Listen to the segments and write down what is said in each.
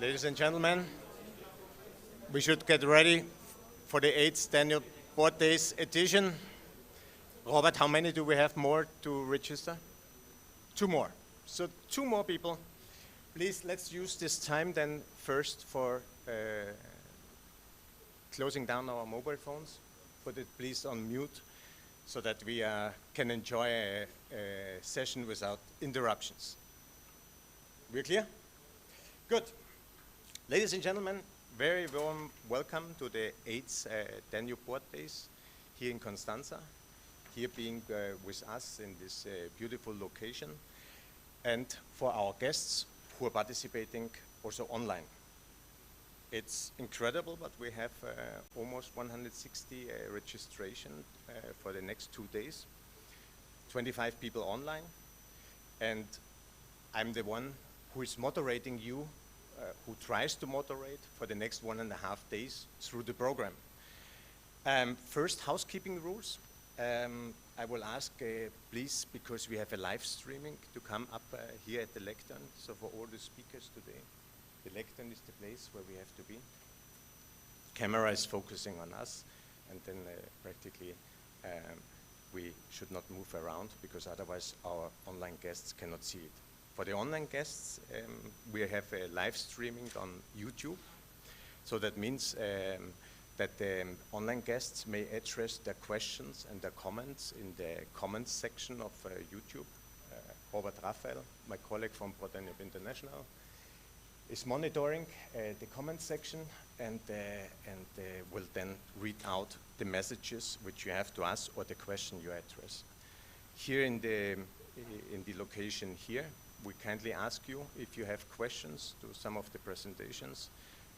Ladies and gentlemen, we should get ready for the 8th Danube Ports Days edition. Robert, how many do we have more to register? 2 more. So 2 more people. Please, let's use this time then first for closing down our mobile phones. Put it please on mute so that we can enjoy a session without interruptions. We're clear? Good. Ladies and gentlemen, very warm welcome to the 8th Danube Ports Days here in Constanta, here being with us in this beautiful location, and for our guests who are participating also online. It's incredible, but we have almost 160 registration for the next 2 days, 25 people online, and I'm the one who is moderating you, who tries to moderate for the next 1.5 days through the program. First, housekeeping rules. I will ask, please, because we have a live streaming, to come up here at the lectern. So for all the speakers today, the lectern is the place where we have to be. Camera is focusing on us, and then practically we should not move around because otherwise our online guests cannot see it. For the online guests, we have a live streaming on YouTube. So that means that the online guests may address their questions and their comments in the comments section of YouTube. Robert Raphael, my colleague from Pro Danube International, is monitoring the comment section and will then read out the messages which you have to us or the question you address. Here in the location here, we kindly ask you, if you have questions to some of the presentations,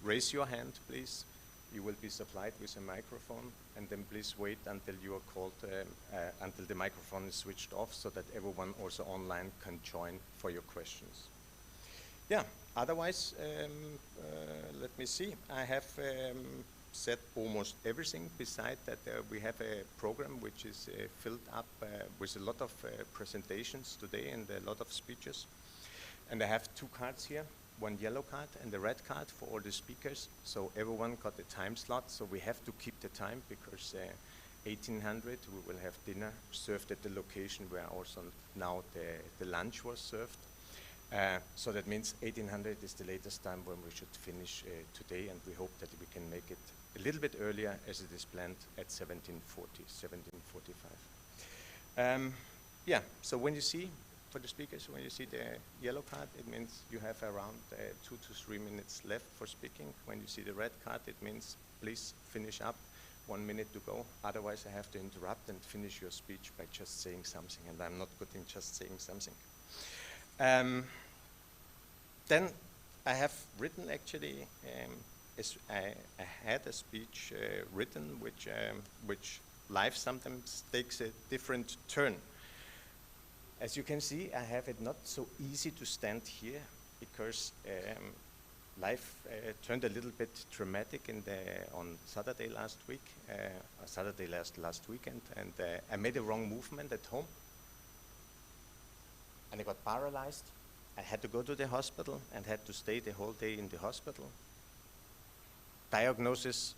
raise your hand, please. You will be supplied with a microphone, and then please wait until you are called, until the microphone is switched off, so that everyone also online can join for your questions. Yeah, otherwise, let me see. I have said almost everything. Beside that, we have a program which is filled up with a lot of presentations today and a lot of speeches. And I have 2 cards here, one yellow card and a red card for all the speakers. So everyone got a time slot, so we have to keep the time because 1800 we will have dinner served at the location where also now the lunch was served. So that means 1800 is the latest time when we should finish today, and we hope that we can make it a little bit earlier as it is planned at 17:45. Yeah, so when you see, for the speakers, when you see the yellow card, it means you have around 2 to 3 minutes left for speaking. When you see the red card, it means please finish up, 1 minute to go. Otherwise, I have to interrupt and finish your speech by just saying something, and I'm not good in just saying something. Then I have written actually, I had a speech written which life sometimes takes a different turn. As you can see, I have it not so easy to stand here because life turned a little bit dramatic on Saturday last week, last weekend, and I made a wrong movement at home. And I got paralyzed. I had to go to the hospital and had to stay the whole day in the hospital. Diagnosis,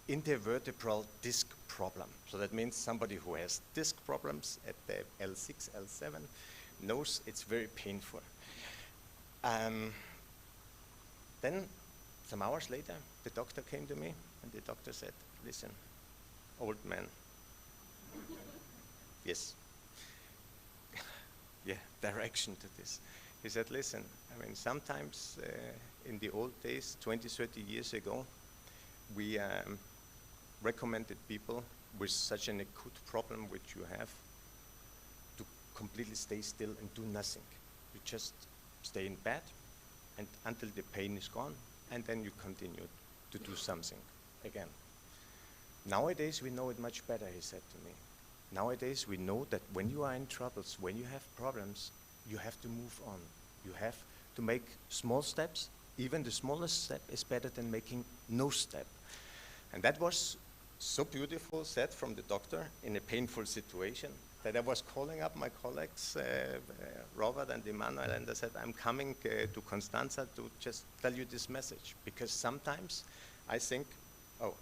intervertebral disc problem. So that means somebody who has disc problems at the L6, L7 knows it's very painful. Then, some hours later, the doctor came to me and the doctor said, listen, old man. Yes. Yeah, direction to this. He said, listen, I mean, sometimes in the old days, 20, 30 years ago, we recommended people with such an acute problem which you have to completely stay still and do nothing. You just stay in bed and until the pain is gone, and then you continue to do something again. Nowadays, we know it much better, he said to me. Nowadays, we know that when you are in troubles, when you have problems, you have to move on. You have to make small steps. Even the smallest step is better than making no step. And that was so beautiful said from the doctor in a painful situation. that I was calling up my colleagues, Robert and Emmanuel, and I said, I'm coming to Constanza to just tell you this message, because sometimes I think, oh,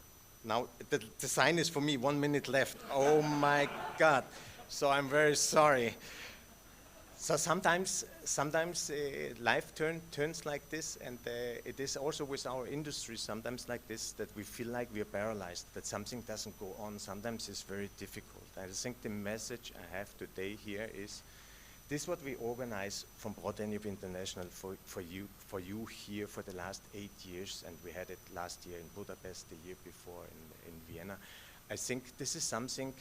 now the sign is for me, 1 minute left. Oh my God. So I'm very sorry. So sometimes life turns like this, and it is also with our industry sometimes like this, that we feel like we are paralyzed, that something doesn't go on. Sometimes it's very difficult. I think the message I have today here is, this is what we organize from Pro Danube International for you here for the last 8 years, and we had it last year in Budapest, the year before in Vienna. I think this is something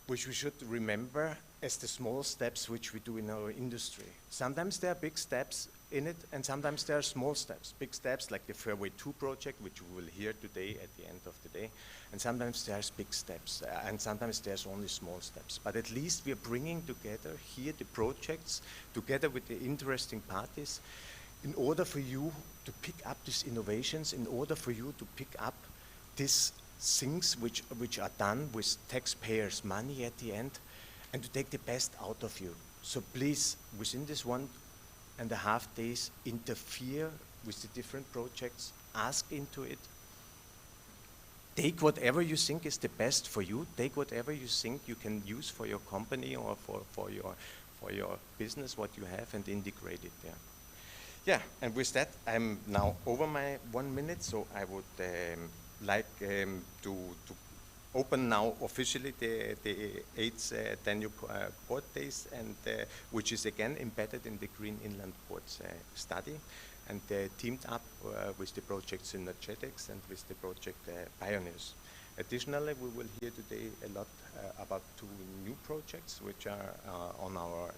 which we should remember as the small steps which we do in our industry. Sometimes there are big steps in it, and sometimes there are small steps. Big steps like the Fairway 2 project, which we will hear today at the end of the day, and sometimes there's big steps, and sometimes there's only small steps. But at least we are bringing together here the projects, together with the interesting parties, in order for you to pick up these innovations, in order for you to pick up these things which are done with taxpayers' money at the end, and to take the best out of you. So please, within this 1.5 days, interfere with the different projects, ask into it, take whatever you think is the best for you, take whatever you think you can use for your company or for your business, what you have, and integrate it there. Yeah, and with that, I'm now over my 1 minute, so I would like to open now officially the 8th Danube Port Days, and which is again embedded in the Green Inland Ports study, and teamed up with the project SYNERGETICS and with the project Pioneers. Additionally, we will hear today a lot about 2 new projects which are on our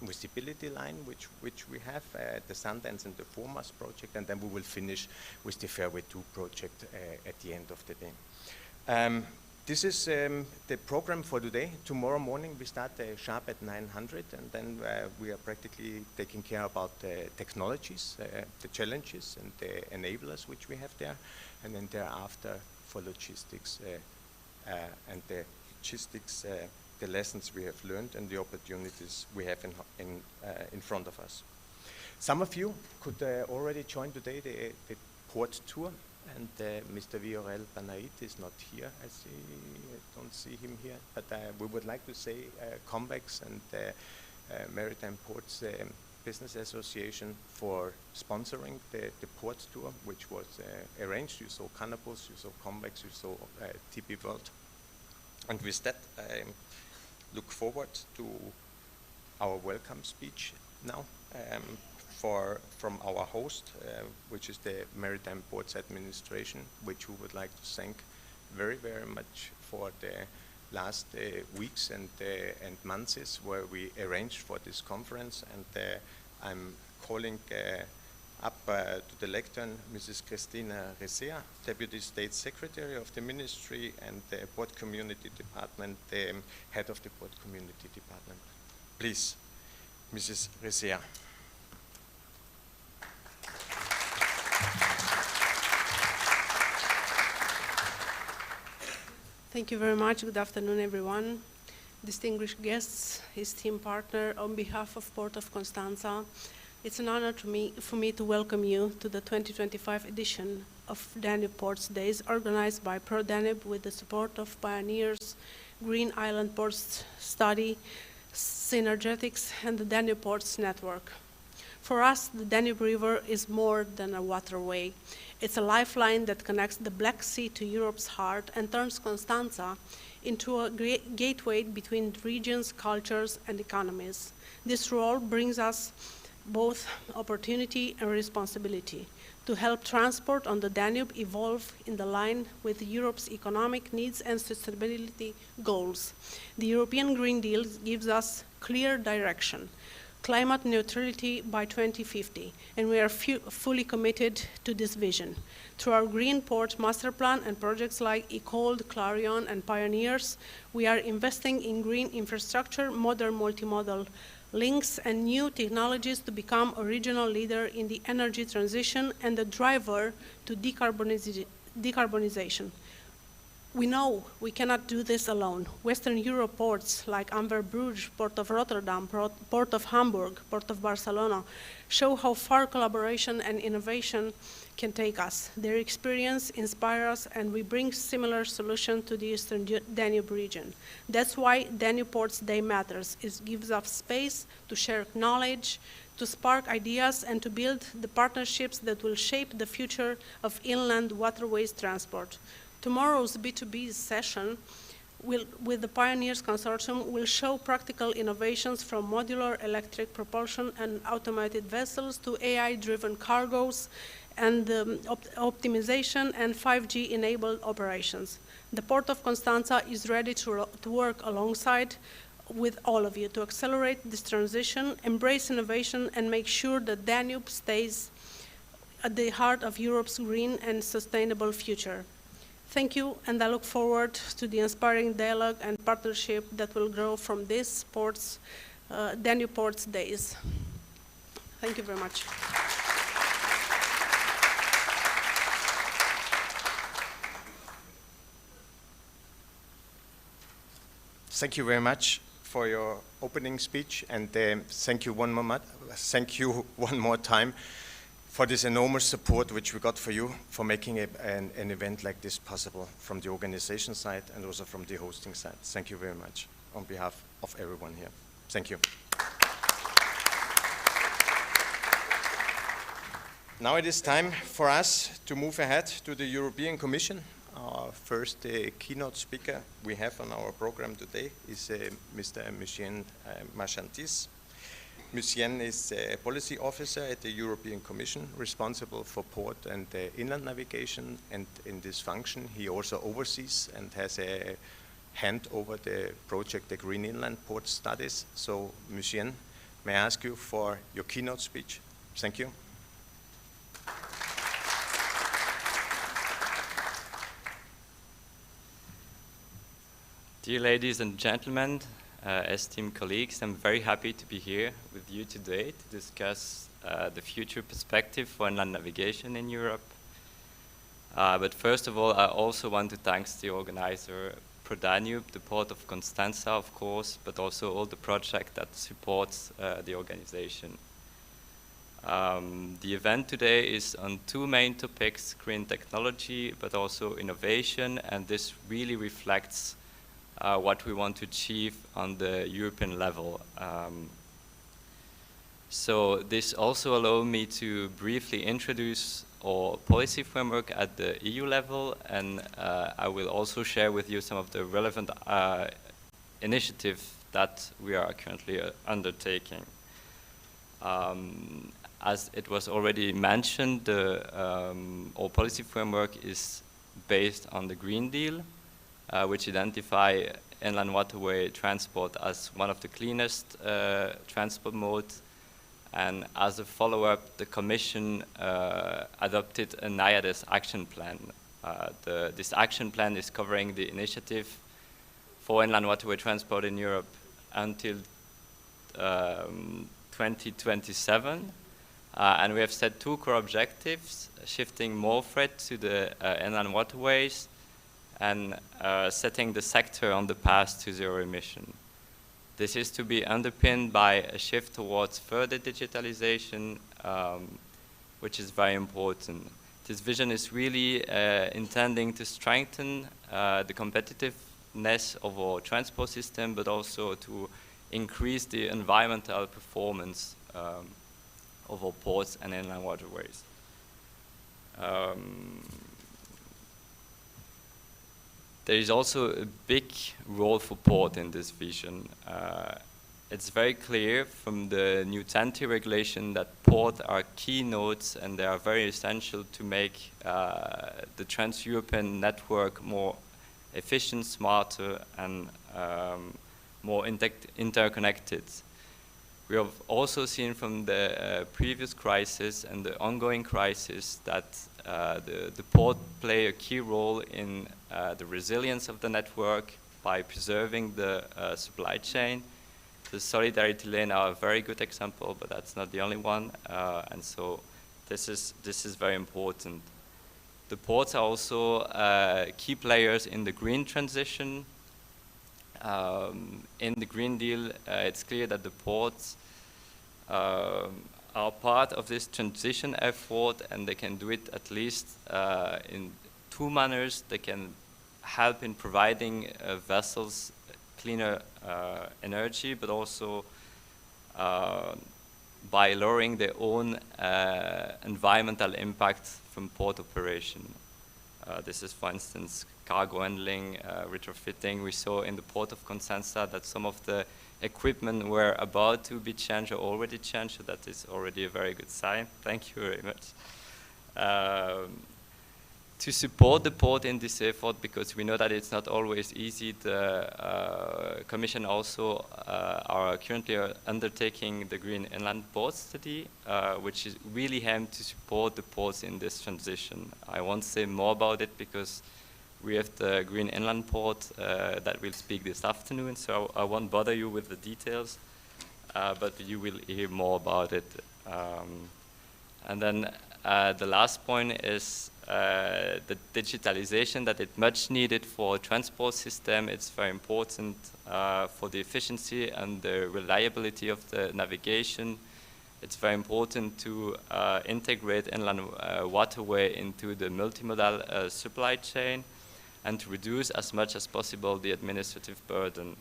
visibility line, which we have, the Sundance and the Formas project, and then we will finish with the Fairway 2 project at the end of the day. This is the program for today. Tomorrow morning we start sharp at 900, and then we are practically taking care about the technologies, the challenges and the enablers which we have there, and then thereafter for logistics and the logistics, the lessons we have learned and the opportunities we have in front of us. Some of you could already join today the port tour, and Mr. Viorel Banait is not here. I don't see him here, but we would like to say Convex and Maritime Ports Business Association for sponsoring the port tour, which was arranged. You saw Canopus, you saw Convex, you saw TP World. And with that, I look forward to our welcome speech now from our host, which is the Maritime Ports Administration, which we would like to thank very, very much for the last weeks and months where we arranged for this conference. And I'm calling up to the lectern Mrs. Christina Resea, Deputy State Secretary of the Ministry and the Port Community Department, the head of the Port Community Department. Please, Mrs. Resea. Thank you very much. Good afternoon, everyone. Distinguished guests, esteemed partner, on behalf of Port of Constanta, it's an honor for me to welcome you to the 2025 edition of Danube Ports Days, organized by Pro Danube with the support of Pioneers, Green Island Ports Study, SYNERGETICS, and the Danube Ports Network. For us, the Danube River is more than a waterway. It's a lifeline that connects the Black Sea to Europe's heart and turns Constanța into a gateway between regions, cultures, and economies. This role brings us both opportunity and responsibility to help transport on the Danube evolve in the line with Europe's economic needs and sustainability goals. The European Green Deal gives us clear direction: climate neutrality by 2050, and we are fully committed to this vision. Through our Green Port Master Plan and projects like ECOLD, Clarion, and Pioneers, we are investing in green infrastructure, modern multimodal links, and new technologies to become a regional leader in the energy transition and the driver to decarbonization. We know we cannot do this alone. Western Europe ports like Anvers, Bruges, Port of Rotterdam, Port of Hamburg, Port of Barcelona show how far collaboration and innovation can take us. Their experience inspires us, and we bring similar solutions to the Eastern Danube region. That's why Danube Ports Day matters. It gives us space to share knowledge, to spark ideas, and to build the partnerships that will shape the future of inland waterways transport. Tomorrow's B2B session with the Pioneers Consortium will show practical innovations from modular electric propulsion and automated vessels to AI-driven cargoes and optimization and 5G-enabled operations. The Port of Constanta is ready to work alongside with all of you to accelerate this transition, embrace innovation, and make sure that Danube stays at the heart of Europe's green and sustainable future. Thank you, and I look forward to the inspiring dialogue and partnership that will grow from this Danube Ports Days. Thank you very much. Thank you very much for your opening speech, and thank you one more time for this enormous support which we got for you for making an event like this possible from the organization side and also from the hosting side. Thank you very much on behalf of everyone here. Thank you. Now it is time for us to move ahead to the European Commission. Our first keynote speaker we have on our program today is Mr. Lucien Marchantis. Lucien is a policy officer at the European Commission, responsible for port and inland navigation, and in this function he also oversees and has a hand over the project, the Green Inland Port Studies. So, Lucien, may I ask you for your keynote speech? Thank you. Dear ladies and gentlemen, esteemed colleagues, I'm very happy to be here with you today to discuss the future perspective for inland navigation in Europe. But first of all, I also want to thank the organizer, Pro Danube, the Port of Constanta, of course, but also all the project that supports the organization. The event today is on two main topics, green technology, but also innovation, and this really reflects what we want to achieve on the European level. So this also allowed me to briefly introduce our policy framework at the EU level, and I will also share with you some of the relevant initiatives that we are currently undertaking. As it was already mentioned, our policy framework is based on the Green Deal, which identify inland waterway transport as one of the cleanest transport modes. And as a follow-up, the Commission adopted a NIADES action plan. This action plan is covering the initiative for inland waterway transport in Europe until 2027. And we have set two core objectives, shifting more freight to the inland waterways and setting the sector on the path to zero emission. This is to be underpinned by a shift towards further digitalization, which is very important. This vision is really intending to strengthen the competitiveness of our transport system, but also to increase the environmental performance of our ports and inland waterways. There is also a big role for port in this vision. It's very clear from the new TEN-T regulation that ports are key nodes and they are very essential to make the trans-European network more efficient, smarter, and more interconnected. We have also seen from the previous crisis and the ongoing crisis that the port play a key role in the resilience of the network by preserving the supply chain. The solidarity lane are a very good example, but that's not the only one, and so this is very important. The ports are also key players in the green transition. In the Green Deal, it's clear that the ports are part of this transition effort, and they can do it at least in two manners. They can help in providing vessels cleaner energy, but also by lowering their own environmental impact from port operation. This is, for instance, cargo handling, retrofitting. We saw in the Port of Constanta that some of the equipment were about to be changed or already changed, so that is already a very good sign. Thank you very much. To support the port in this effort, because we know that it's not always easy, the Commission also are currently undertaking the Green Inland Port Study, which is really aimed to support the ports in this transition. I won't say more about it because we have the Green Inland Port that will speak this afternoon, so I won't bother you with the details, but you will hear more about it. And then the last point is the digitalization that is much needed for a transport system. It's very important for the efficiency and the reliability of the navigation. It's very important to integrate inland waterway into the multimodal supply chain and to reduce as much as possible the administrative burden.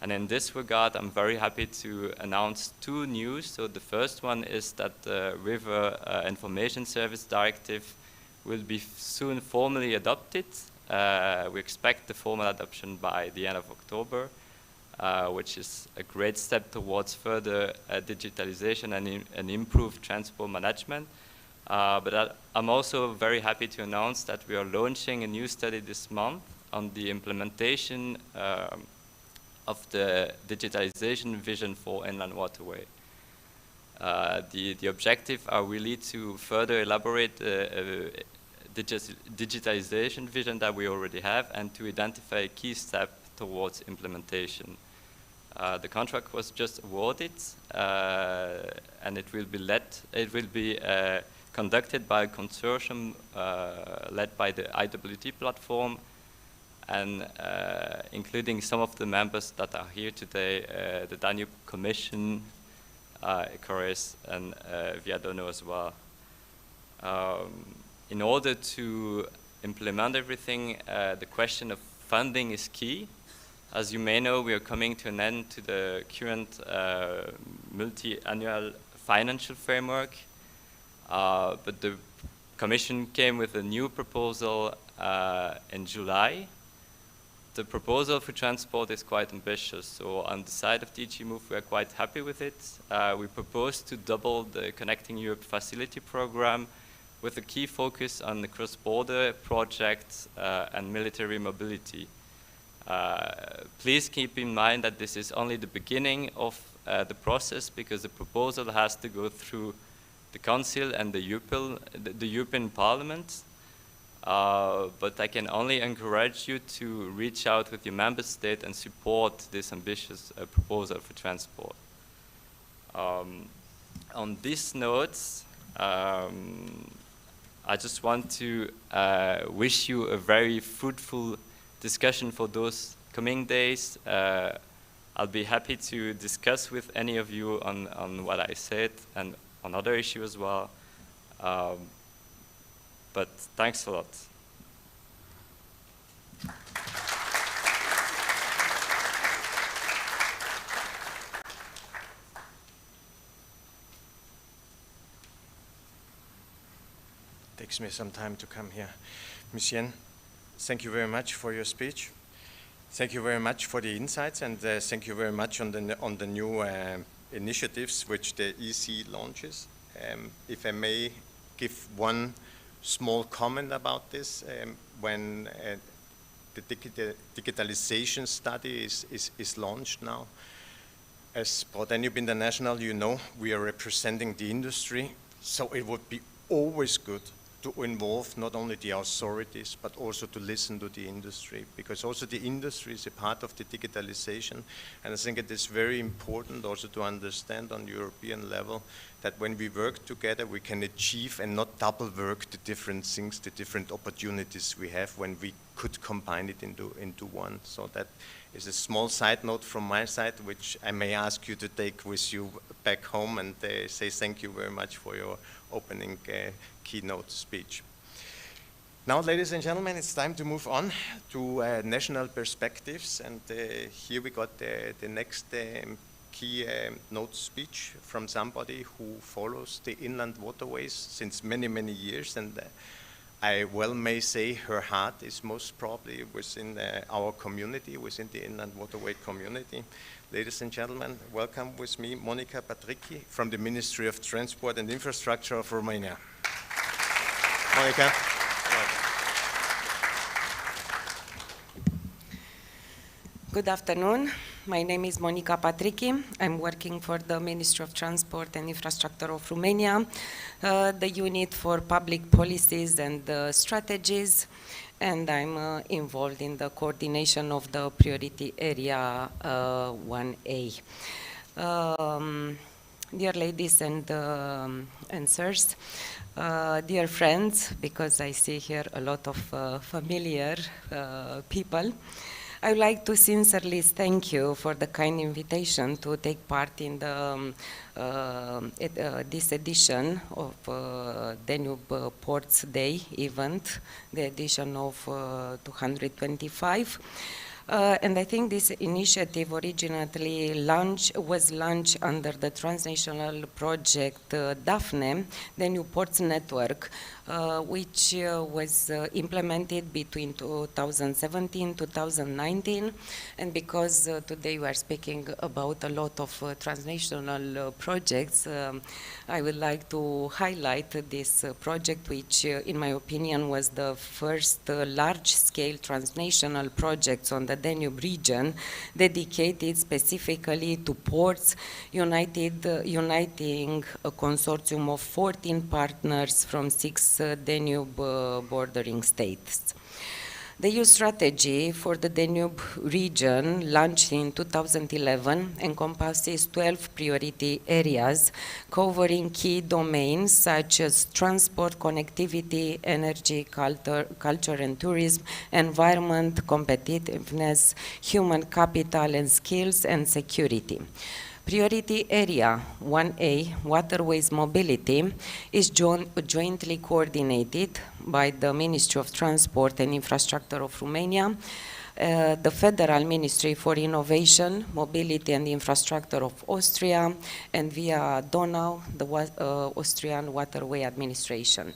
And in this regard, I'm very happy to announce two news. So the first one is that the River Information Service Directive will be soon formally adopted. We expect the formal adoption by the end of October, which is a great step towards further digitalization and improved transport management. But I'm also very happy to announce that we are launching a new study this month on the implementation of the digitalization vision for inland waterway. The objectives are really to further elaborate the digitalization vision that we already have and to identify a key step towards implementation. The contract was just awarded, and it will be conducted by a consortium led by the IWT platform, and including some of the members that are here today, the Danube Commission, Organised, and Viadono as well. In order to implement everything, the question of funding is key. As you may know, we are coming to an end to the current multi-annual financial framework, but the Commission came with a new proposal in July. The proposal for transport is quite ambitious, so on the side of DG Move we are quite happy with it. We propose to double the Connecting Europe Facility program with a key focus on the cross-border projects and military mobility. Please keep in mind that this is only the beginning of the process, because the proposal has to go through the Council and the European Parliament. But I can only encourage you to reach out with your member state and support this ambitious proposal for transport. On these notes, I just want to wish you a very fruitful discussion for those coming days. I'll be happy to discuss with any of you on what I said and on other issues as well. But thanks a lot. Takes me some time to come here. Monsieur, thank you very much for your speech. Thank you very much for the insights, and thank you very much on the new initiatives which the EC launches. If I may give one small comment about this, when the digitalization study is launched now, as Pro Danube International, you know, we are representing the industry, so it would be always good to involve not only the authorities, but also to listen to the industry, because also the industry is a part of the digitalization. And I think it is very important also to understand on European level that when we work together, we can achieve and not double work the different things, the different opportunities we have when we could combine it into one. So that is a small side note from my side, which I may ask you to take with you back home and say thank you very much for your opening keynote speech. Now, ladies and gentlemen, it's time to move on to national perspectives, and here we got the next key note speech from somebody who follows the inland waterways since many, many years, and I well may say her heart is most probably within our community, within the inland waterway community. Ladies and gentlemen, welcome with me Monica Patricchi from the Ministry of Transport and Infrastructure of Romania. Monica. Good afternoon. My name is Monica Patricchi. I'm working for the Ministry of Transport and Infrastructure of Romania, the unit for public policies and strategies, and I'm involved in the coordination of the priority area 1A. Dear ladies and sirs, dear friends, because I see here a lot of familiar people, I would like to sincerely thank you for the kind invitation to take part in the, this edition of Danube Ports Day event, the edition of 225. And I think this initiative originally was launched under the transnational project DAPHNE, Danube Ports Network, which was implemented between 2017-2019. And because today we are speaking about a lot of transnational projects, I would like to highlight this project, which in my opinion was the first large-scale transnational projects on the Danube region dedicated specifically to ports, uniting a consortium of 14 partners from 6 Danube bordering states. The EU strategy for the Danube region, launched in 2011, encompasses 12 priority areas covering key domains such as transport, connectivity, energy, culture and tourism, environment, competitiveness, human capital and skills, and security. Priority Area 1A, Waterways Mobility, is jointly coordinated by the Ministry of Transport and Infrastructure of Romania, the Federal Ministry for Innovation, Mobility and Infrastructure of Austria, and via Donau, the Austrian Waterway Administration.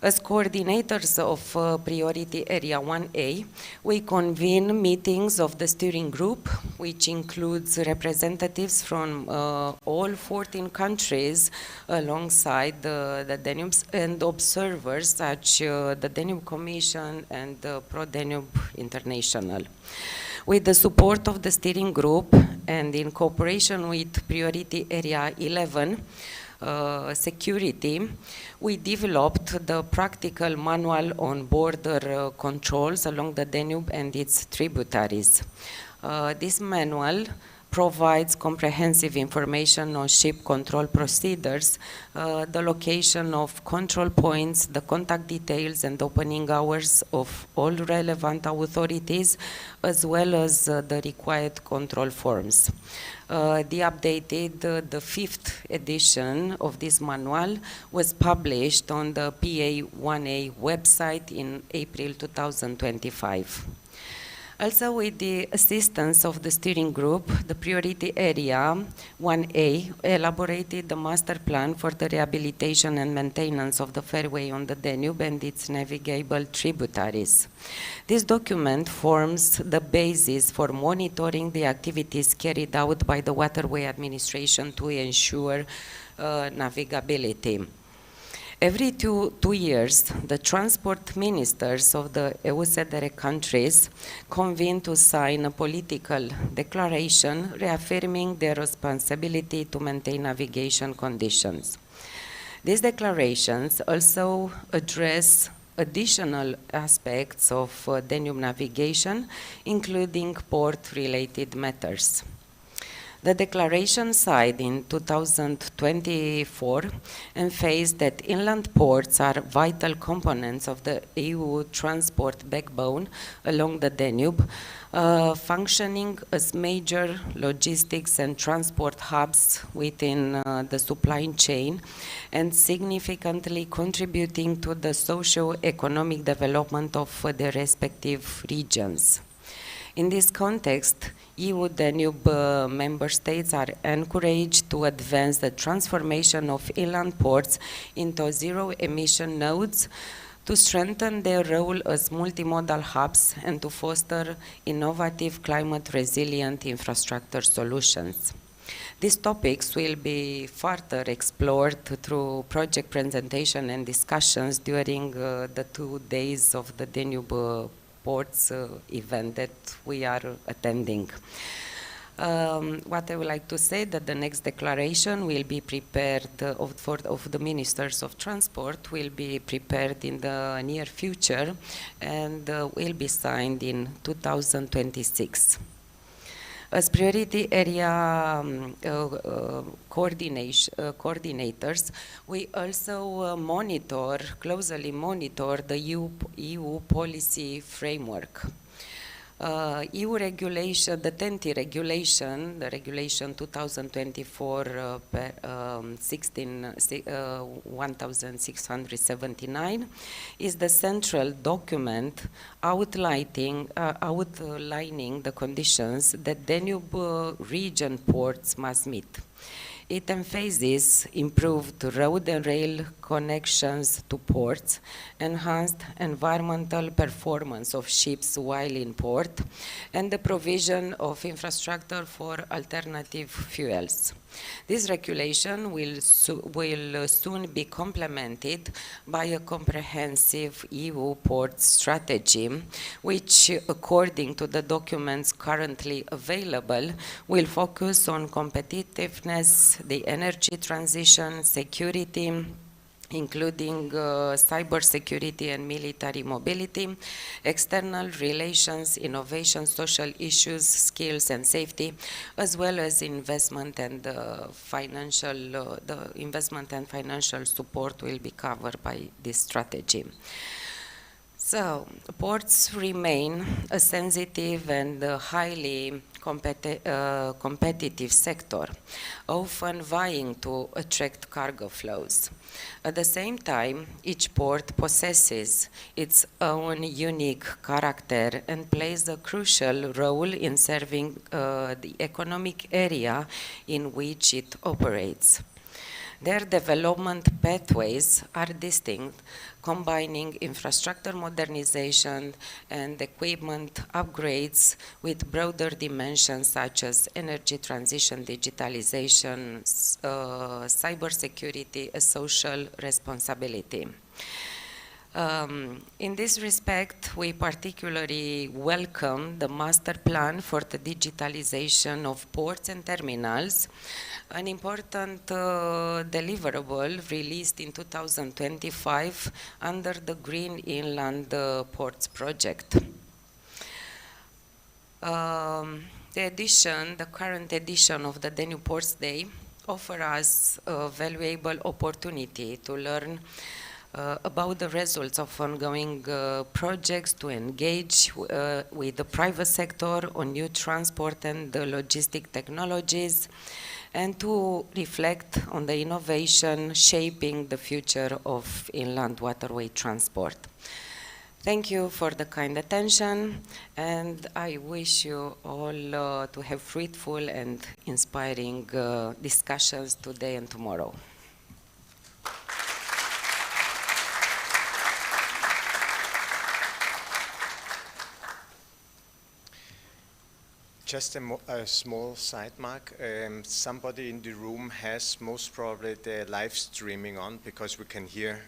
As coordinators of Priority Area 1A, we convene meetings of the steering group, which includes representatives from all 14 countries alongside the Danubes and observers such the Danube Commission and Pro Danube International. With the support of the steering group and in cooperation with Priority Area 11, security, we developed the practical manual on border controls along the Danube and its tributaries. This manual provides comprehensive information on ship control procedures, the location of control points, the contact details and opening hours of all relevant authorities, as well as the required control forms. The updated, the 5th edition of this manual was published on the PA1A website in April 2025. Also, with the assistance of the steering group, the Priority Area 1A elaborated the master plan for the rehabilitation and maintenance of the fairway on the Danube and its navigable tributaries. This document forms the basis for monitoring the activities carried out by the Waterway Administration to ensure navigability. Every two years, the transport ministers of the EU/SEDER countries convene to sign a political declaration reaffirming their responsibility to maintain navigation conditions. These declarations also address additional aspects of Danube navigation, including port-related matters. The declaration signed in 2024 emphasized that inland ports are vital components of the EU transport backbone along the Danube, functioning as major logistics and transport hubs within the supply chain and significantly contributing to the socio-economic development of the respective regions. In this context, EU Danube member states are encouraged to advance the transformation of inland ports into zero-emission nodes to strengthen their role as multimodal hubs and to foster innovative climate-resilient infrastructure solutions. These topics will be further explored through project presentation and discussions during the 2 days of the Danube Ports event that we are attending. What I would like to say that the next declaration will be prepared of the Ministers of Transport will be prepared in the near future and will be signed in 2026. As priority area coordinators, we also closely monitor the EU policy framework. EU regulation, the TEN-T regulation, the regulation 2024-1679, is the central document outlining the conditions that Danube region ports must meet. It emphasizes improved road and rail connections to ports, enhanced environmental performance of ships while in port, and the provision of infrastructure for alternative fuels. This regulation will soon be complemented by a comprehensive EU port strategy, which, according to the documents currently available, will focus on competitiveness, the energy transition, security, including cyber security and military mobility, external relations, innovation, social issues, skills and safety, as well as investment and financial support will be covered by this strategy. So, ports remain a sensitive and highly competitive sector, often vying to attract cargo flows. At the same time, each port possesses its own unique character and plays a crucial role in serving the economic area in which it operates. Their development pathways are distinct, combining infrastructure modernization and equipment upgrades with broader dimensions such as energy transition, digitalization, cybersecurity, and social responsibility. In this respect, we particularly welcome the master plan for the digitalization of ports and terminals, an important deliverable released in 2025 under the Green Inland Ports project. The current edition of the Danube Ports Day offers us a valuable opportunity to learn about the results of ongoing projects, to engage with the private sector on new transport and logistic technologies, and to reflect on the innovation shaping the future of inland waterway transport. Thank you for the kind attention, and I wish you all to have fruitful and inspiring discussions today and tomorrow. Just a small side mark. Somebody in the room has most probably the live streaming on, because we can hear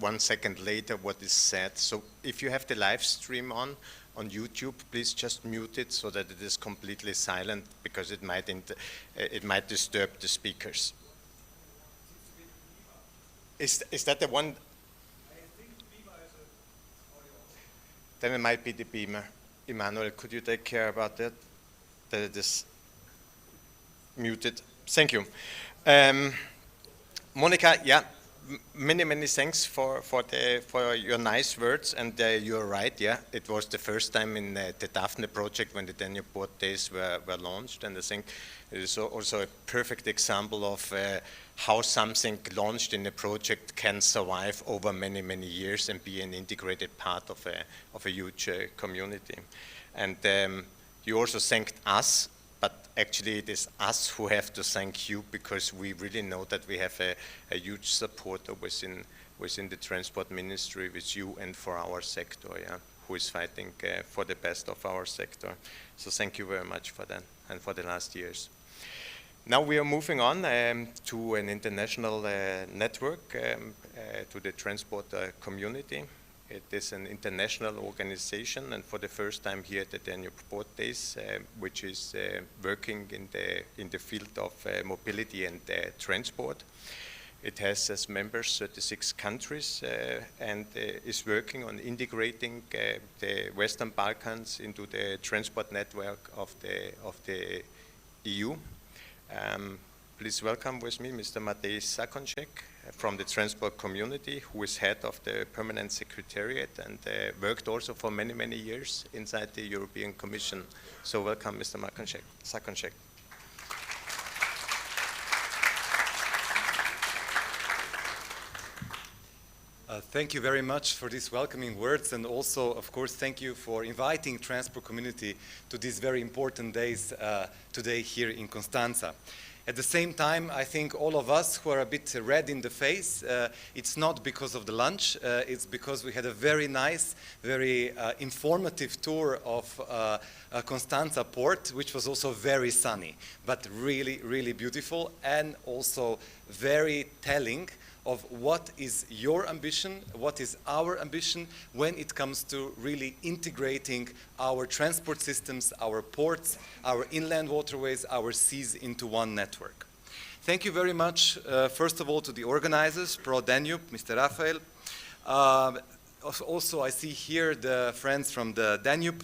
1 second later what is said. So if you have the live stream on YouTube, please just mute it so that it is completely silent, because it might disturb the speakers. Is that the one? I think Beamer has an audio. Then it might be the Beamer. Emmanuel, could you take care about that? That it is muted. Thank you. Monica, yeah, many thanks for your nice words, and you're right, yeah, it was the first time in the Daphne project when the Danube Ports Days were launched, and I think it is also a perfect example of how something launched in a project can survive over many years and be an integrated part of a huge community. And you also thanked us, but actually it is us who have to thank you, because we really know that we have a huge supporter within the Transport Ministry with you and for our sector, yeah, who is fighting for the best of our sector. So thank you very much for that and for the last years. Now we are moving on to an international network, to the transport community. It is an international organization, and for the first time here at the Danube Ports Days, which is working in the field of mobility and transport. It has as members 36 countries and is working on integrating the Western Balkans into the transport network of the EU. Please welcome with me Mr. Matej Sakonček from the transport community, who is head of the permanent secretariat and worked also for many years inside the European Commission. So welcome, Mr. Sakonček. Thank you very much for these welcoming words, and also, of course, thank you for inviting transport community to these very important days today here in Constanța. At the same time, I think all of us who are a bit red in the face, it's not because of the lunch, it's because we had a very nice, very informative tour of Constanța port, which was also very sunny, but really beautiful, and also very telling of what is your ambition, what is our ambition when it comes to really integrating our transport systems, our ports, our inland waterways, our seas into one network. Thank you very much, first of all, to the organizers, Pro Danube, Mr. Rafael. Also, I see here the friends from the Danube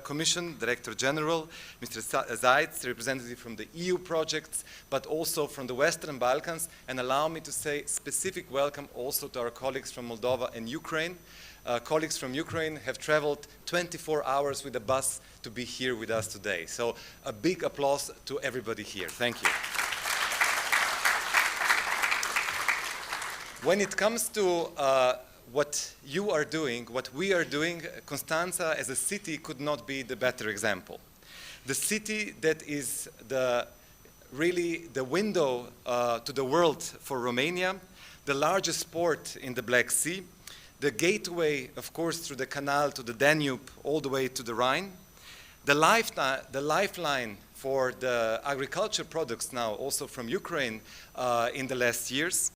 Commission, Director General, Mr. Zaitz, representative from the EU projects, but also from the Western Balkans. And allow me to say specific welcome also to our colleagues from Moldova and Ukraine. Colleagues from Ukraine have traveled 24 hours with a bus to be here with us today. So a big applause to everybody here. Thank you. When it comes to what you are doing, what we are doing, Constanța as a city could not be the better example. The city that is really the window to the world for Romania, the largest port in the Black Sea, the gateway, of course, through the canal to the Danube, all the way to the Rhine, the lifeline for the agriculture products now, also from Ukraine in the last years.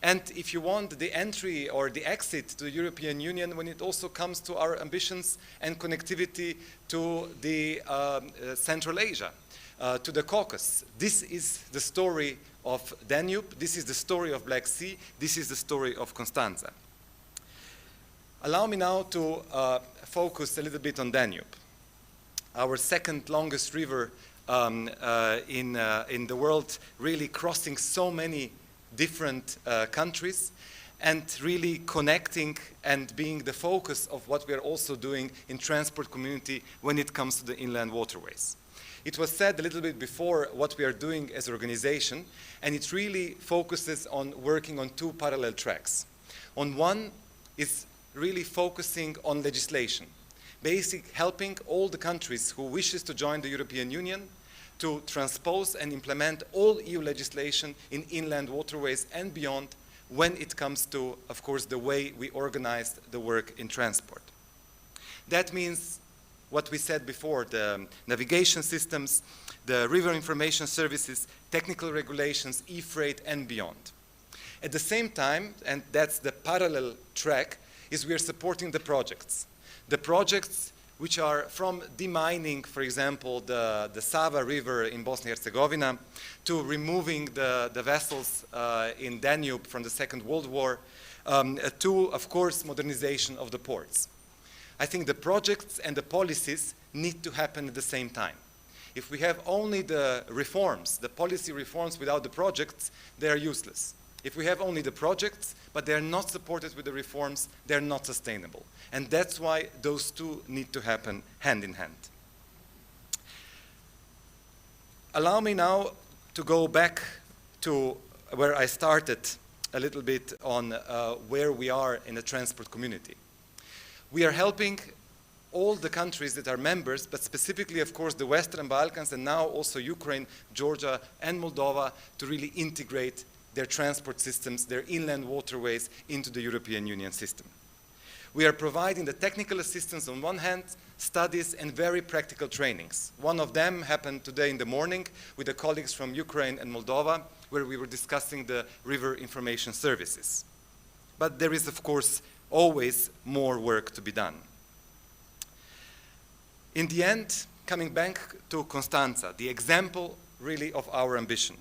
And if you want, the entry or the exit to the European Union when it also comes to our ambitions and connectivity to the Central Asia, to the Caucasus. This is the story of Danube, this is the story of Black Sea, this is the story of Constanța. Allow me now to focus a little bit on Danube, our second longest river in the world, really crossing so many different countries and really connecting and being the focus of what we are also doing in transport community when it comes to the inland waterways. It was said a little bit before what we are doing as an organization, and it really focuses on working on two parallel tracks. On one is really focusing on legislation, helping all the countries who wishes to join the European Union to transpose and implement all EU legislation in inland waterways and beyond when it comes to, of course, the way we organize the work in transport. That means what we said before, the navigation systems, the river information services, technical regulations, e-freight and beyond. At the same time, and that's the parallel track, is we are supporting the projects. The projects which are from demining, for example, the Sava River in Bosnia-Herzegovina, to removing the vessels in Danube from the Second World War, to, of course, modernization of the ports. I think the projects and the policies need to happen at the same time. If we have only the reforms, the policy reforms without the projects, they are useless. If we have only the projects, but they are not supported with the reforms, they're not sustainable. And that's why those two need to happen hand in hand. Allow me now to go back to where I started a little bit on where we are in the transport community. We are helping all the countries that are members, but specifically, of course, the Western Balkans and now also Ukraine, Georgia, and Moldova to really integrate their transport systems, their inland waterways into the European Union system. We are providing the technical assistance on one hand, studies and very practical trainings. One of them happened today in the morning with the colleagues from Ukraine and Moldova, where we were discussing the river information services. But there is, of course, always more work to be done. In the end, coming back to Constanța, the example really of our ambition.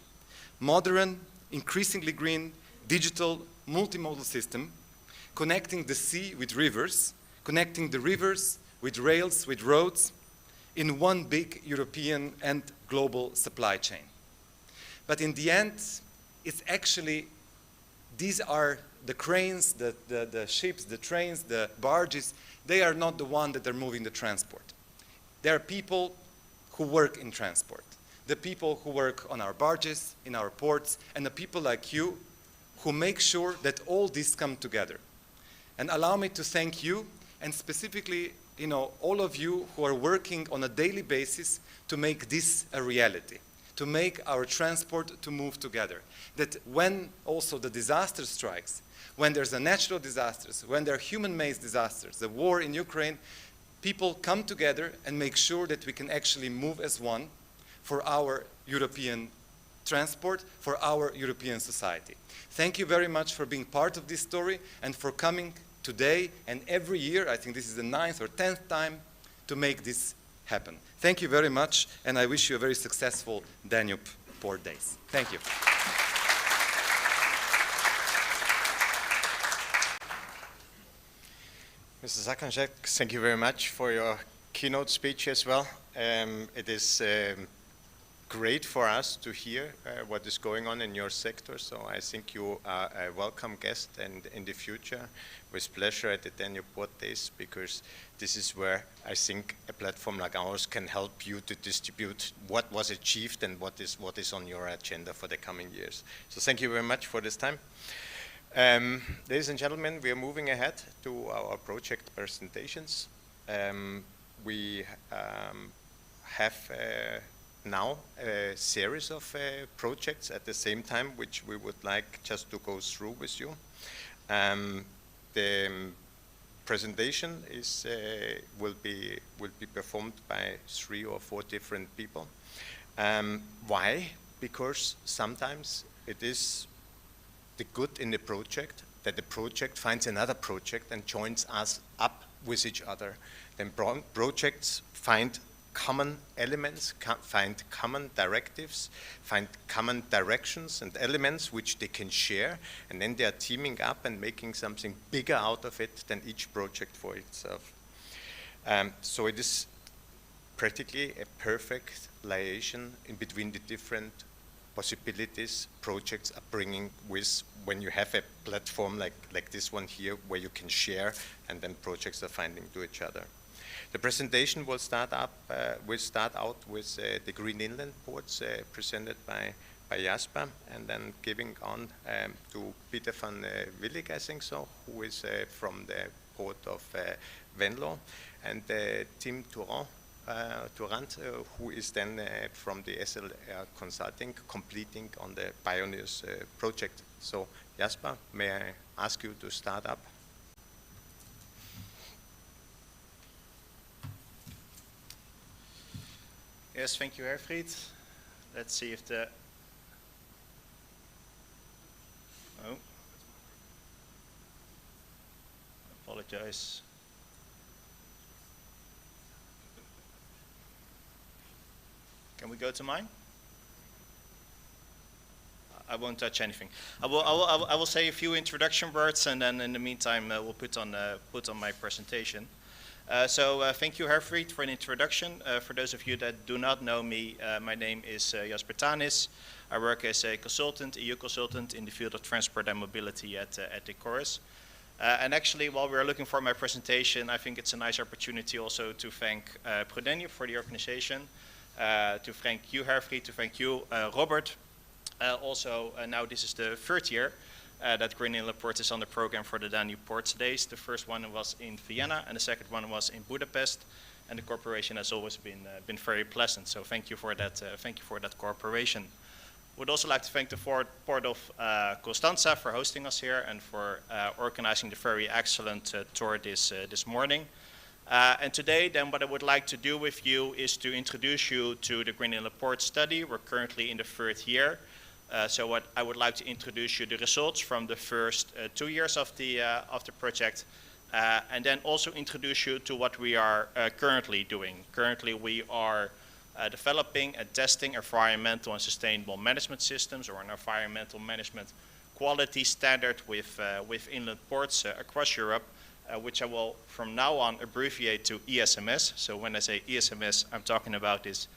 Modern, increasingly green, digital, multimodal system, connecting the sea with rivers, connecting the rivers with rails, with roads, in one big European and global supply chain. But in the end, it's actually, these are the cranes, the ships, the trains, the barges, they are not the ones that are moving the transport. There are people who work in transport. The people who work on our barges, in our ports, and the people like you who make sure that all this come together. And allow me to thank you, and specifically, all of you who are working on a daily basis to make this a reality, to make our transport to move together. That when also the disaster strikes, when there's a natural disasters, when there are human-made disasters, the war in Ukraine, people come together and make sure that we can actually move as one for our European transport, for our European society. Thank you very much for being part of this story and for coming today and every year, I think this is the 9th or 10th time, to make this happen. Thank you very much, and I wish you a very successful Danube Port Days. Thank you. Mr. Zakanjak, thank you very much for your keynote speech as well. It is great for us to hear what is going on in your sector, so I think you are a welcome guest and in the future with pleasure at the Danube Port Days, because this is where I think a platform like ours can help you to distribute what was achieved and what is on your agenda for the coming years. So thank you very much for this time. Ladies and gentlemen, we are moving ahead to our project presentations. We have now a series of projects at the same time, which we would like just to go through with you. The presentation is will be performed by 3 or 4 different people. Why? Because sometimes it is the good in the project that the project finds another project and joins us up with each other. Then projects find common elements, find common directives, find common directions and elements which they can share, and then they are teaming up and making something bigger out of it than each project for itself. So it is practically a perfect liaison in between the different possibilities projects are bringing with when you have a platform like this one here where you can share and then projects are finding to each other. The presentation will start out with the Green Inland Ports presented by Jasper, and then giving on to Peter van Willig, I think so, who is from the port of Venlo, and Tim Turant, who is then from the SLR Consulting, completing on the Pioneers project. So Jasper, may I ask you to start up? Yes, thank you, Herfried. Let's see if the... Oh. Apologize. Can we go to mine? I won't touch anything. I will say a few introduction words, and then in the meantime we'll put on my presentation. Thank you, Herfried, for an introduction. For those of you that do not know me, my name is Jasper Tanis. I work as a consultant, EU consultant in the field of transport and mobility at Organised. And actually, while we are looking for my presentation, I think it's a nice opportunity also to thank Pro Danube for the organization, to thank you, Herfried, to thank you, Robert. Now this is the third year that Danube Ports is on the program for the Danube Ports Days. The first one was in Vienna, and the second one was in Budapest. And the cooperation has always been very pleasant. So thank you for that. Thank you for that cooperation. Would also like to thank the Port of Constanta for hosting us here and for organizing the very excellent tour this morning. And today, then, what I would like to do with you is to introduce you to the Danube Ports study. We're currently in the third year. So what I would like to introduce you the results from the first 2 years of the project, and then also introduce you to what we are currently doing. Currently, we are developing and testing environmental and sustainable management systems, or an environmental management quality standard with inland ports across Europe, which I will from now on abbreviate to ESMS. So when I say ESMS, I'm talking about this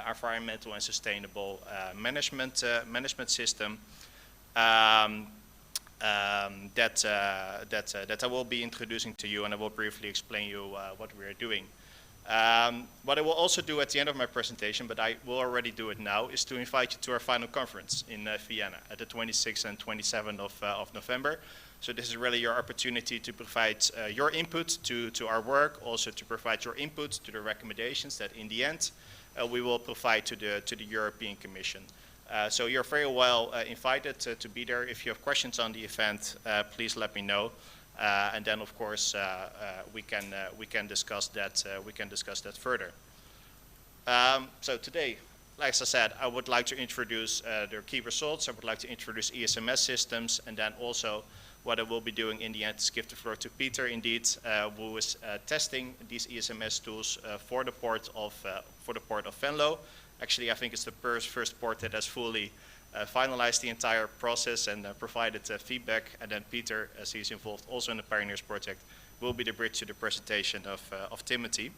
environmental and sustainable management system that I will be introducing to you, and I will briefly explain you what we are doing. What I will also do at the end of my presentation, but I will already do it now, is to invite you to our final conference in Vienna at the 26th and 27th of November. So this is really your opportunity to provide your input to our work, also to provide your input to the recommendations that in the end we will provide to the European Commission. So you're very well invited to be there. If you have questions on the event, please let me know, and then of course we can discuss that further. So today, like I said, I would like to introduce the key results. I would like to introduce ESMS systems, and then also what I will be doing in the end is give the floor to Peter, indeed, who is testing these ESMS tools for the port of Venlo. Actually, I think it's the first port that has fully finalized the entire process and provided feedback. And then Peter, as he's involved also in the Pioneers project, will be the bridge to the presentation of Timothy.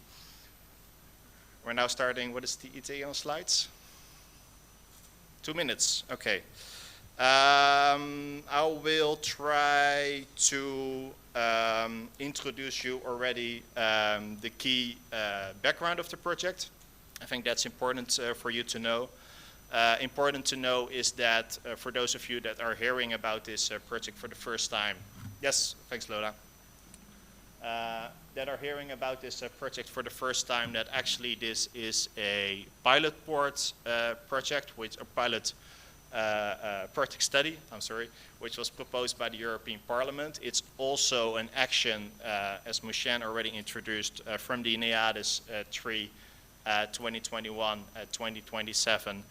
We're now starting. What is the ETA on slides? 2 minutes. Okay. I will try to introduce you already the key background of the project. I think that's important for you to know. Important to know is that for those of you that are hearing about this project for the first time, yes, thanks Lola, that are hearing about this project for the first time, that actually this is a pilot port project, project study, which was proposed by the European Parliament. It's also an action, as Mushan already introduced, from the NEADIS 3 2021-2027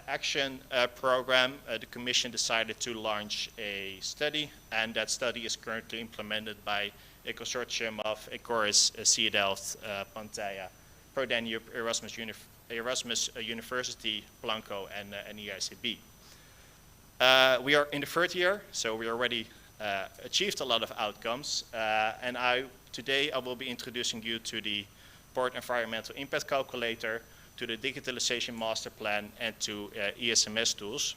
action program. The Commission decided to launch a study, and that study is currently implemented by a consortium of Organised, CEDELFT, Pantaya, Pro Danube, Erasmus University, Blanco, and EICB. We are in the third year, so we already achieved a lot of outcomes. And today I will be introducing you to the Port Environmental Impact Calculator, to the Digitalization Master Plan, and to ESMS tools.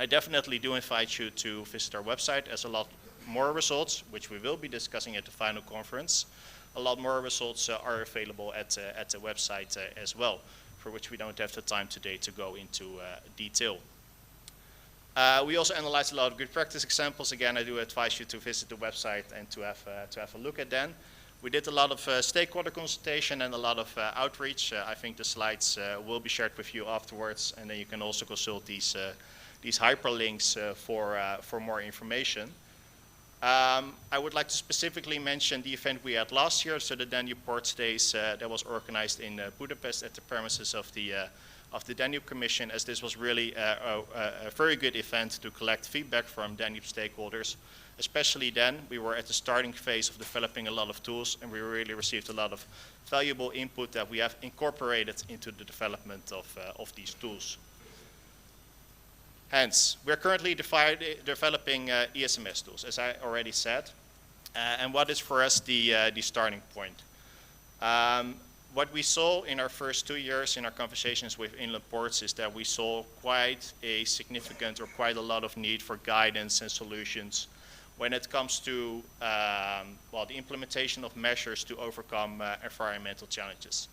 I definitely do invite you to visit our website, as a lot more results, which we will be discussing at the final conference. A lot more results are available at the website as well, for which we don't have the time today to go into detail. We also analyzed a lot of good practice examples. Again, I do advise you to visit the website and to have a look at them. We did a lot of stakeholder consultation and a lot of outreach. I think the slides will be shared with you afterwards, and then you can also consult these hyperlinks for more information. I would like to specifically mention the event we had last year, so the Danube Ports Days that was organized in Budapest at the premises of the Danube Commission, as this was really a very good event to collect feedback from Danube stakeholders. Especially then, we were at the starting phase of developing a lot of tools, and we really received a lot of valuable input that we have incorporated into the development of these tools. Hence, we're currently developing ESMS tools, as I already said. And what is for us the starting point? What we saw in our first 2 years in our conversations with inland ports is that we saw quite a significant or quite a lot of need for guidance and solutions when it comes to well, the implementation of measures to overcome environmental challenges.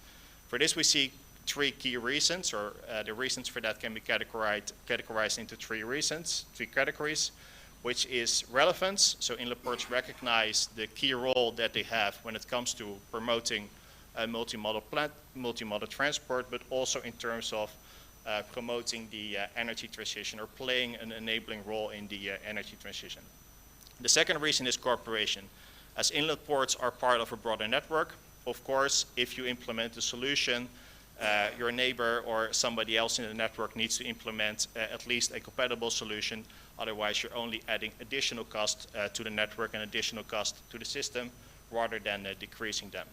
For this we see 3 key reasons, or the reasons for that can be categorized into 3 categories, which is relevance. So inland ports recognize the key role that they have when it comes to promoting multimodal transport, but also in terms of promoting the energy transition or playing an enabling role in the energy transition. The second reason is cooperation. As inland ports are part of a broader network, of course, if you implement a solution, your neighbor or somebody else in the network needs to implement at least a compatible solution. Otherwise, you're only adding additional cost to the network and additional cost to the system rather than decreasing them.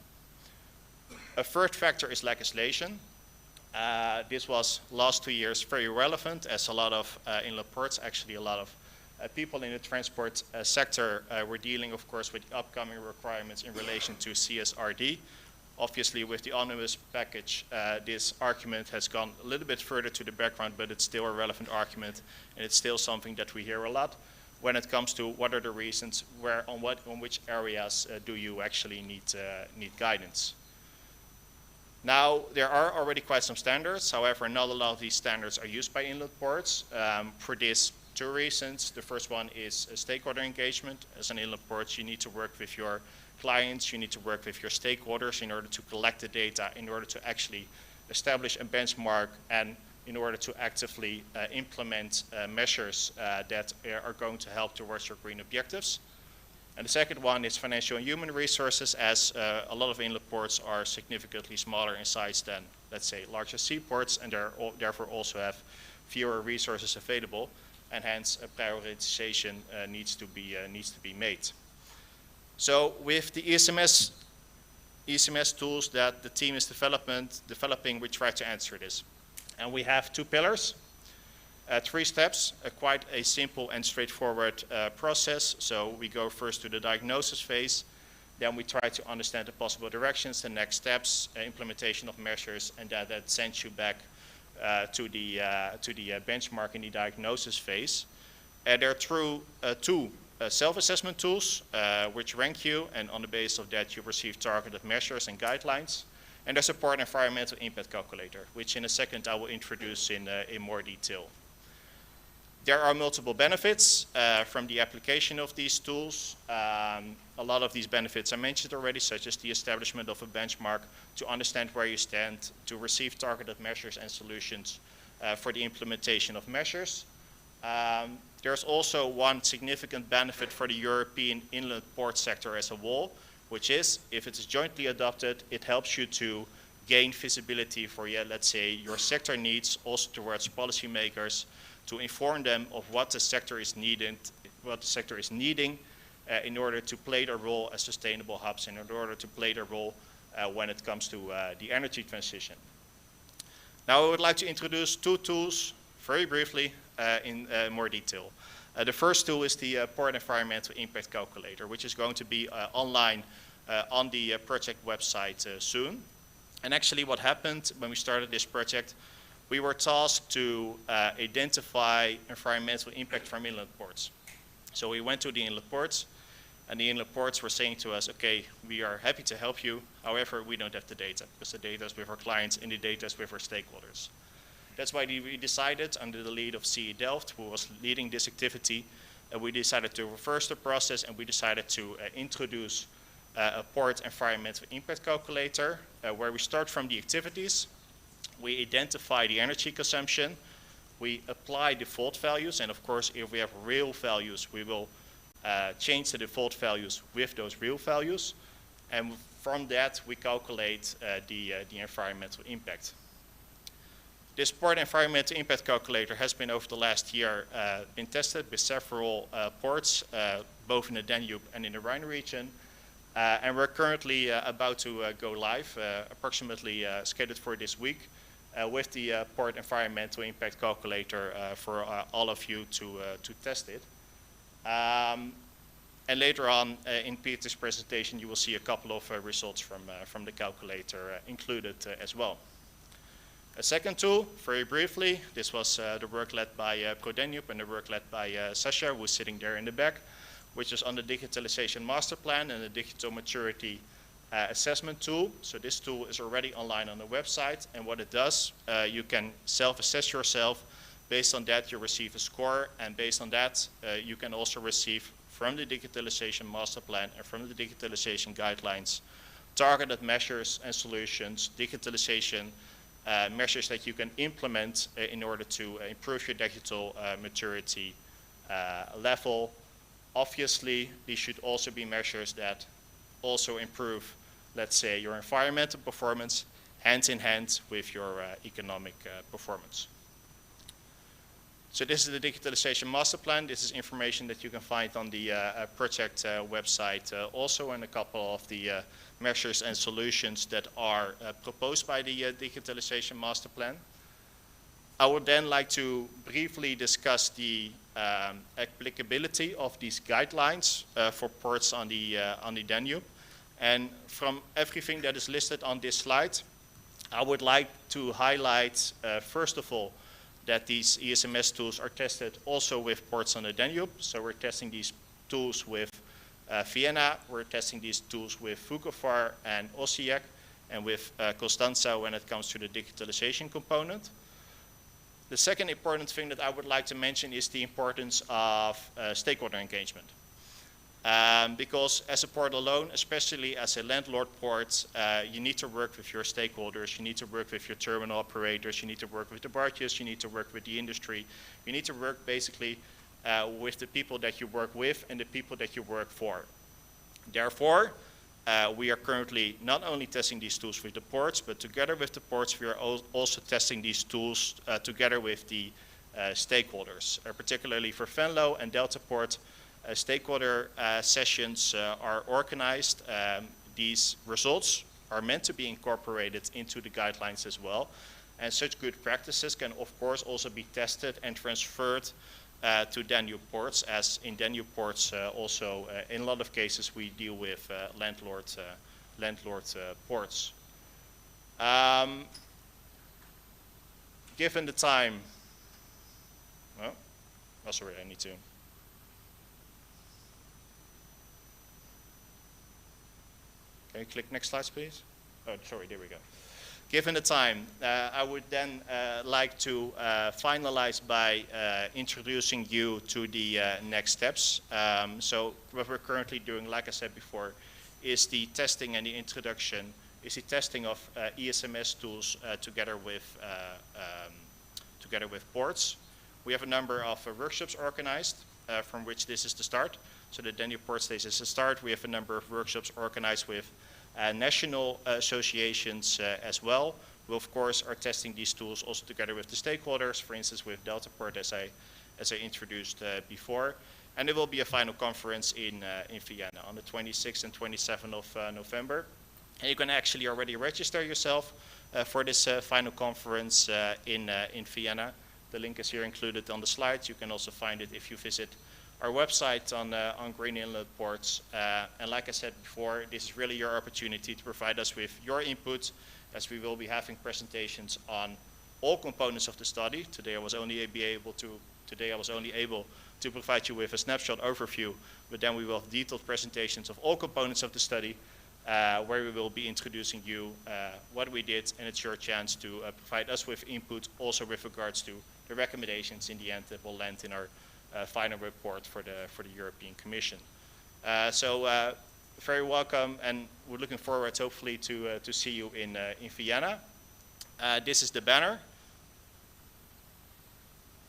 A third factor is legislation. This was last 2 years very relevant, as a lot of inland ports, actually a lot of people in the transport sector were dealing, of course, with the upcoming requirements in relation to CSRD. Obviously, with the omnibus package, this argument has gone a little bit further to the background, but it's still a relevant argument, and it's still something that we hear a lot when it comes to what are the reasons, on which areas do you actually need guidance. Now, there are already quite some standards. However, not a lot of these standards are used by inland ports. For this, 2 reasons. The first one is stakeholder engagement. As an inland port, you need to work with your clients, you need to work with your stakeholders in order to collect the data, in order to actually establish a benchmark, and in order to actively implement measures that are going to help towards your green objectives. And the second one is financial and human resources, as a lot of inland ports are significantly smaller in size than, let's say, larger seaports, and therefore also have fewer resources available, and hence a prioritization needs to be made. So with the ESMS tools that the team is developing, we try to answer this. And we have 2 pillars. 3 steps, quite a simple and straightforward process. So we go first to the diagnosis phase, then we try to understand the possible directions, the next steps, implementation of measures, and that sends you back to the benchmark in the diagnosis phase. There are 2 self-assessment tools which rank you, and on the basis of that you receive targeted measures and guidelines. And there's a port environmental impact calculator, which in a second I will introduce in more detail. There are multiple benefits from the application of these tools. A lot of these benefits I mentioned already, such as the establishment of a benchmark to understand where you stand, to receive targeted measures and solutions for the implementation of measures. There's also one significant benefit for the European inland port sector as a whole, which is, if it's jointly adopted, it helps you to gain visibility for, let's say, your sector needs, also towards policymakers, to inform them of what the sector is needing in order to play their role as sustainable hubs and in order to play their role when it comes to the energy transition. Now I would like to introduce 2 tools very briefly in more detail. The first tool is the Port Environmental Impact Calculator, which is going to be online on the project website soon. And actually what happened when we started this project, we were tasked to identify environmental impact from inland ports. So we went to the inland ports, and the inland ports were saying to us, okay, we are happy to help you, however, we don't have the data, because the data is with our clients and the data is with our stakeholders. That's why we decided, under the lead of CE Delft, who was leading this activity, we decided to reverse the process, and we decided to introduce a port environmental impact calculator, where we start from the activities. We identify the energy consumption, we apply default values, and of course if we have real values we will change the default values with those real values, and from that we calculate the environmental impact. This port environmental impact calculator has been over the last year been tested with several ports, both in the Danube and in the Rhine region. And we're currently about to go live, approximately scheduled for this week, with the Port Environmental Impact Calculator for all of you to test it. And later on in Peter's presentation, you will see a couple of results from the calculator included as well. A second tool, very briefly, this was the work led by Pro Danube and the work led by Sasha, who's sitting there in the back, which is on the digitalization master plan and the digital maturity assessment tool. So this tool is already online on the website, and what it does, you can self-assess yourself. Based on that, you receive a score, and based on that, you can also receive from the digitalization master plan and from the digitalization guidelines targeted measures and solutions, digitalization measures that you can implement in order to improve your digital maturity level. Obviously, these should also be measures that also improve, let's say, your environmental performance hand in hand with your economic performance. So this is the digitalization master plan. This is information that you can find on the project website also, and a couple of the measures and solutions that are proposed by the digitalization master plan. I would then like to briefly discuss the applicability of these guidelines for ports on the Danube. And from everything that is listed on this slide, I would like to highlight, first of all, that these ESMS tools are tested also with ports on the Danube. So we're testing these tools with Vienna, we're testing these tools with Vukovar and Osijek, and with Constanța when it comes to the digitalization component. The second important thing that I would like to mention is the importance of stakeholder engagement. Because as a port alone, especially as a landlord port, you need to work with your stakeholders, you need to work with your terminal operators, you need to work with the barges, you need to work with the industry, you need to work basically with the people that you work with and the people that you work for. Therefore, we are currently not only testing these tools with the ports, but together with the ports, we are also testing these tools together with the stakeholders, particularly for Venlo and Delta Port. Stakeholder sessions are organized. These results are meant to be incorporated into the guidelines as well. And such good practices can, of course, also be tested and transferred to Danube Ports, as in Danube Ports also, in a lot of cases, we deal with landlord ports. Given the time, oh, sorry, I need to. Can you click next slides, please? Oh, sorry, there we go. Given the time, I would then like to finalize by introducing you to the next steps. So what we're currently doing, like I said before, is the testing and the introduction, is the testing of ESMS tools together with ports. We have a number of workshops organized from which this is the start. So the Danube Ports Days is the start. We have a number of workshops organized with national associations as well. We, of course, are testing these tools also together with the stakeholders, for instance, with Delta Port, as I introduced before. And there will be a final conference in Vienna on the 26th and 27th of November. And you can actually already register yourself for this final conference in Vienna. The link is here included on the slides. You can also find it if you visit our website on Green Inlet Ports. And like I said before, this is really your opportunity to provide us with your input, as we will be having presentations on all components of the study. Today I was only able to provide you with a snapshot overview, but then we will have detailed presentations of all components of the study, where we will be introducing you what we did, and it's your chance to provide us with input also with regards to the recommendations in the end that will land in our final report for the European Commission. So very welcome, and we're looking forward hopefully to see you in Vienna. This is the banner.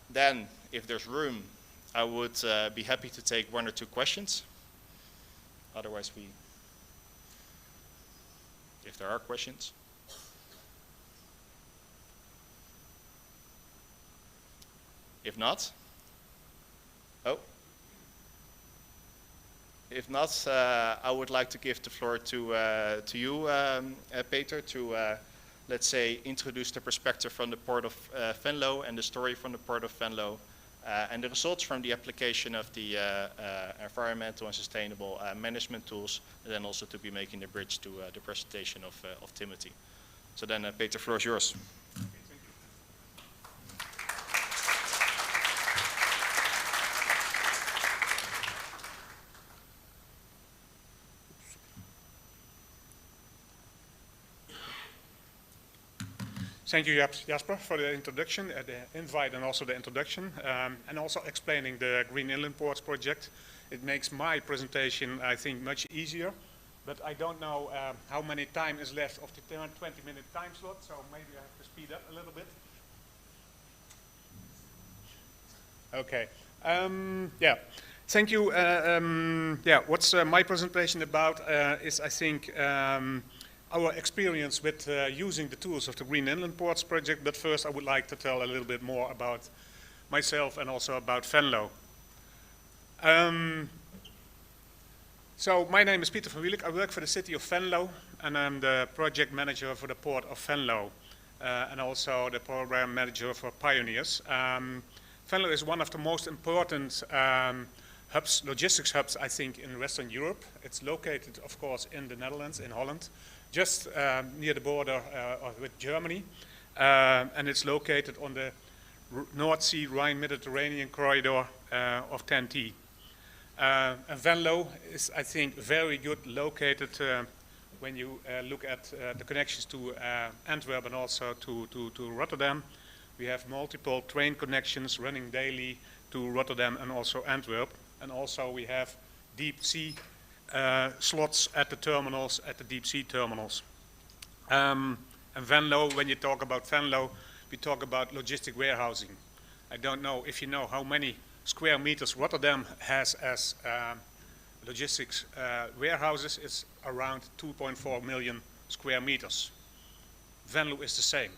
Then, if there's room, I would be happy to take one or two questions. Otherwise, if there are questions. If not, if not, I would like to give the floor to you, Peter, to let's say introduce the perspective from the Port of Venlo and the story from the Port of Venlo And the results from the application of the environmental and sustainable management tools, and then also to be making the bridge to the presentation of Timothy. So then, Peter, the floor is yours. Thank you, Jasper, for the introduction, the invite and also the introduction, and also explaining the Green Inland Ports project. It makes my presentation, I think, much easier, but I don't know how many time is left of the 20-minute time slot, so maybe I have to speed up a little bit. Okay. Yeah. Thank you. Yeah. What's my presentation about is, I think, our experience with using the tools of the Green Inland Ports project, but first I would like to tell a little bit more about myself and also about Venlo. So my name is Peter van Wielik. I work for the city of Venlo, and I'm the project manager for the Port of Venlo, and also the program manager for Pioneers. Venlo is one of the most important hubs, logistics hubs, I think, in Western Europe. It's located, of course, in the Netherlands, in Holland, just near the border with Germany, and it's located on the North Sea Rhine-Mediterranean corridor of TEN-T. And Venlo is, I think, very good located when you look at the connections to Antwerp and also to Rotterdam. We have multiple train connections running daily to Rotterdam and also Antwerp, and also we have deep sea slots at the terminals, at the deep sea terminals. And Venlo, when you talk about Venlo, we talk about logistic warehousing. I don't know if you know how many square meters Rotterdam has as logistics warehouses. It's around 2.4 million square meters. Venlo is the same.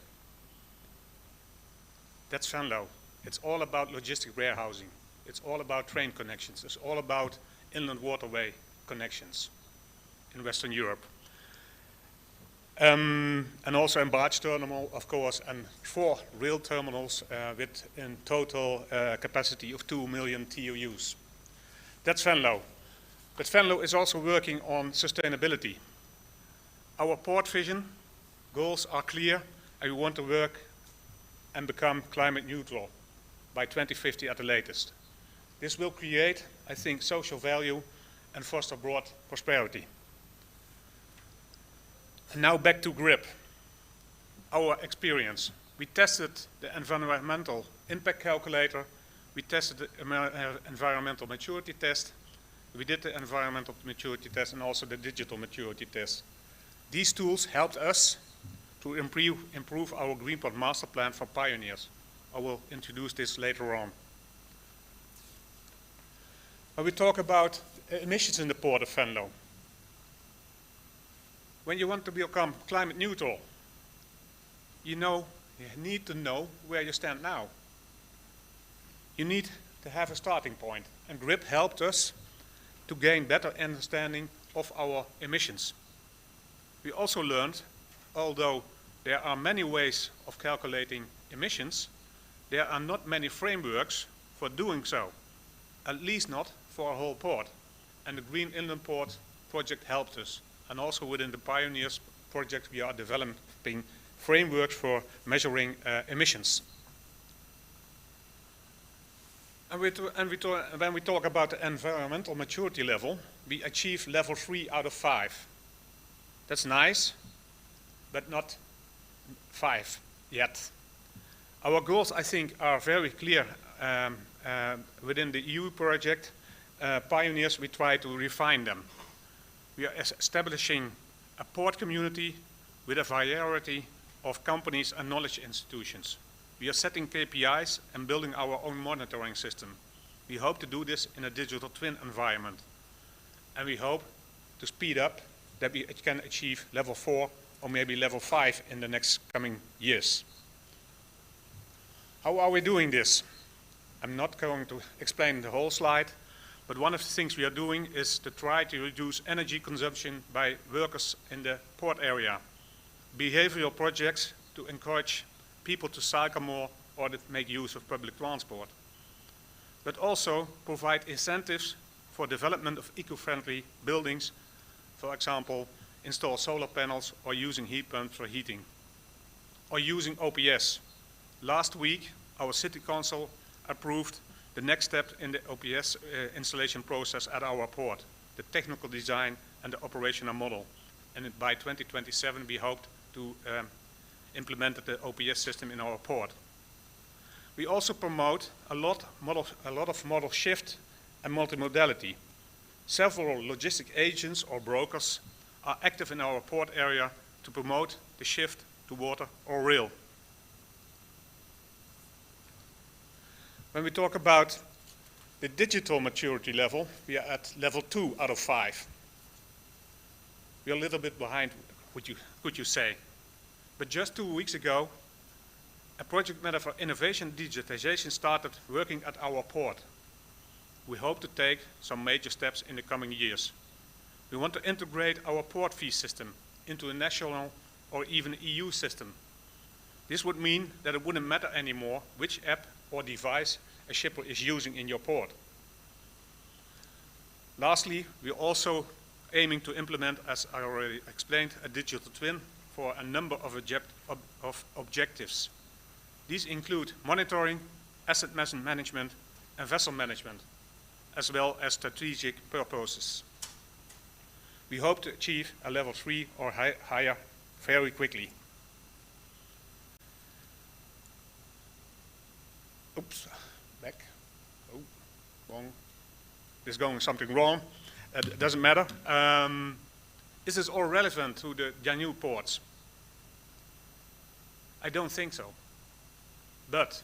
That's Venlo. It's all about logistic warehousing. It's all about train connections. It's all about inland waterway connections in Western Europe. And also in barge terminal, of course, and 4 rail terminals with in total capacity of 2 million TEUs. That's Venlo. But Venlo is also working on sustainability. Our port vision goals are clear, and we want to work and become climate neutral by 2050 at the latest. This will create, I think, social value and foster broad prosperity. And now back to GRIP, our experience. We tested the environmental impact calculator, we tested the environmental maturity test, we did the environmental maturity test and also the digital maturity test. These tools helped us to improve our Green Port Master Plan for Pioneers. I will introduce this later on. When we talk about emissions in the Port of Venlo, when you want to become climate neutral, you need to know where you stand now. You need to have a starting point, and GRIP helped us to gain better understanding of our emissions. We also learned, although there are many ways of calculating emissions, there are not many frameworks for doing so, at least not for a whole port. And the Green Inland Port project helped us. And also within the Pioneers project, we are developing frameworks for measuring emissions. And when we talk about the environmental maturity level, we achieve level 3 out of 5. That's nice, but not 5 yet. Our goals, I think, are very clear within the EU project. Pioneers, we try to refine them. We are establishing a port community with a variety of companies and knowledge institutions. We are setting KPIs and building our own monitoring system. We hope to do this in a digital twin environment. And we hope to speed up that we can achieve level 4 or maybe level 5 in the next coming years. How are we doing this? I'm not going to explain the whole slide, but one of the things we are doing is to try to reduce energy consumption by workers in the port area. Behavioral projects to encourage people to cycle more or to make use of public transport. but also provide incentives for development of eco-friendly buildings, for example, install solar panels or using heat pumps for heating, or using OPS. Last week, our City Council approved the next step in the OPS installation process at our port, the technical design and the operational model. And by 2027, we hoped to implement the OPS system in our port. We also promote a lot of model shift and multimodality. Several logistic agents or brokers are active in our port area to promote the shift to water or rail. When we talk about the digital maturity level, we are at level 2 out of 5. We are a little bit behind, could you say. But just 2 weeks ago, a project manager for innovation digitization started working at our port. We hope to take some major steps in the coming years. We want to integrate our port fee system into a national or even EU system. This would mean that it wouldn't matter anymore which app or device a shipper is using in your port. Lastly, we're also aiming to implement, as I already explained, a digital twin for a number of objectives. These include monitoring, asset management, and vessel management, as well as strategic purposes. We hope to achieve a level 3 or higher very quickly. Oops, back. Oh, wrong. There's going something wrong. It doesn't matter. Is this all relevant to the Danube ports? I don't think so. But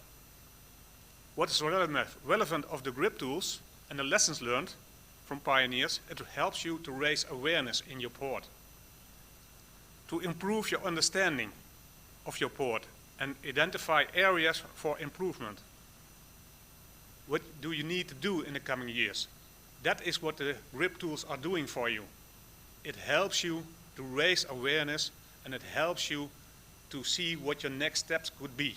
what is relevant of the grip tools and the lessons learned from pioneers, it helps you to raise awareness in your port, to improve your understanding of your port and identify areas for improvement. What do you need to do in the coming years? That is what the grip tools are doing for you. It helps you to raise awareness and it helps you to see what your next steps could be.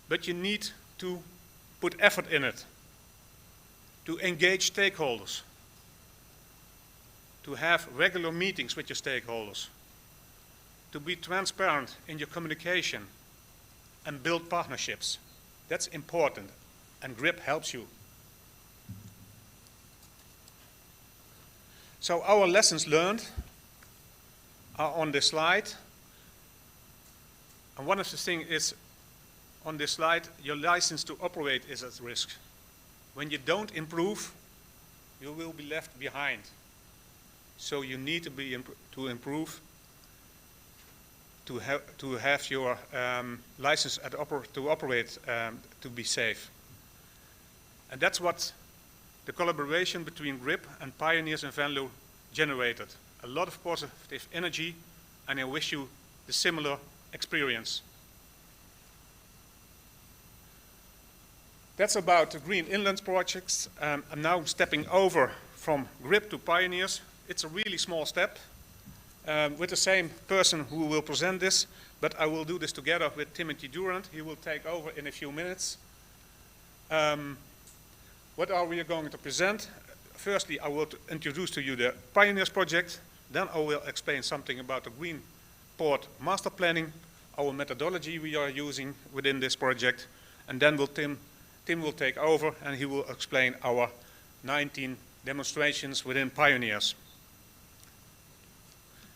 But you need to put effort in it, to engage stakeholders, to have regular meetings with your stakeholders, to be transparent in your communication and build partnerships. That's important, and GRIP helps you. So our lessons learned are on this slide. And one of the things is, on this slide, your license to operate is at risk. When you don't improve, you will be left behind. So you need to improve to have your license to operate to be safe. And that's what the collaboration between GRIP and Pioneers in Venlo generated. A lot of positive energy, and I wish you the similar experience. That's about the Green Inland projects. I'm now stepping over from GRIP to Pioneers. It's a really small step with the same person who will present this, but I will do this together with Timothy Durant. He will take over in a few minutes. What are we going to present? Firstly, I will introduce to you the Pioneers project. Then I will explain something about the Green Port Master Planning, our methodology we are using within this project. And then Tim will take over and he will explain our 19 demonstrations within Pioneers.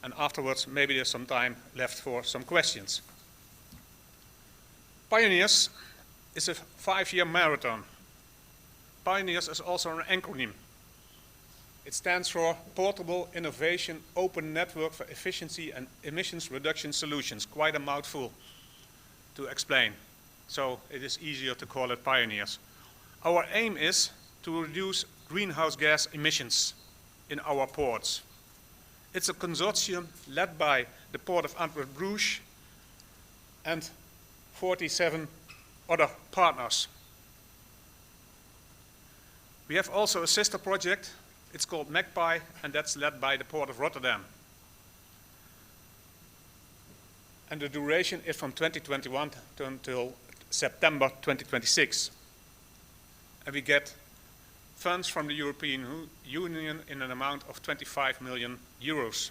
And afterwards, maybe there's some time left for some questions. Pioneers is a 5-year marathon. Pioneers is also an acronym. It stands for Portable Innovation Open Network for Efficiency and Emissions Reduction Solutions. Quite a mouthful to explain. So it is easier to call it Pioneers. Our aim is to reduce greenhouse gas emissions in our ports. It's a consortium led by the Port of Antwerp-Bruges and 47 other partners. We have also a sister project. It's called Magpie, and that's led by the Port of Rotterdam. And the duration is from 2021 until September 2026. And we get funds from the European Union in an amount of 25 million euros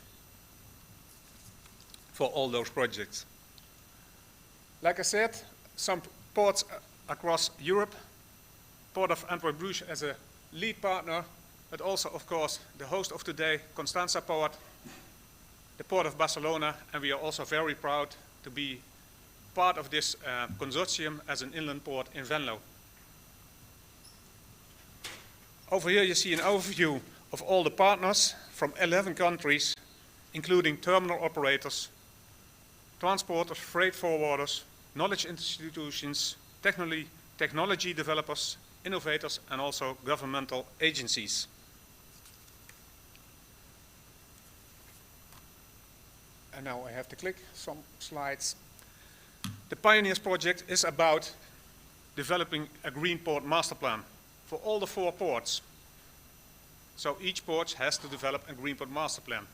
for all those projects. Like I said, some ports across Europe, Port of Antwerp-Bruges as a lead partner, but also, of course, the host of today, Constanța Port, the Port of Barcelona, and we are also very proud to be part of this consortium as an inland port in Venlo. Over here you see an overview of all the partners from 11 countries, including terminal operators, transporters, freight forwarders, knowledge institutions, technology developers, innovators, and also governmental agencies. And now I have to click some slides. The Pioneers project is about developing a green port master plan for all the 4 ports. So each port has to develop a green port master plan.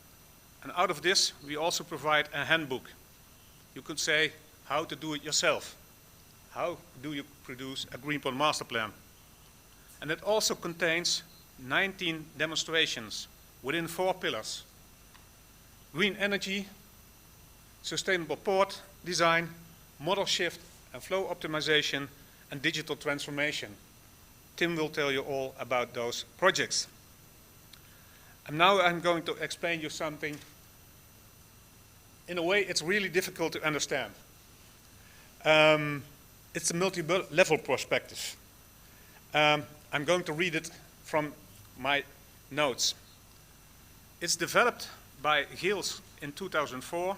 And out of this, we also provide a handbook. You could say how to do it yourself. How do you produce a green port master plan? And it also contains 19 demonstrations within 4 pillars: green energy, sustainable port design, model shift and flow optimization, and digital transformation. Tim will tell you all about those projects. And now I'm going to explain you something. In a way, it's really difficult to understand. It's a multi-level perspective. I'm going to read it from my notes. It's developed by Gils in 2004,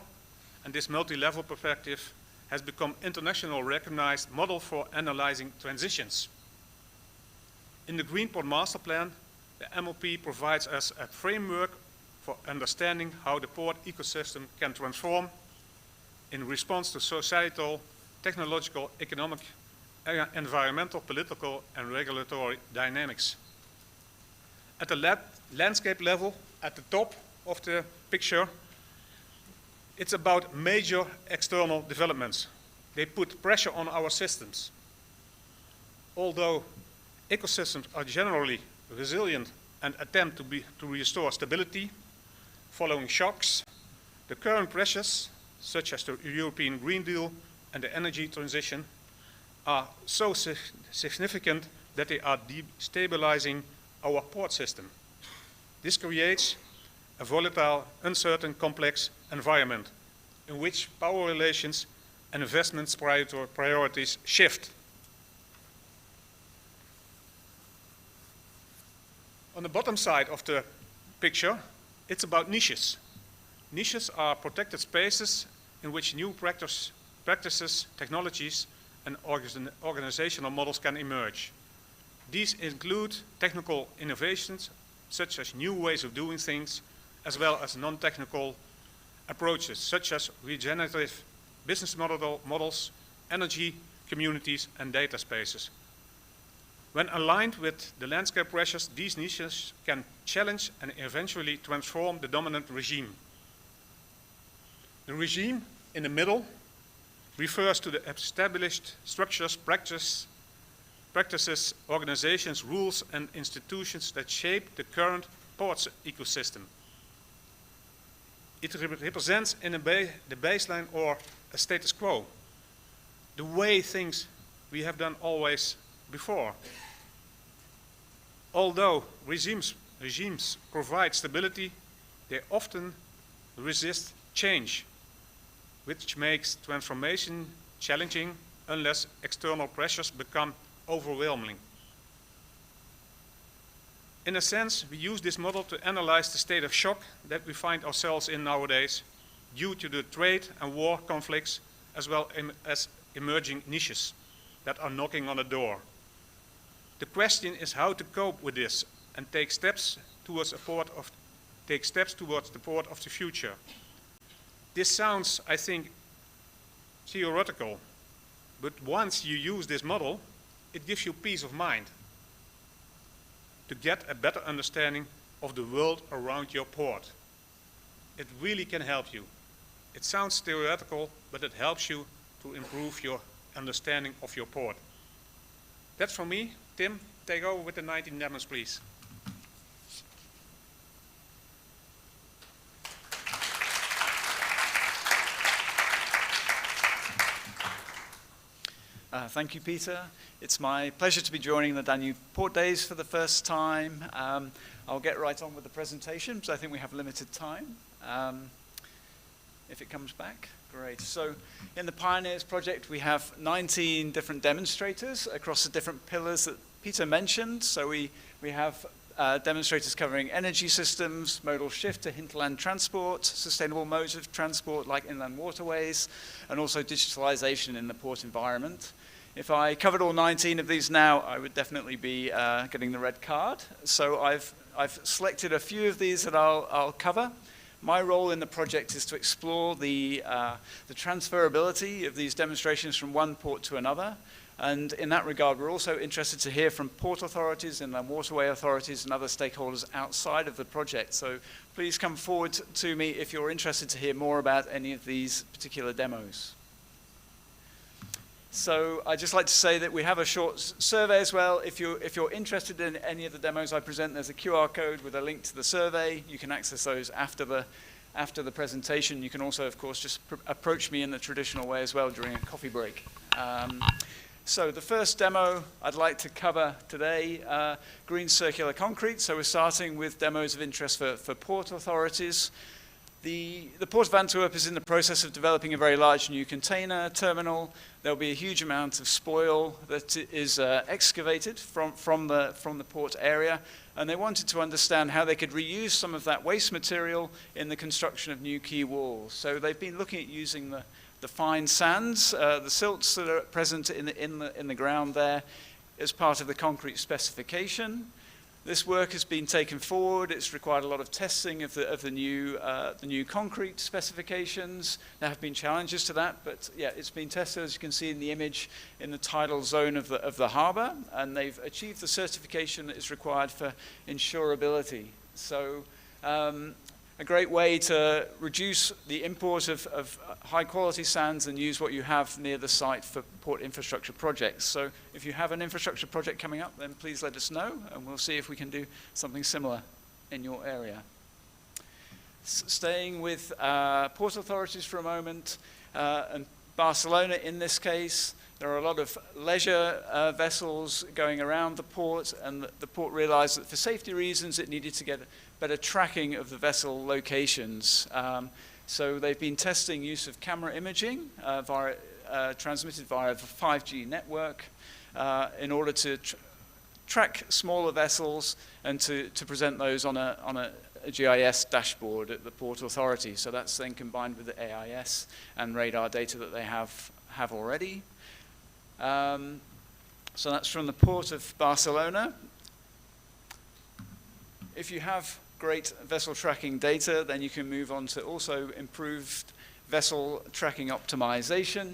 and this multi-level perspective has become international recognized model for analyzing transitions. In the Green Port Master Plan, the MOP provides us a framework for understanding how the port ecosystem can transform in response to societal, technological, economic, environmental, political, and regulatory dynamics. At the landscape level, at the top of the picture, it's about major external developments. They put pressure on our systems. Although ecosystems are generally resilient and attempt to restore stability following shocks, the current pressures, such as the European Green Deal and the energy transition, are so significant that they are destabilizing our port system. This creates a volatile, uncertain, complex environment in which power relations and investments priorities shift. On the bottom side of the picture, it's about niches. Niches are protected spaces in which new practices, technologies, and organizational models can emerge. These include technical innovations, such as new ways of doing things, as well as non-technical approaches, such as regenerative business models, energy, communities, and data spaces. When aligned with the landscape pressures, these niches can challenge and eventually transform the dominant regime. The regime in the middle refers to the established structures, practices, organizations, rules, and institutions that shape the current ports ecosystem. It represents in the baseline or a status quo, the way things we have done always before. Although regimes provide stability, they often resist change, which makes transformation challenging unless external pressures become overwhelming. In a sense, we use this model to analyze the state of shock that we find ourselves in nowadays due to the trade and war conflicts, as well as emerging niches that are knocking on the door. The question is how to cope with this and take steps towards the port of the future. This sounds, I think, theoretical, but once you use this model, it gives you peace of mind to get a better understanding of the world around your port. It really can help you. It sounds theoretical, but it helps you to improve your understanding of your port. That's from me. Tim, take over with the 19 demos, please. Thank you, Peter. It's my pleasure to be joining the Danube Port Days for the first time. I'll get right on with the presentation because I think we have limited time. If it comes back, great. So in the Pioneers project, we have 19 different demonstrators across the different pillars that Peter mentioned. So we have demonstrators covering energy systems, modal shift to hinterland transport, sustainable modes of transport like inland waterways, and also digitalization in the port environment. If I covered all 19 of these now, I would definitely be getting the red card. So I've selected a few of these that I'll cover. My role in the project is to explore the transferability of these demonstrations from one port to another. And in that regard, we're also interested to hear from port authorities, inland waterway authorities, and other stakeholders outside of the project. So please come forward to me if you're interested to hear more about any of these particular demos. So I'd just like to say that we have a short survey as well. If you're interested in any of the demos I present, there's a QR code with a link to the survey. You can access those after the presentation. You can also, of course, just approach me in the traditional way as well during a coffee break. So the first demo I'd like to cover today, green circular concrete. So we're starting with demos of interest for port authorities. The Port of Antwerp is in the process of developing a very large new container terminal. There'll be a huge amount of spoil that is excavated from the port area, and they wanted to understand how they could reuse some of that waste material in the construction of new quay walls. So they've been looking at using the fine sands, the silts that are present in the ground there, as part of the concrete specification. This work has been taken forward. It's required a lot of testing of the new concrete specifications. There have been challenges to that, but yeah, it's been tested, as you can see in the image, in the tidal zone of the harbour, and they've achieved the certification that is required for insurability. So a great way to reduce the import of high quality sands and use what you have near the site for port infrastructure projects. So if you have an infrastructure project coming up, then please let us know and we'll see if we can do something similar in your area. Staying with port authorities for a moment, and Barcelona in this case, there are a lot of leisure vessels going around the port, and the port realized that for safety reasons it needed to get better tracking of the vessel locations. So they've been testing use of camera imaging transmitted via the 5G network in order to track smaller vessels and to present those on a GIS dashboard at the Port Authority. So that's then combined with the AIS and radar data that they have already. So that's from the Port of Barcelona. If you have great vessel tracking data, then you can move on to also improved vessel tracking optimization.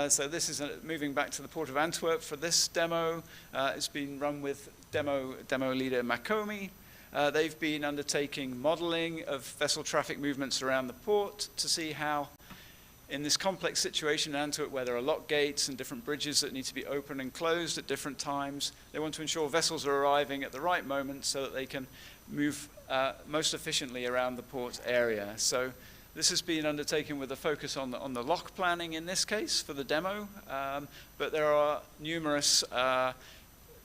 So this is moving back to the Port of Antwerp for this demo. It's been run with demo leader Makomi. They've been undertaking modeling of vessel traffic movements around the port to see how, in this complex situation in Antwerp where there are lock gates and different bridges that need to be open and closed at different times, they want to ensure vessels are arriving at the right moment so that they can move most efficiently around the port area. So this has been undertaken with a focus on the lock planning in this case for the demo, but there are numerous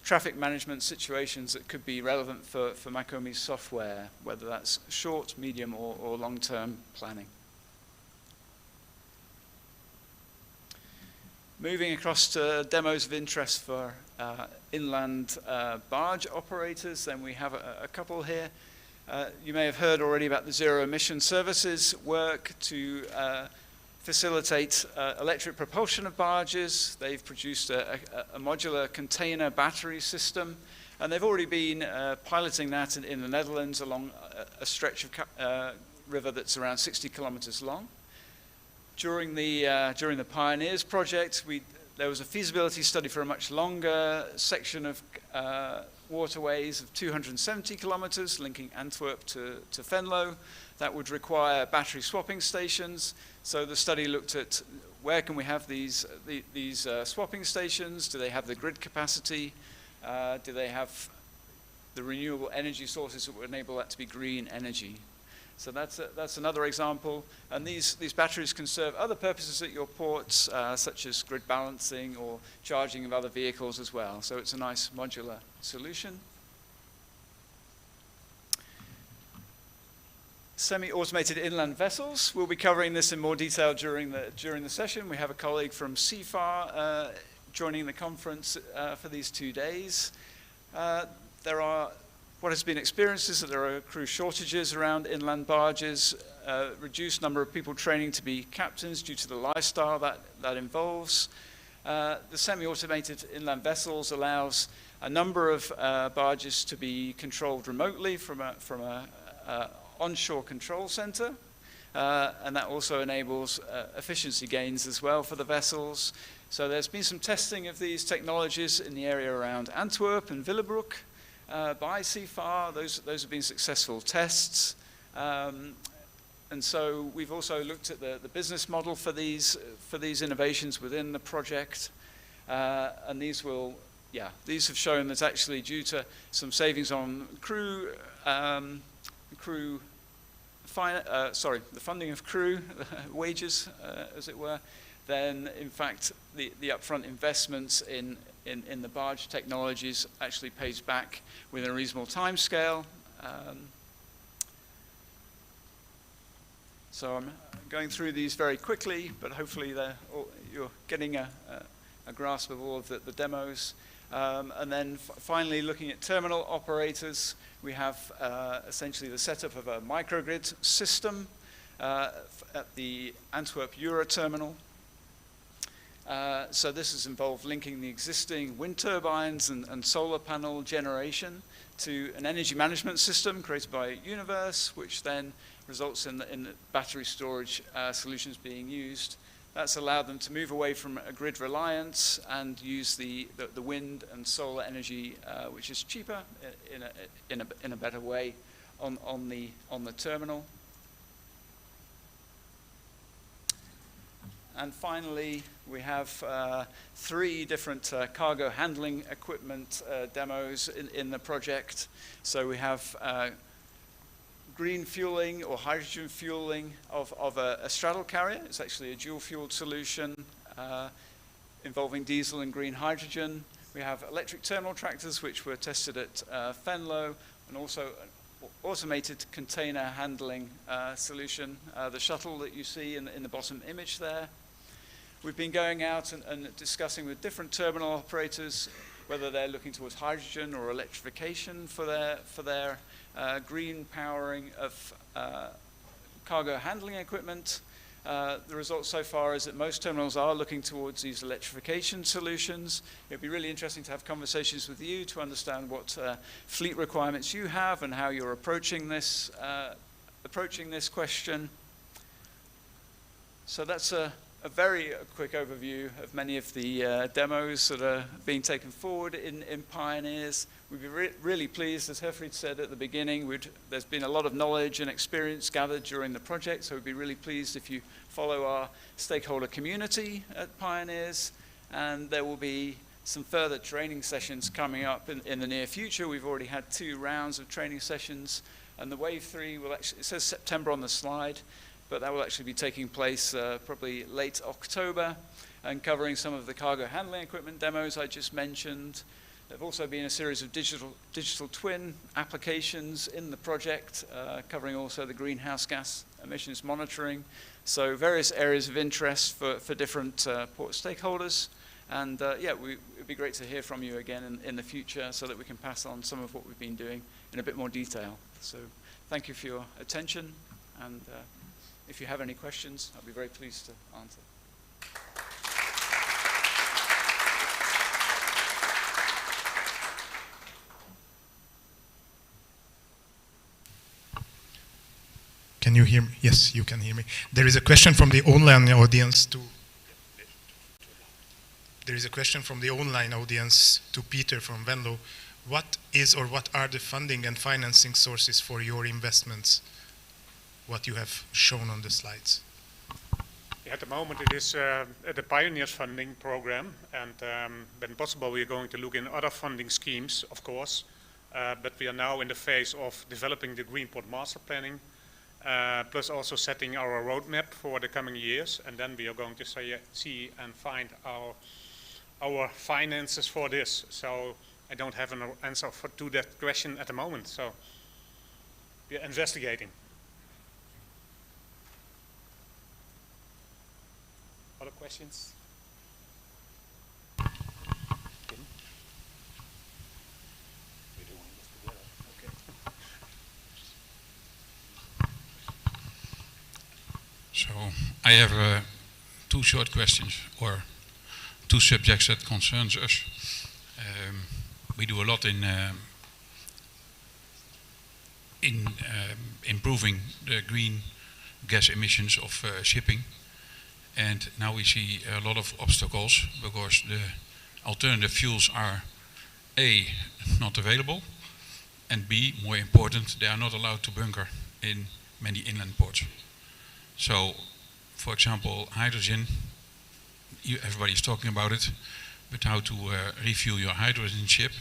traffic management situations that could be relevant for Makomi's software, whether that's short, medium, or long-term planning. Moving across to demos of interest for inland barge operators, then we have a couple here. You may have heard already about the Zero Emission Services work to facilitate electric propulsion of barges. They've produced a modular container battery system, and they've already been piloting that in the Netherlands along a stretch of river that's around 60 kilometers long. During the Pioneers project, there was a feasibility study for a much longer section of waterways of 270 kilometers linking Antwerp to Venlo. That would require battery swapping stations. So the study looked at where can we have these swapping stations? Do they have the grid capacity? Do they have the renewable energy sources that would enable that to be green energy? So that's another example. And these batteries can serve other purposes at your ports, such as grid balancing or charging of other vehicles as well. So it's a nice modular solution. Semi-automated inland vessels. We'll be covering this in more detail during the session. We have a colleague from CFAR joining the conference for these 2 days. What has been experienced is that there are crew shortages around inland barges, reduced number of people training to be captains due to the lifestyle that involves. The semi-automated inland vessels allows a number of barges to be controlled remotely from a onshore control center, and that also enables efficiency gains as well for the vessels. So there's been some testing of these technologies in the area around Antwerp and Willebroek. By CFAR, those have been successful tests, and so we've also looked at the business model for these innovations within the project, and these have shown that actually due to some savings on the funding of crew wages, as it were, then in fact the upfront investments in the barge technologies actually pays back within a reasonable time scale. So I'm going through these very quickly, but hopefully you're getting a grasp of all of the demos. And then finally, looking at terminal operators, we have essentially the setup of a microgrid system at the Antwerp Euro terminal. So this has involved linking the existing wind turbines and solar panel generation to an energy management system created by Universe, which then results in the battery storage solutions being used. That's allowed them to move away from a grid reliance and use the wind and solar energy, which is cheaper in a better way on the terminal. And finally, we have 3 different cargo handling equipment demos in the project. So we have green fueling or hydrogen fueling of a straddle carrier. It's actually a dual-fueled solution involving diesel and green hydrogen. We have electric terminal tractors, which were tested at Venlo, and also an automated container handling solution, the shuttle that you see in the bottom image there. We've been going out and discussing with different terminal operators whether they're looking towards hydrogen or electrification for their green powering of cargo handling equipment. The result so far is that most terminals are looking towards these electrification solutions. It'd be really interesting to have conversations with you to understand what fleet requirements you have and how you're approaching this question. So that's a very quick overview of many of the demos that are being taken forward in Pioneers. We'd be really pleased, as Herfried said at the beginning, there's been a lot of knowledge and experience gathered during the project, so we'd be really pleased if you follow our stakeholder community at Pioneers, and there will be some further training sessions coming up in the near future. We've already had 2 rounds of training sessions, and the Wave 3 will actually, it says September on the slide, but that will actually be taking place probably late October and covering some of the cargo handling equipment demos I just mentioned. There have also been a series of digital twin applications in the project, covering also the greenhouse gas emissions monitoring. So various areas of interest for different port stakeholders. And it'd be great to hear from you again in the future so that we can pass on some of what we've been doing in a bit more detail. So thank you for your attention, and if you have any questions, I'll be very pleased to answer. Can you hear me? Yes, you can hear me. There is a question from the online audience to Peter from Venlo. what is or what are the funding and financing sources for your investments, what you have shown on the slides? At the moment it is the Pioneers funding program, and when possible we are going to look in other funding schemes, of course, but we are now in the phase of developing the Green Port Master Planning, plus also setting our roadmap for the coming years, and then we are going to see and find our finances for this. So I don't have an answer to that question at the moment, so we are investigating. Other questions? Kim? We're doing this together. Okay. So I have two short questions, or two subjects that concerns us. We do a lot in improving the green gas emissions of shipping. And now we see a lot of obstacles because the alternative fuels are A, not available, and B, more important, they are not allowed to bunker in many inland ports. So, for example, hydrogen, everybody's talking about it, but how to refuel your hydrogen ship,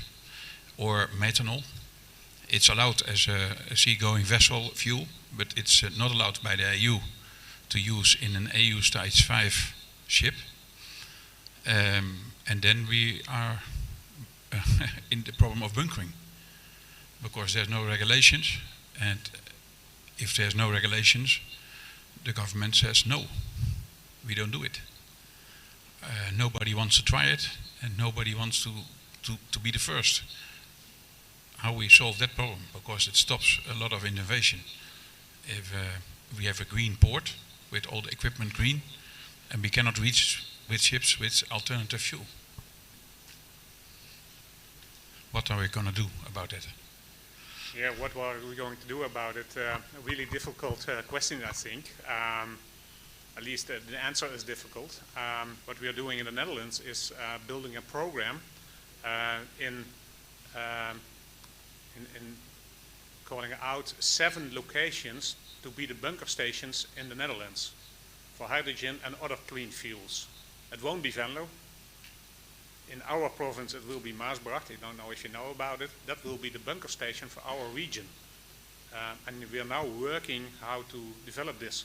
or methanol. It's allowed as a seagoing vessel fuel, but it's not allowed by the EU to use in an EU Stage 5 ship. And then we are in the problem of bunkering, because there's no regulations, and if there's no regulations, the government says no, we don't do it. Nobody wants to try it, and nobody wants to be the first. How we solve that problem? Because it stops a lot of innovation. If we have a green port with all the equipment green, and we cannot reach with ships with alternative fuel. What are we going to do about it? Yeah, what are we going to do about it? A really difficult question, I think. At least the answer is difficult. What we are doing in the Netherlands is building a program in calling out 7 locations to be the bunker stations in the Netherlands for hydrogen and other clean fuels. It won't be Venlo. In our province it will be Maasbracht. I don't know if you know about it. That will be the bunker station for our region. And we are now working how to develop this.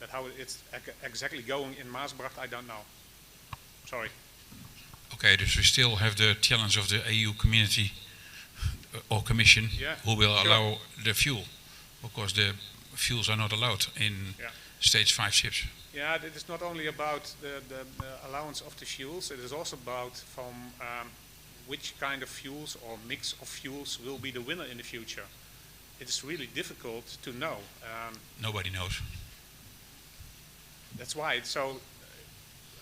But how it's exactly going in Maasbracht, I don't know. Sorry. Okay, so we still have the challenge of the EU community or commission, who will allow the fuel, because the fuels are not allowed in Stage 5 ships. Yeah, it is not only about the allowance of the fuels, it is also about from which kind of fuels or mix of fuels will be the winner in the future. It is really difficult to know. Nobody knows. That's why. So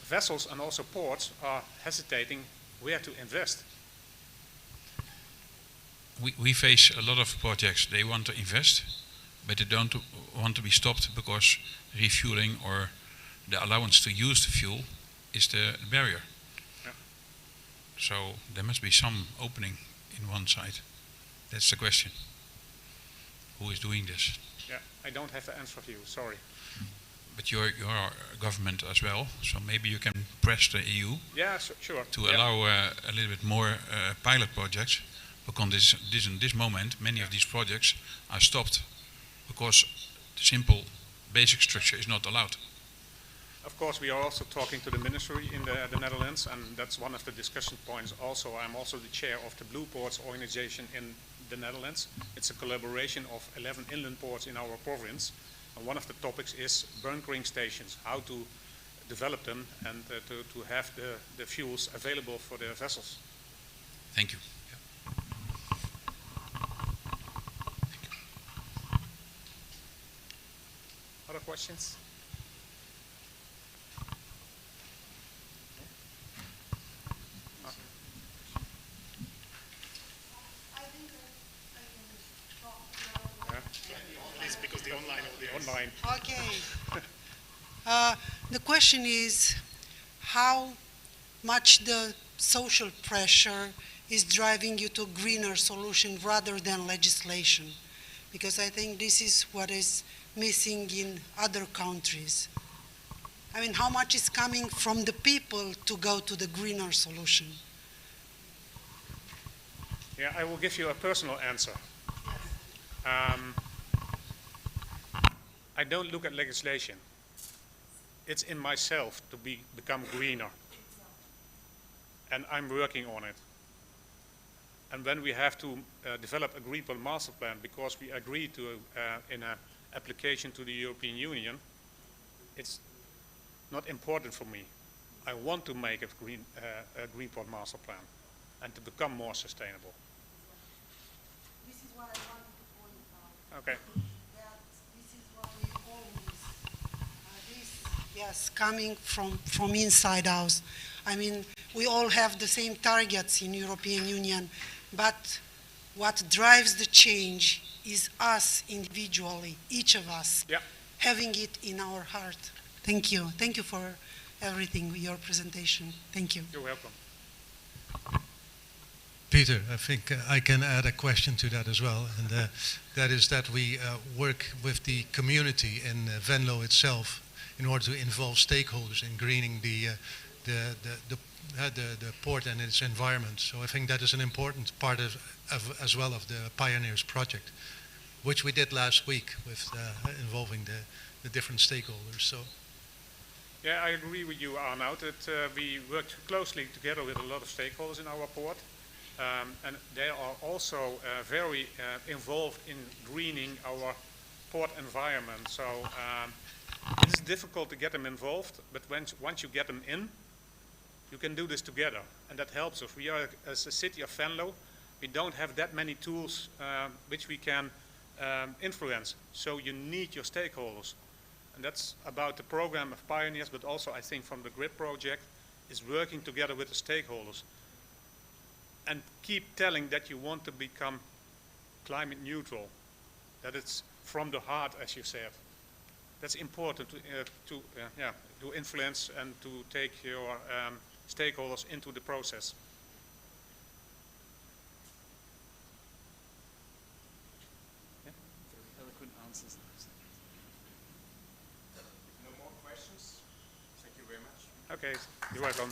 vessels and also ports are hesitating where to invest. We face a lot of projects. They want to invest, but they don't want to be stopped because refueling or the allowance to use the fuel is the barrier. Yeah. So there must be some opening in one side. That's the question. Who is doing this? Yeah, I don't have the answer for you, sorry. But you're a government as well, so maybe you can press the EU to allow a little bit more pilot projects, because in this moment many of these projects are stopped because the simple basic structure is not allowed. Of course, we are also talking to the ministry in the Netherlands, and that's one of the discussion points also. I'm also the chair of the Blue Ports organization in the Netherlands. It's a collaboration of 11 inland ports in our province. And one of the topics is bunkering stations, how to develop them and to have the fuels available for the vessels. Thank you. Other questions? Because the online audience. Online. Okay. The question is how much the social pressure is driving you to a greener solution rather than legislation? Because I think this is what is missing in other countries. I mean, how much is coming from the people to go to the greener solution? Yeah, I will give you a personal answer. I don't look at legislation. It's in myself to become greener. And I'm working on it. And when we have to develop a Green Port Master Plan because we agreed to in an application to the European Union, it's not important for me. I want to make a Green Port Master Plan and to become more sustainable. This is what I wanted to point out. Okay. That this is what we always, yes, coming from inside house. I mean, we all have the same targets in European Union, but what drives the change is us individually, each of us, having it in our heart. Thank you. Thank you for everything, your presentation. Thank you. You're welcome. Peter, I think I can add a question to that as well, and that is that we work with the community in Venlo itself in order to involve stakeholders in greening the port and its environment. So I think that is an important part as well of the Pioneers project, which we did last week with involving the different stakeholders. So. Yeah, I agree with you, Arnoud, that we worked closely together with a lot of stakeholders in our port. And they are also very involved in greening our port environment. So it is difficult to get them involved, but once you get them in, you can do this together, and that helps us. We are, as a city of Venlo, we don't have that many tools which we can influence. So you need your stakeholders. And that's about the program of Pioneers, but also I think from the GRID project, is working together with the stakeholders. And keep telling that you want to become climate neutral, that it's from the heart, as you said. That's important to influence and to take your stakeholders into the process. Yeah? Eloquent answers. No more questions? Thank you very much. Okay, you're welcome.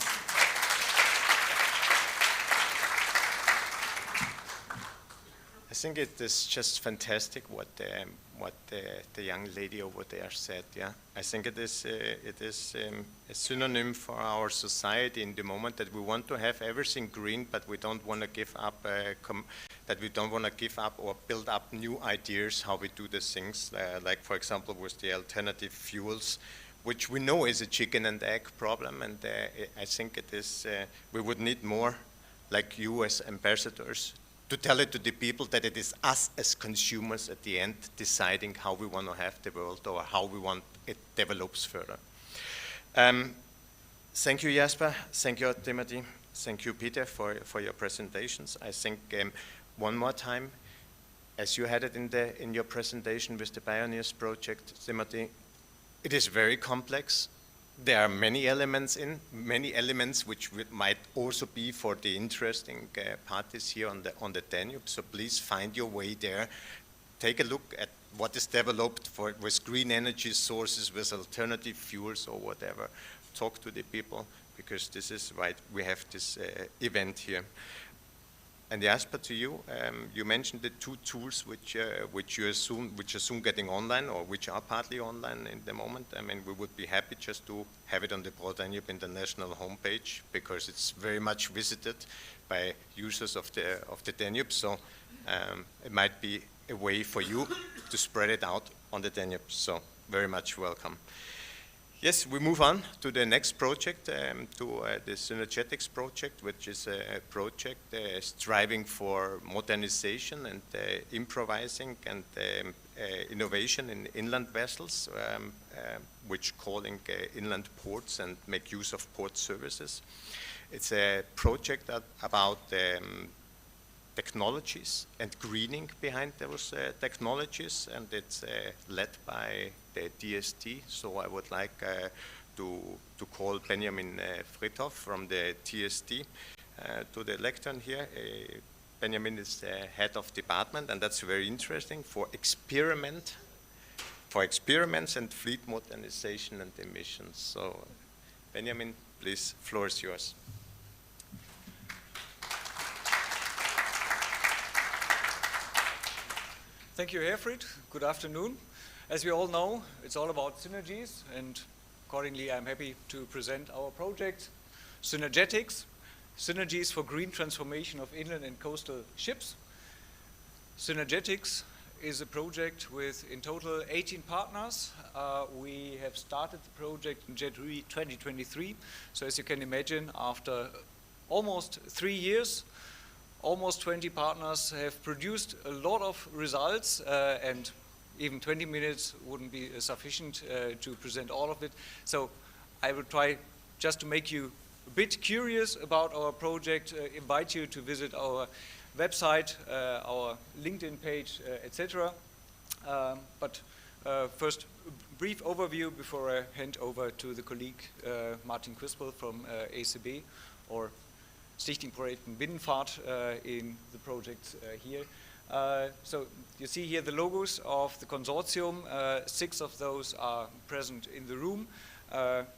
I think it is just fantastic what the young lady over there said. Yeah, I think it is a synonym for our society in the moment that we want to have everything green, but we don't want to give up. That we don't want to give up or build up new ideas how we do the things. Like for example with the alternative fuels, which we know is a chicken and egg problem, and I think it is. We would need more, like you as ambassadors, to tell it to the people that it is us as consumers at the end deciding how we want to have the world or how we want it develops further. Thank you, Jasper. Thank you, Timothy. Thank you, Peter, for your presentations. I think one more time, as you had it in your presentation with the Pioneers project, Timothy, it is very complex. There are many elements which might also be for the interesting parties here on the Danube. So please find your way there. Take a look at what is developed with green energy sources, with alternative fuels or whatever. Talk to the people, because this is why we have this event here. And Jasper, to you, you mentioned the two tools which are soon getting online, or which are partly online in the moment. I mean, we would be happy just to have it on the Pro Danube International homepage, because it's very much visited by users of the Danube. So it might be a way for you to spread it out on the Danube. So very much welcome. Yes, we move on to the next project, to the SYNERGETICS project, which is a project striving for modernization and improvising and innovation in inland vessels, which calling inland ports and make use of port services. It's a project about technologies and greening behind those technologies, and it's led by the DST. So I would like to call Benjamin Frithoff from the TST to the lectern here. Benjamin is the head of department, and that's very interesting for experiments and fleet modernization and emissions. So, Benjamin, please, floor is yours. Thank you, Herfried. Good afternoon. As we all know, it's all about synergies, and accordingly, I'm happy to present our project, SYNERGETICS, Synergies for Green Transformation of Inland and Coastal Ships. SYNERGETICS is a project with, in total, 18 partners. We have started the project in January 2023. So as you can imagine, after almost 3 years, almost 20 partners have produced a lot of results, and even 20 minutes wouldn't be sufficient to present all of it. So I will try just to make you a bit curious about our project, invite you to visit our website, our LinkedIn page, etc. But first, a brief overview before I hand over to the colleague Martin Quispel from ACB, or Stichting Project Binnenvaart in the project here. So you see here the logos of the consortium. 6 of those are present in the room.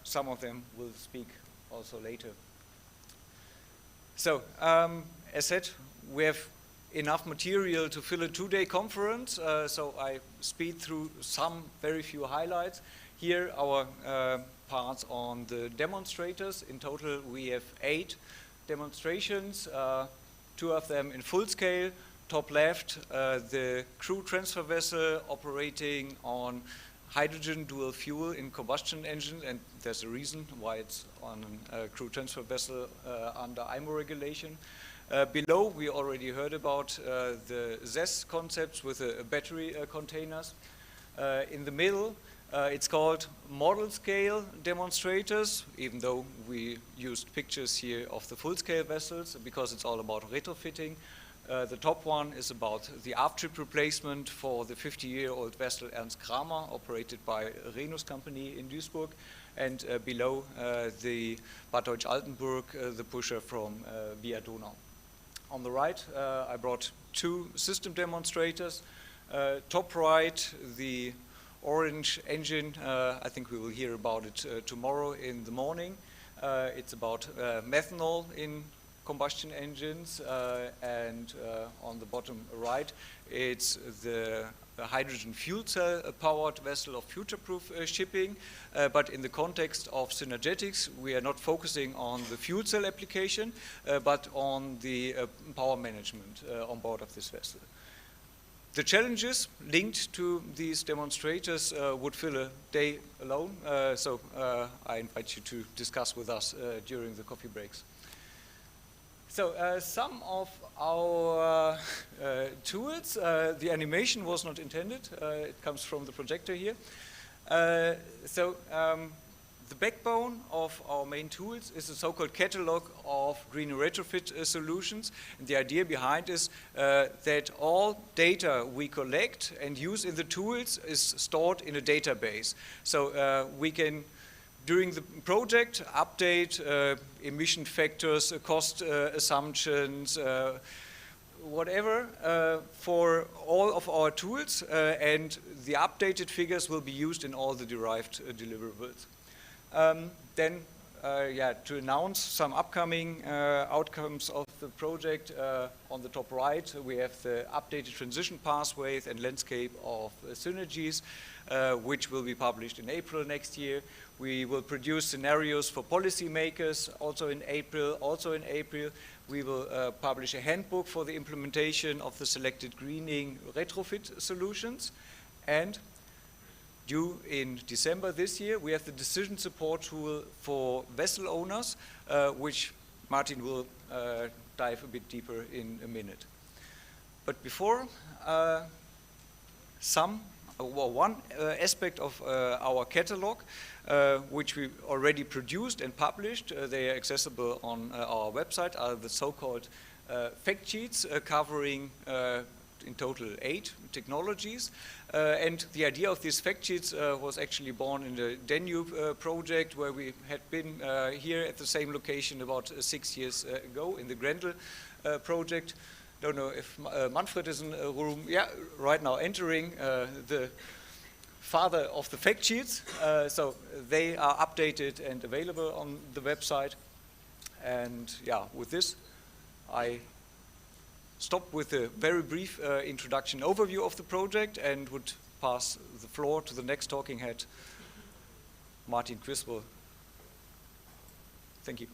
Some of them will speak also later. So, as said, we have enough material to fill a 2-day conference, so I speed through some very few highlights. Here our parts on the demonstrators. In total we have 8 demonstrations, 2 of them in full scale. Top left, the crew transfer vessel operating on hydrogen dual fuel in combustion engine, and there's a reason why it's on a crew transfer vessel under IMO regulation. Below, we already heard about the ZES concepts with battery containers. In the middle, it's called model scale demonstrators, even though we used pictures here of the full scale vessels because it's all about retrofitting. The top one is about the aft trip replacement for the 50-year-old vessel Ernst Kramer, operated by Renus company in Duisburg, and below the Bad Deutsch-Altenburg, the pusher from Via Donau. On the right, I brought 2 system demonstrators. Top right, the orange engine, I think we will hear about it tomorrow in the morning. It's about methanol in combustion engines, and on the bottom right, it's the hydrogen fuel cell powered vessel of future-proof shipping, but in the context of SYNERGETICS, we are not focusing on the fuel cell application, but on the power management on board of this vessel. The challenges linked to these demonstrators would fill a day alone, so I invite you to discuss with us during the coffee breaks. So some of our tools, the animation was not intended, it comes from the projector here. The backbone of our main tools is a so-called catalog of green retrofit solutions. And the idea behind is that all data we collect and use in the tools is stored in a database. So we can, during the project, update emission factors, cost assumptions, whatever, for all of our tools, and the updated figures will be used in all the derived deliverables. Then, to announce some upcoming outcomes of the project, on the top right, we have the updated transition pathways and landscape of synergies, which will be published in April next year. We will produce scenarios for policymakers also in April. Also in April, we will publish a handbook for the implementation of the selected greening retrofit solutions. And due in December this year, we have the decision support tool for vessel owners, which Martin will dive a bit deeper in a minute. But before, one aspect of our catalog, which we already produced and published, they are accessible on our website, are the so-called fact sheets covering in total 8 technologies. And the idea of these fact sheets was actually born in the Danube project, where we had been here at the same location about 6 years ago in the Grendel project. Don't know if Manfred is in a room. Yeah, right now entering the father of the fact sheets. So they are updated and available on the website. And yeah, with this, I stop with a very brief introduction overview of the project and would pass the floor to the next talking head, Martin Quispel. Thank you.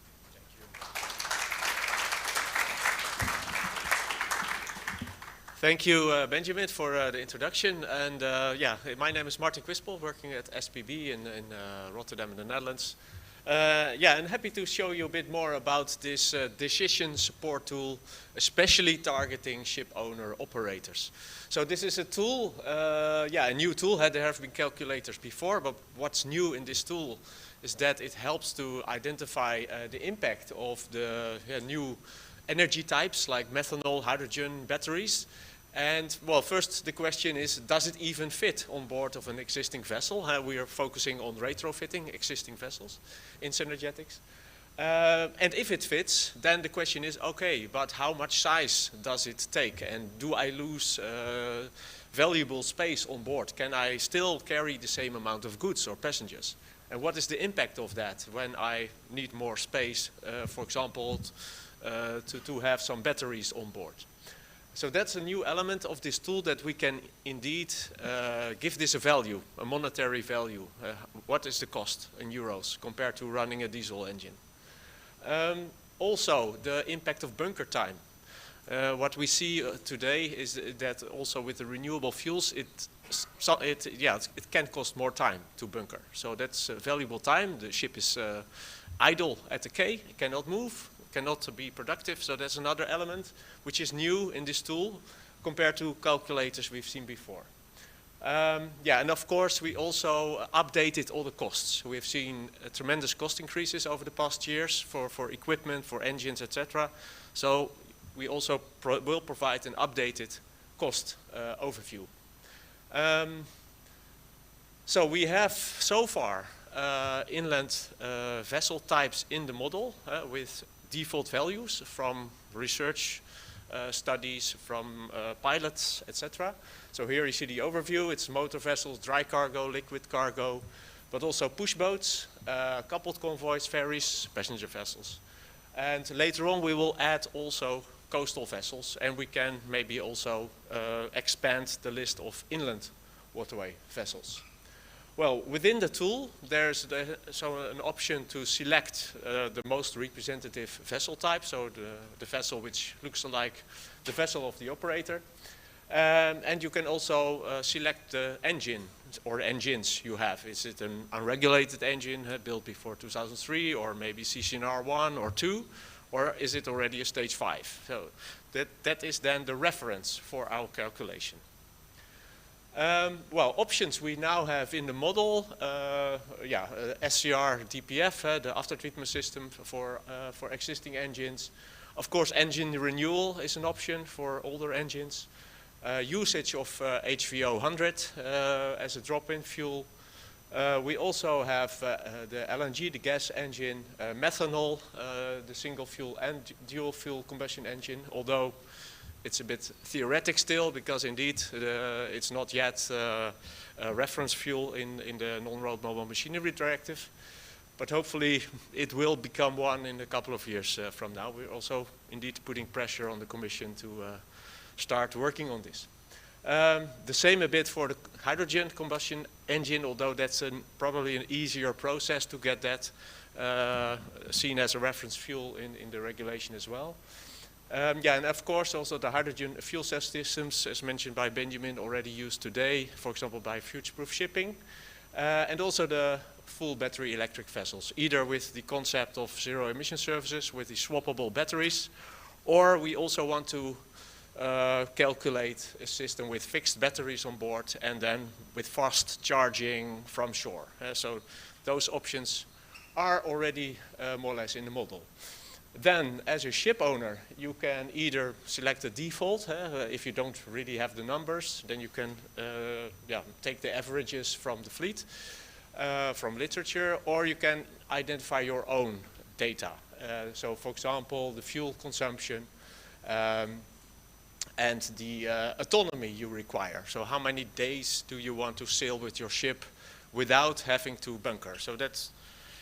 Thank you, Benjamin, for the introduction. And yeah, my name is Martin Quispel, working at SPB in Rotterdam in the Netherlands. Yeah, and happy to show you a bit more about this decision support tool, especially targeting ship owner operators. So this is a tool, yeah, a new tool. There have been calculators before, but what's new in this tool is that it helps to identify the impact of the new energy types like methanol, hydrogen, batteries. And well, first the question is, does it even fit on board of an existing vessel? We are focusing on retrofitting existing vessels in Synergetics. And if it fits, then the question is, okay, but how much size does it take? And do I lose valuable space on board? Can I still carry the same amount of goods or passengers? And what is the impact of that when I need more space, for example, to have some batteries on board? So that's a new element of this tool that we can indeed give this a value, a monetary value. What is the cost in euros compared to running a diesel engine? Also, the impact of bunker time. What we see today is that also with the renewable fuels, it can cost more time to bunker. So that's valuable time. The ship is idle at the quay, it cannot move, cannot be productive. So that's another element which is new in this tool compared to calculators we've seen before. Yeah, and of course we also updated all the costs. We've seen tremendous cost increases over the past years for equipment, for engines, etc. So we also will provide an updated cost overview. So we have so far inland vessel types in the model with default values from research studies, from pilots, etc. So here you see the overview. It's motor vessels, dry cargo, liquid cargo, but also push boats, coupled convoys, ferries, passenger vessels. And later on we will add also coastal vessels, and we can maybe also expand the list of inland waterway vessels. Well, within the tool, there's an option to select the most representative vessel type, so the vessel which looks like the vessel of the operator. And you can also select the engine or engines you have. Is it an unregulated engine built before 2003, or maybe CCNR 1 or 2, or is it already a stage 5? So that is then the reference for our calculation. Well, options we now have in the model, SCR DPF, the after treatment system for existing engines. Of course, engine renewal is an option for older engines. Usage of HVO 100 as a drop-in fuel. We also have the LNG, the gas engine, methanol, the single fuel and dual fuel combustion engine, although it's a bit theoretic still, because indeed it's not yet a reference fuel in the non-road mobile machinery directive. But hopefully it will become one in a couple of years from now. We're also indeed putting pressure on the Commission to start working on this. The same a bit for the hydrogen combustion engine, although that's probably an easier process to get that seen as a reference fuel in the regulation as well. Yeah, and of course also the hydrogen fuel cell systems, as mentioned by Benjamin, already used today, for example by future-proof shipping, and also the full battery electric vessels, either with the concept of zero emission services with the swappable batteries, or we also want to calculate a system with fixed batteries on board and then with fast charging from shore. So those options are already more or less in the model. Then, as a ship owner, you can either select a default. If you don't really have the numbers, then you can take the averages from the fleet, from literature, or you can identify your own data. So, for example, the fuel consumption and the autonomy you require. So, how many days do you want to sail with your ship without having to bunker? So that's,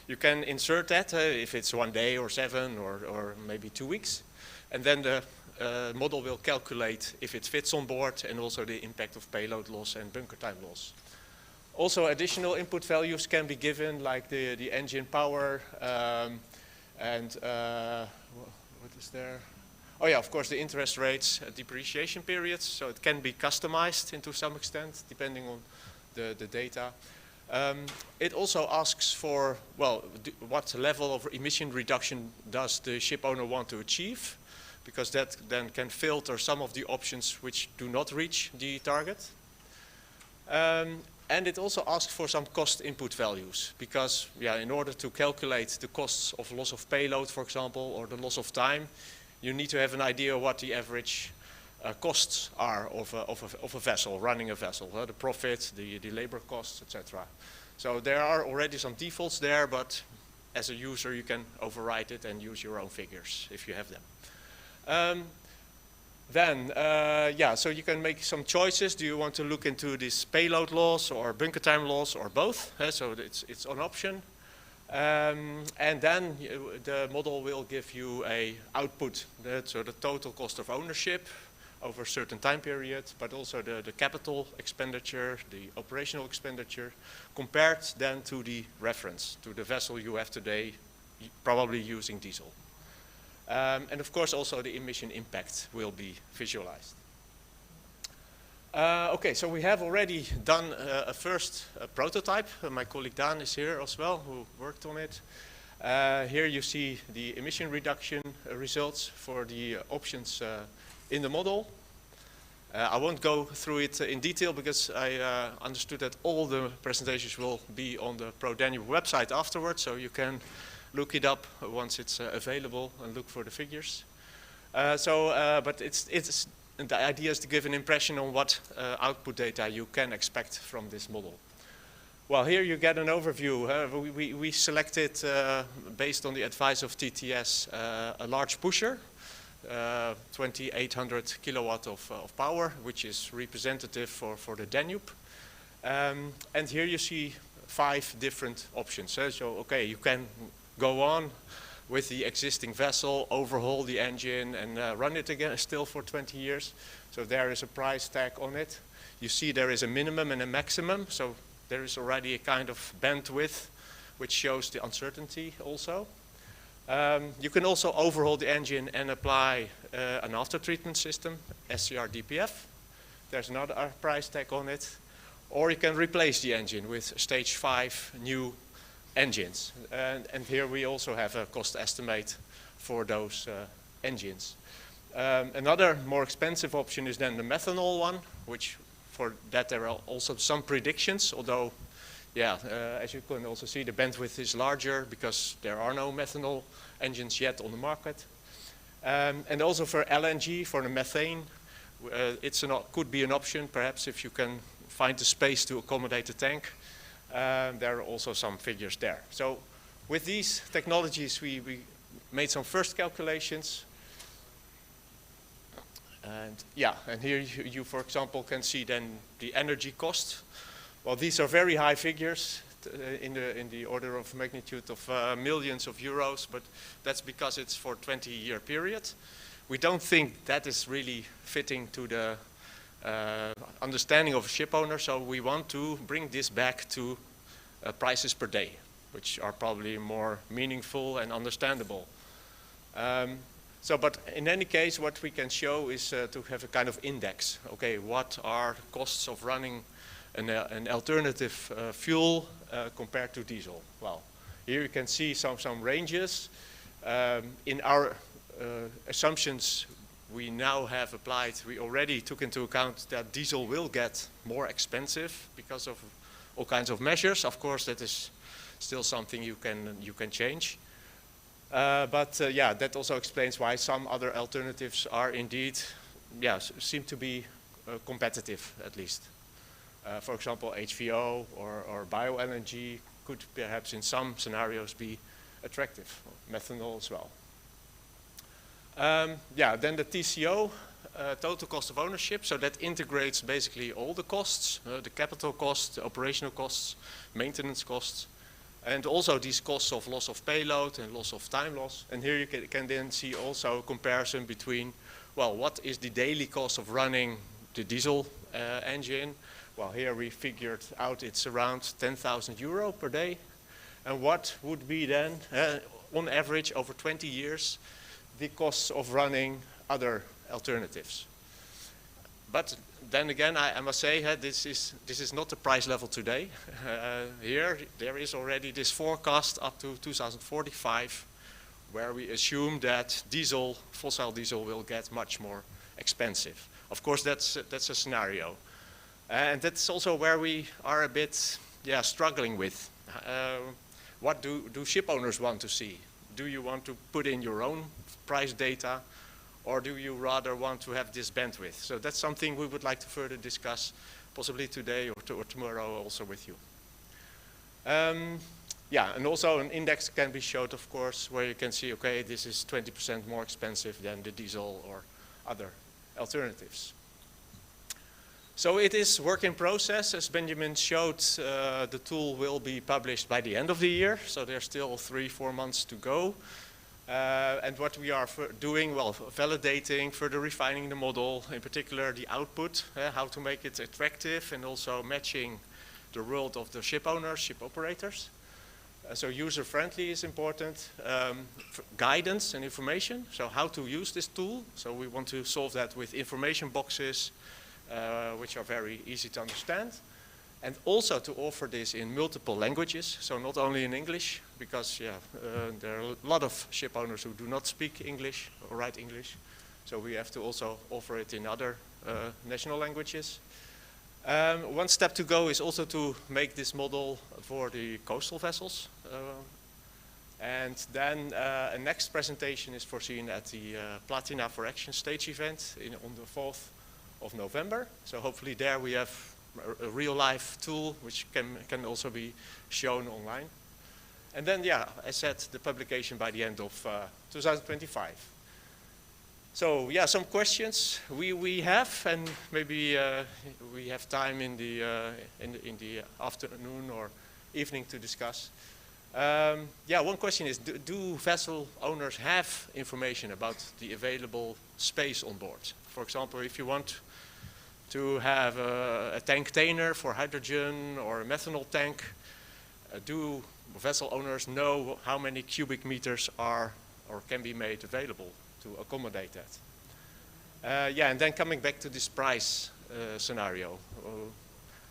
you can insert that if it's 1 day or 7 or maybe 2 weeks. And then the model will calculate if it fits on board and also the impact of payload loss and bunker time loss. Also, additional input values can be given, like the engine power and what is there? Oh yeah, of course, the interest rates, depreciation periods. So it can be customized to some extent, depending on the data. It also asks for, well, what level of emission reduction does the ship owner want to achieve? Because that then can filter some of the options which do not reach the target. And it also asks for some cost input values, because in order to calculate the costs of loss of payload, for example, or the loss of time, you need to have an idea what the average costs are of a vessel, running a vessel, the profit, the labor costs, etc. So there are already some defaults there, but as a user you can override it and use your own figures if you have them. So you can make some choices. Do you want to look into this payload loss or bunker time loss or both? So it's an option. And then the model will give you a output, so the total cost of ownership over a certain time period, but also the capital expenditure, the operational expenditure, compared then to the reference, to the vessel you have today, probably using diesel. And of course also the emission impact will be visualized. Okay, so we have already done a first prototype. My colleague Dan is here as well, who worked on it. Here you see the emission reduction results for the options in the model. I won't go through it in detail because I understood that all the presentations will be on the Pro Danube website afterwards, so you can look it up once it's available and look for the figures. But it's the idea is to give an impression on what output data you can expect from this model. Well, here you get an overview. We selected, based on the advice of TTS, a large pusher, 2800 kilowatt of power, which is representative for the Danube. And here you see 5 different options. So, okay, you can go on with the existing vessel, overhaul the engine and run it again still for 20 years. So there is a price tag on it. You see there is a minimum and a maximum, so there is already a kind of bandwidth which shows the uncertainty also. You can also overhaul the engine and apply an after-treatment system, SCR DPF. There's another price tag on it. Or you can replace the engine with stage 5 new engines. And here we also have a cost estimate for those engines. Another more expensive option is then the methanol one, which for that there are also some predictions, although as you can also see, the bandwidth is larger because there are no methanol engines yet on the market. And also for LNG, for the methane, could be an option, perhaps if you can find the space to accommodate the tank. There are also some figures there. So with these technologies, we made some first calculations. And here you, for example, can see then the energy cost. Well, these are very high figures in the order of magnitude of millions of euros, but that's because it's for a 20-year period. We don't think that is really fitting to the understanding of a ship owner, so we want to bring this back to prices per day, which are probably more meaningful and understandable. But in any case, what we can show is to have a kind of index. Okay, what are the costs of running an alternative fuel compared to diesel? Well, here you can see some ranges. In our assumptions we now have applied, we already took into account that diesel will get more expensive because of all kinds of measures. Of course, that is still something you can change. Yeah, that also explains why some other alternatives are indeed, yeah, seem to be competitive at least. For example, HVO or bio-LNG could perhaps in some scenarios be attractive, methanol as well. Yeah, then the TCO, total cost of ownership, so that integrates basically all the costs, the capital costs, the operational costs, maintenance costs, and also these costs of loss of payload and loss of time loss. And here you can then see also a comparison between, well, what is the daily cost of running the diesel engine? Well, here we figured out it's around 10,000 euro per day. And what would be then, on average over 20 years, the costs of running other alternatives? But then again, I must say, this is not the price level today. Here, there is already this forecast up to 2045, where we assume that diesel, fossil diesel, will get much more expensive. Of course, that's a scenario. And that's also where we are a bit, yeah, struggling with. What do ship owners want to see? Do you want to put in your own price data, or do you rather want to have this bandwidth? So that's something we would like to further discuss, possibly today or tomorrow also with you. Yeah, and also an index can be showed, of course, where you can see, okay, this is 20% more expensive than the diesel or other alternatives. So it is work in process. As Benjamin showed, the tool will be published by the end of the year, so there's still 3-4 months to go. And what we are doing, well, validating, further refining the model, in particular the output, how to make it attractive, and also matching the world of the ship owners, ship operators. So user-friendly is important. Guidance and information, so how to use this tool. So we want to solve that with information boxes, which are very easy to understand. And also to offer this in multiple languages, so not only in English, because yeah, there are a lot of ship owners who do not speak English or write English. So we have to also offer it in other national languages. One step to go is also to make this model for the coastal vessels. And then a next presentation is foreseen at the Platina for Action stage event on the 4th of November. So hopefully there we have a real-life tool which can also be shown online. And then, yeah, I said the publication by the end of 2025. So, yeah, some questions we have, and maybe we have time in the afternoon or evening to discuss. Yeah, one question is, do vessel owners have information about the available space on board? For example, if you want to have a tank container for hydrogen or a methanol tank, do vessel owners know how many cubic meters are or can be made available to accommodate that? Yeah, and then coming back to this price scenario,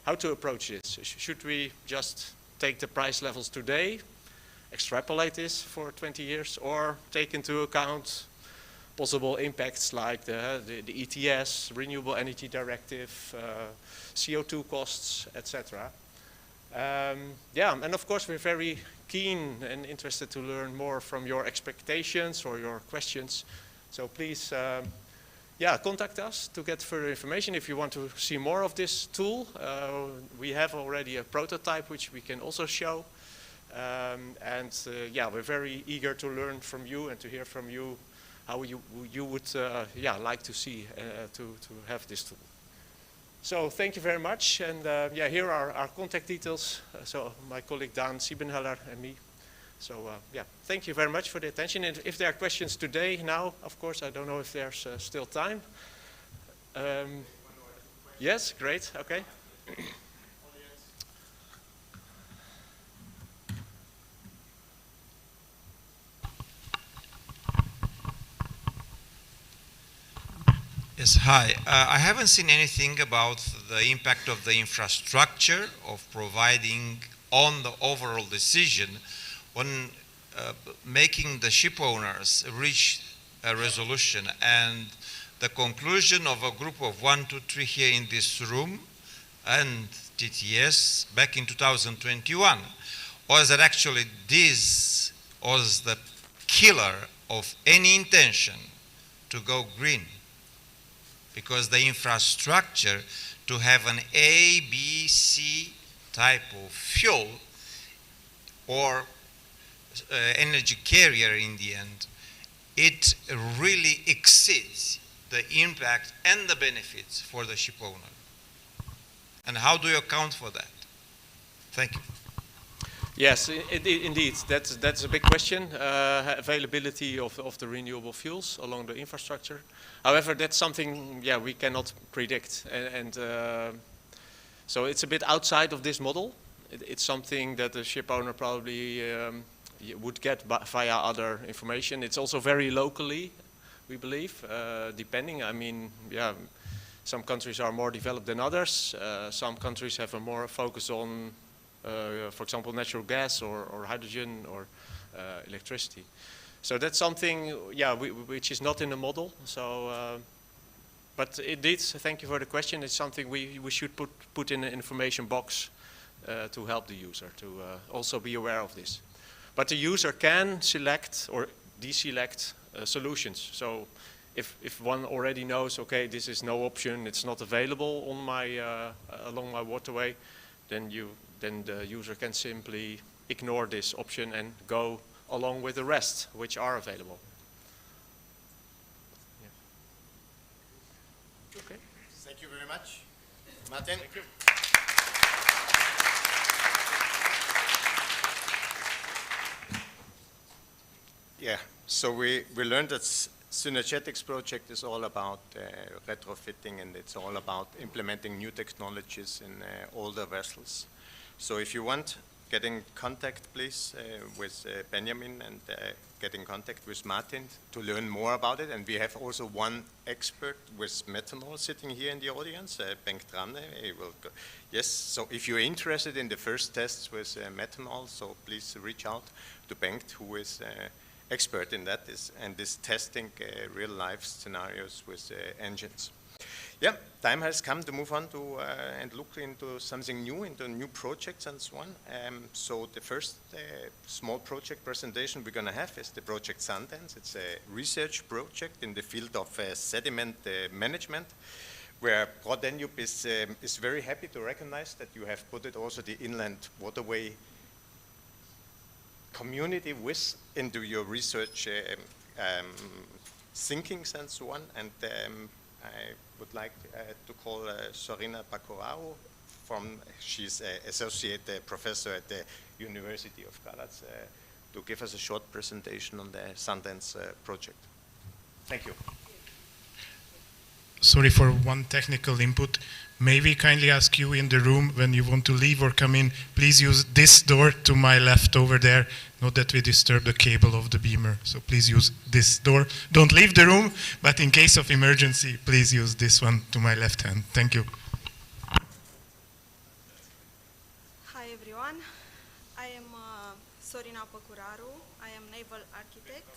how to approach this? Should we just take the price levels today, extrapolate this for 20 years, or take into account possible impacts like the ETS, Renewable Energy Directive, CO2 costs, etc. Yeah, and of course we're very keen and interested to learn more from your expectations or your questions. So please, yeah, contact us to get further information. If you want to see more of this tool, we have already a prototype which we can also show. Yeah, we're very eager to learn from you and to hear from you how you would yeah, like to see to have this tool. So thank you very much, and yeah, here are our contact details. So my colleague Dan Siebenheller and me. So yeah, thank you very much for the attention. And if there are questions today, now, of course, I don't know if there's still time. Yes, great, okay. Yes, hi. I haven't seen anything about the impact of the infrastructure of providing on the overall decision when making the ship owners reach a resolution. And the conclusion of a group of 1, 2, 3 here in this room and TTS back in 2021 was that actually this was the killer of any intention to go green, because the infrastructure to have an A, B, C type of fuel or energy carrier in the end, it really exceeds the impact and the benefits for the ship owner. And how do you account for that? Thank you. Yes, indeed. That's a big question, availability of the renewable fuels along the infrastructure. However, that's something, yeah, we cannot predict. And so it's a bit outside of this model. It's something that the ship owner probably would get via other information. It's also very locally, we believe, depending. I mean, yeah, some countries are more developed than others. Some countries have a more focus on, for example, natural gas or hydrogen or electricity. So that's something, yeah, which is not in the model. So, but indeed, thank you for the question. It's something we should put in an information box to help the user to also be aware of this. But the user can select or deselect solutions. So if one already knows, okay, this is no option, it's not available on my along my waterway, then the user can simply ignore this option and go along with the rest which are available. Yeah. Okay. Thank you very much. Martin? Thank you. Yeah, so we learned that Synergetics project is all about retrofitting, and it's all about implementing new technologies in older vessels. So if you want, get in contact please with Benjamin, and get in contact with Martin to learn more about it. And we have also one expert with methanol sitting here in the audience, Bengt Ranne. He will go. Yes, so if you're interested in the first tests with methanol, so please reach out to Bengt, who is expert in that and is testing real-life scenarios with engines. Yeah, time has come to move on to and look into something new, into new projects and so on. So the first small project presentation we're going to have is the project Sundance. It's a research project in the field of sediment management, where Pro Danube is very happy to recognize that you have put it also the inland waterway community into your research thinkings and so on. And I would like to call Sorina Bakurau she's associate professor at the University of Graz to give us a short presentation on the Sundance project. Thank you. Sorry for one technical input. May we kindly ask you in the room, when you want to leave or come in, please use this door to my left over there. Not that we disturb the cable of the beamer. So please use this door. Don't leave the room, but in case of emergency, please use this one to my left hand. Thank you. Hi everyone. I am Sorina Păcuraru. I am naval architect.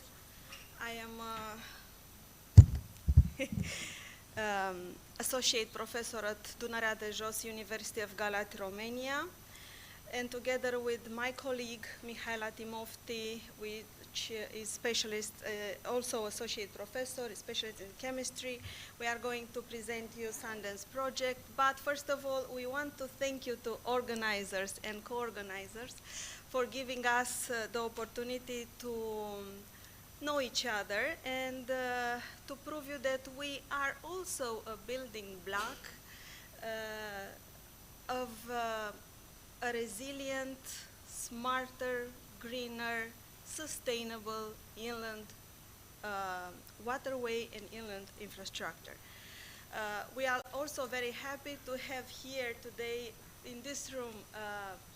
I am associate professor at Dunărea de Jos, University of Galați, Romania. And together with my colleague, Mihaela Timofti, which is specialist, also associate professor, specialist in chemistry, we are going to present you Sundance project. But first of all, we want to thank you to organizers and co-organizers for giving us the opportunity to know each other and to prove you that we are also a building block of a resilient, smarter, greener, sustainable inland waterway and inland infrastructure. We are also very happy to have here today in this room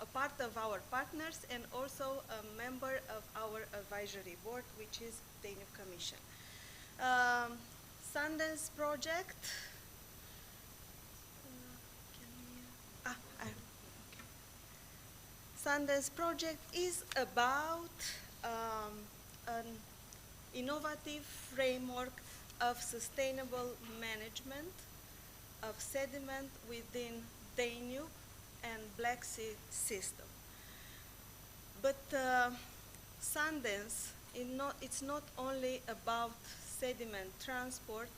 a part of our partners and also a member of our advisory board, which is Danube Commission. Sundance project. Sundance project is about an innovative framework of sustainable management of sediment within Danube and Black Sea system. But Sundance it's not only about sediment transport,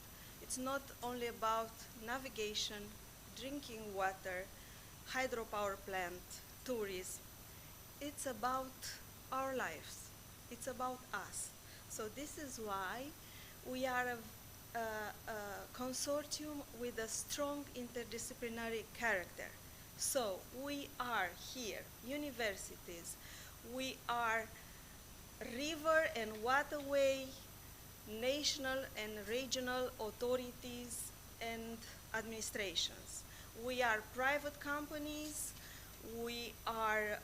it's not only about navigation, drinking water, hydropower plant, tourism. It's about our lives. It's about us. So this is why we are a consortium with a strong interdisciplinary character. So we are here, universities, we are river and waterway, national and regional authorities and administrations. We are private companies, we are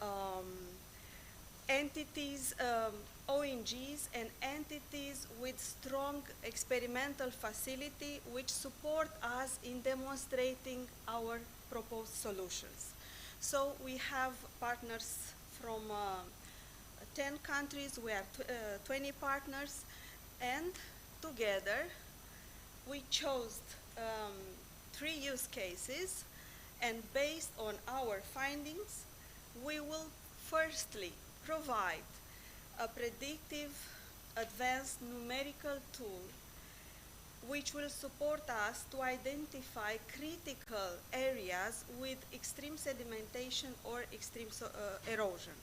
entities, ONGs and entities with strong experimental facility which support us in demonstrating our proposed solutions. So we have partners from 10 countries, we are 20 partners, and together we chose 3 use cases, and based on our findings, we will firstly provide a predictive advanced numerical tool which will support us to identify critical areas with extreme sedimentation or extreme erosion.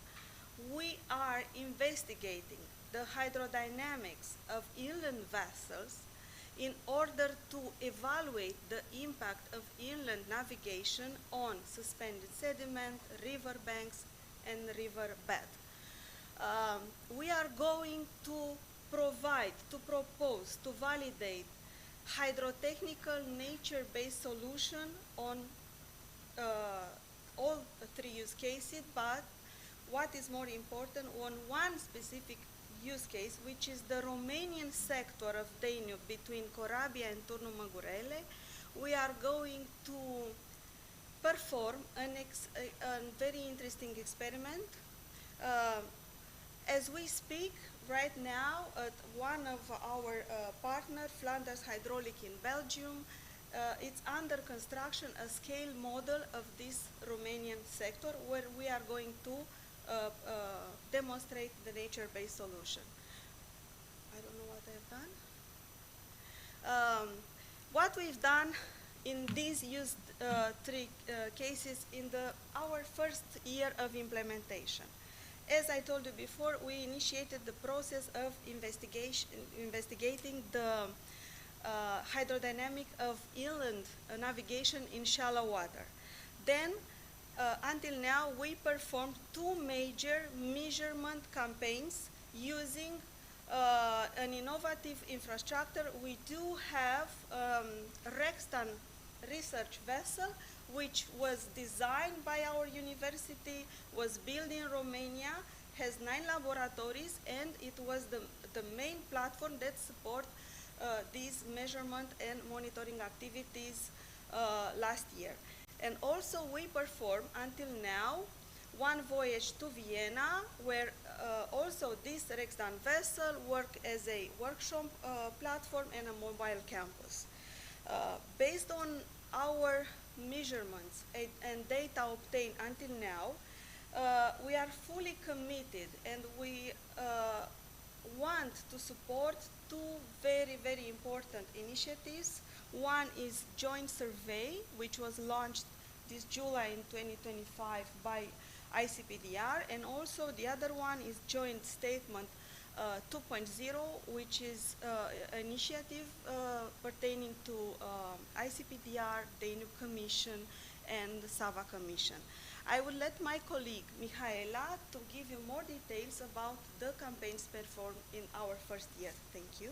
We are investigating the hydrodynamics of inland vessels in order to evaluate the impact of inland navigation on suspended sediment, river banks, and river bed. We are going to provide, to propose, to validate hydrotechnical nature-based solution on all 3 use cases, but what is more important, on one specific use case, which is the Romanian sector of Danube between Corabia and Turnul Măgurele, we are going to perform a very interesting experiment. As we speak right now, one of our partners, Flanders Hydraulic in Belgium, it's under construction a scale model of this Romanian sector where we are going to demonstrate the nature-based solution. I don't know what I've done. What we've done in these 3 cases in our first year of implementation. As I told you before, we initiated the process of investigating the hydrodynamic of inland navigation in shallow water. Then, until now, we performed 2 major measurement campaigns using an innovative infrastructure. We do have Rexton research vessel, which was designed by our university, was built in Romania, has 9 laboratories, and it was the main platform that support these measurement and monitoring activities last year. And also we performed until now 1 voyage to Vienna, where also this Rexton vessel worked as a workshop platform and a mobile campus. Based on our measurements and data obtained until now, we are fully committed and we want to support 2 very, very important initiatives. One is joint survey, which was launched this July in 2025 by ICPDR, and also the other one is joint statement 2.0, which is an initiative pertaining to ICPDR, Danube Commission, and the Sava Commission. I will let my colleague Mihaela to give you more details about the campaigns performed in our first year. Thank you.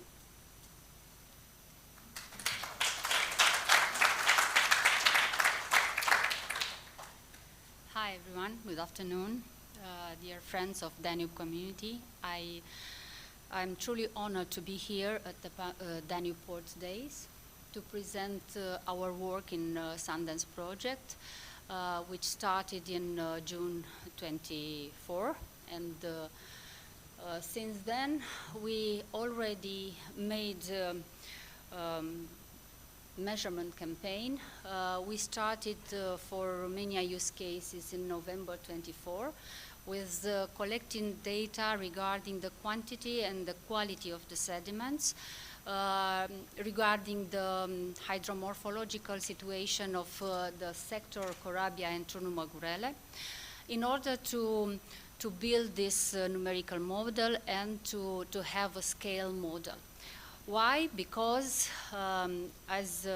Hi everyone, good afternoon. Dear friends of Danube community, I'm truly honored to be here at the Danube Ports Days to present our work in Sundance project, which started in June 24, and since then we already made measurement campaign. We started for Romania use cases in November 24 with collecting data regarding the quantity and the quality of the sediments, regarding the hydromorphological situation of the sector Corabia and Turnul Măgurele, in order to build this numerical model and to have a scale model. Why? Because as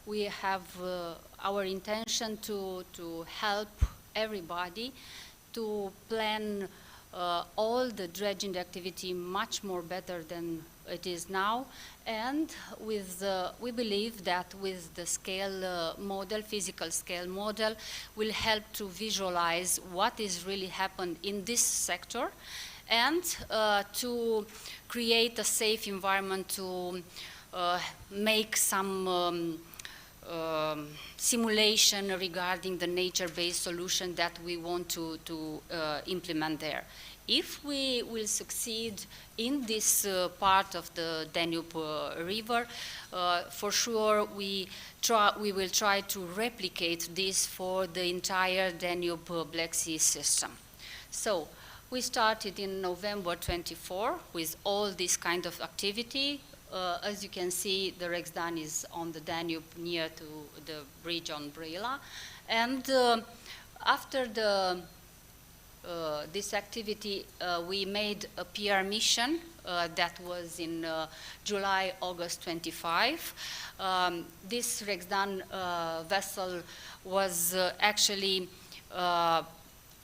we have our intention to help everybody to plan all the dredging activity much more better than it is now, and with we believe that with the scale model, physical scale model, will help to visualize what is really happened in this sector, and to create a safe environment to make some simulation regarding the nature-based solution that we want to implement there. If we will succeed in this part of the Danube River, for sure we will try to replicate this for the entire Danube Black Sea system. So we started in November 24 with all this kind of activity. As you can see, the Rexdan is on the Danube near to the bridge on Brela. And after this activity, we made a PR mission that was in July, August 25. This Rexdan vessel was actually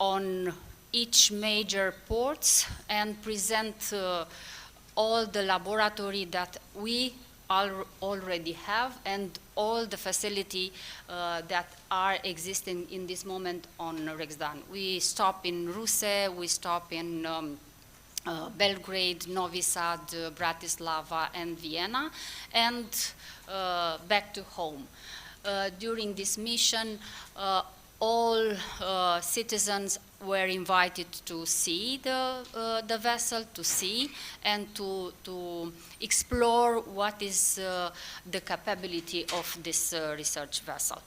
on each major ports and present all the laboratory that we already have and all the facility that are existing in this moment on Rexdan. We stop in Ruse, we stop in Belgrade, Novi Sad, Bratislava, and Vienna, and back to home. During this mission, all citizens were invited to see the vessel, to see and to explore what is the capability of this research vessel.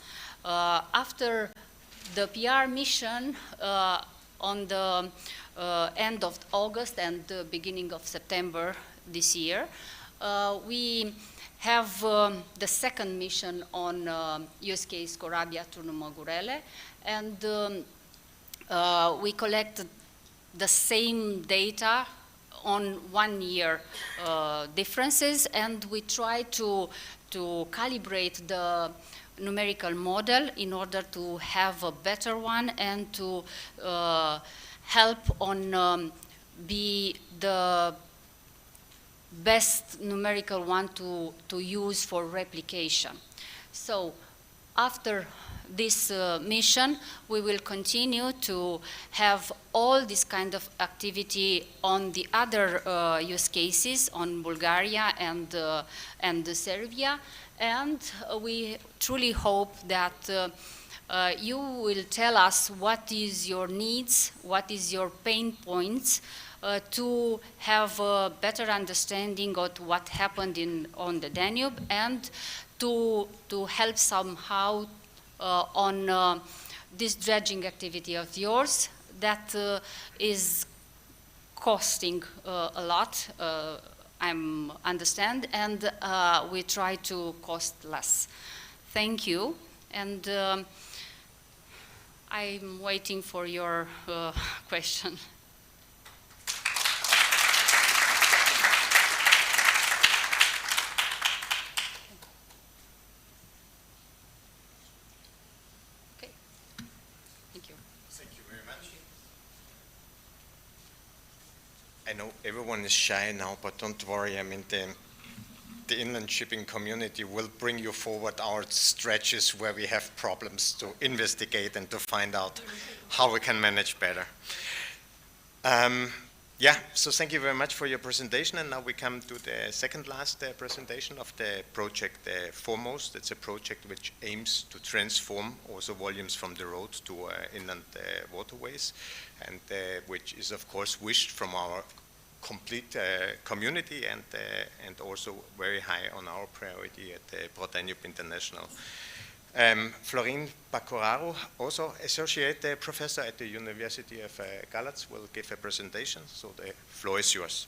After the PR mission, on the end of August and the beginning of September this year, we have the second mission on use case Corabia Turnul Măgurele, and we collected the same data on 1 year differences, and we try to calibrate the numerical model in order to have a better one and to help on be the best numerical one to use for replication. So after this mission, we will continue to have all this kind of activity on the other use cases on Bulgaria and Serbia, and we truly hope that you will tell us what is your needs, what is your pain points, to have a better understanding of what happened on the Danube, and to help somehow on this dredging activity of yours that is costing a lot, I understand, and we try to cost less. Thank you, and I'm waiting for your question. I know everyone is shy now, but don't worry. I mean, the inland shipping community will bring you forward our stretches where we have problems to investigate and to find out how we can manage better. Yeah, so thank you very much for your presentation, and now we come to the second last presentation of the project Foremost. It's a project which aims to transform also volumes from the road to inland waterways, and which is of course wished from our complete community, and also very high on our priority at Pro Danube International Florin Bacoraro, also associate professor at the University of Galatz, will give a presentation, so the floor is yours.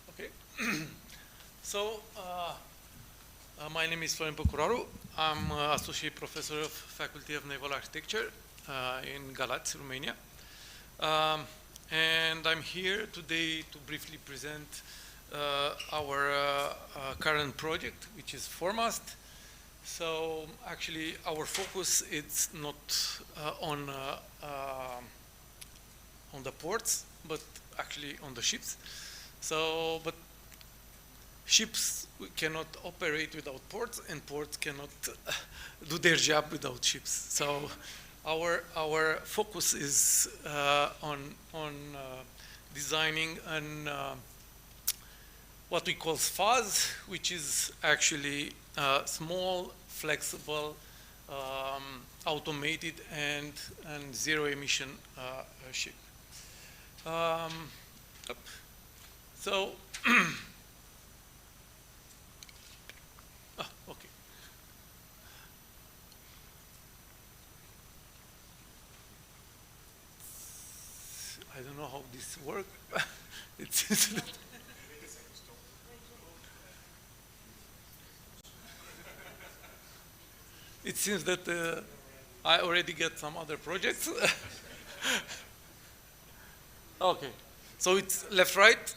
Okay. So, my name is Florin Bacoraro. I'm associate professor of Faculty of Naval Architecture in Galatz, Romania. And I'm here today to briefly present our current project, which is Formast. So actually our focus is not on the ports, but actually on the ships. So, but ships cannot operate without ports, and ports cannot do their job without ships. So our focus is on designing an what we call SFAS, which is actually small, flexible, automated, and zero-emission ship. So, okay. I don't know how this works. It seems that it seems that I already get some other projects. Okay, so it's left, right?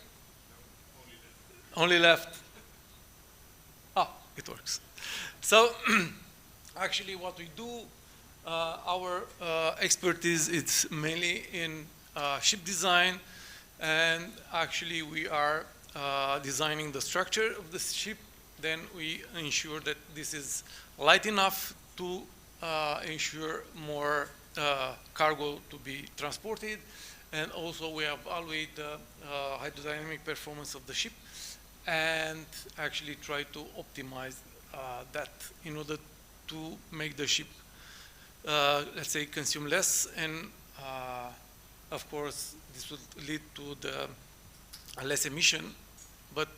Only left. Ah, it works. So actually what we do, our expertise is mainly in ship design, and actually we are designing the structure of the ship. Then we ensure that this is light enough to ensure more cargo to be transported, and also we evaluate the hydrodynamic performance of the ship and actually try to optimize that in order to make the ship, let's say, consume less, and of course this will lead to the less emission, but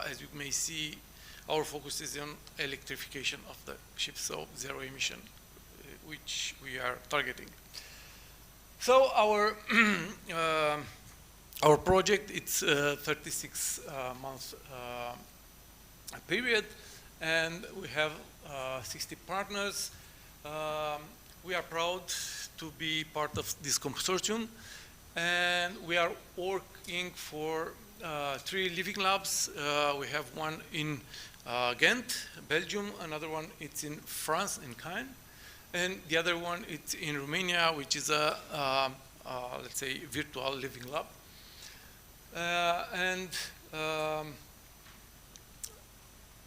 as you may see, our focus is on electrification of the ship, so zero emission, which we are targeting. So our our project, it's a 36 month period, and we have 60 partners. We are proud to be part of this consortium, and we are working for 3 living labs. We have one in Ghent, Belgium, another one it's in France, in Caen, and the other one it's in Romania, which is a, let's say, virtual living lab.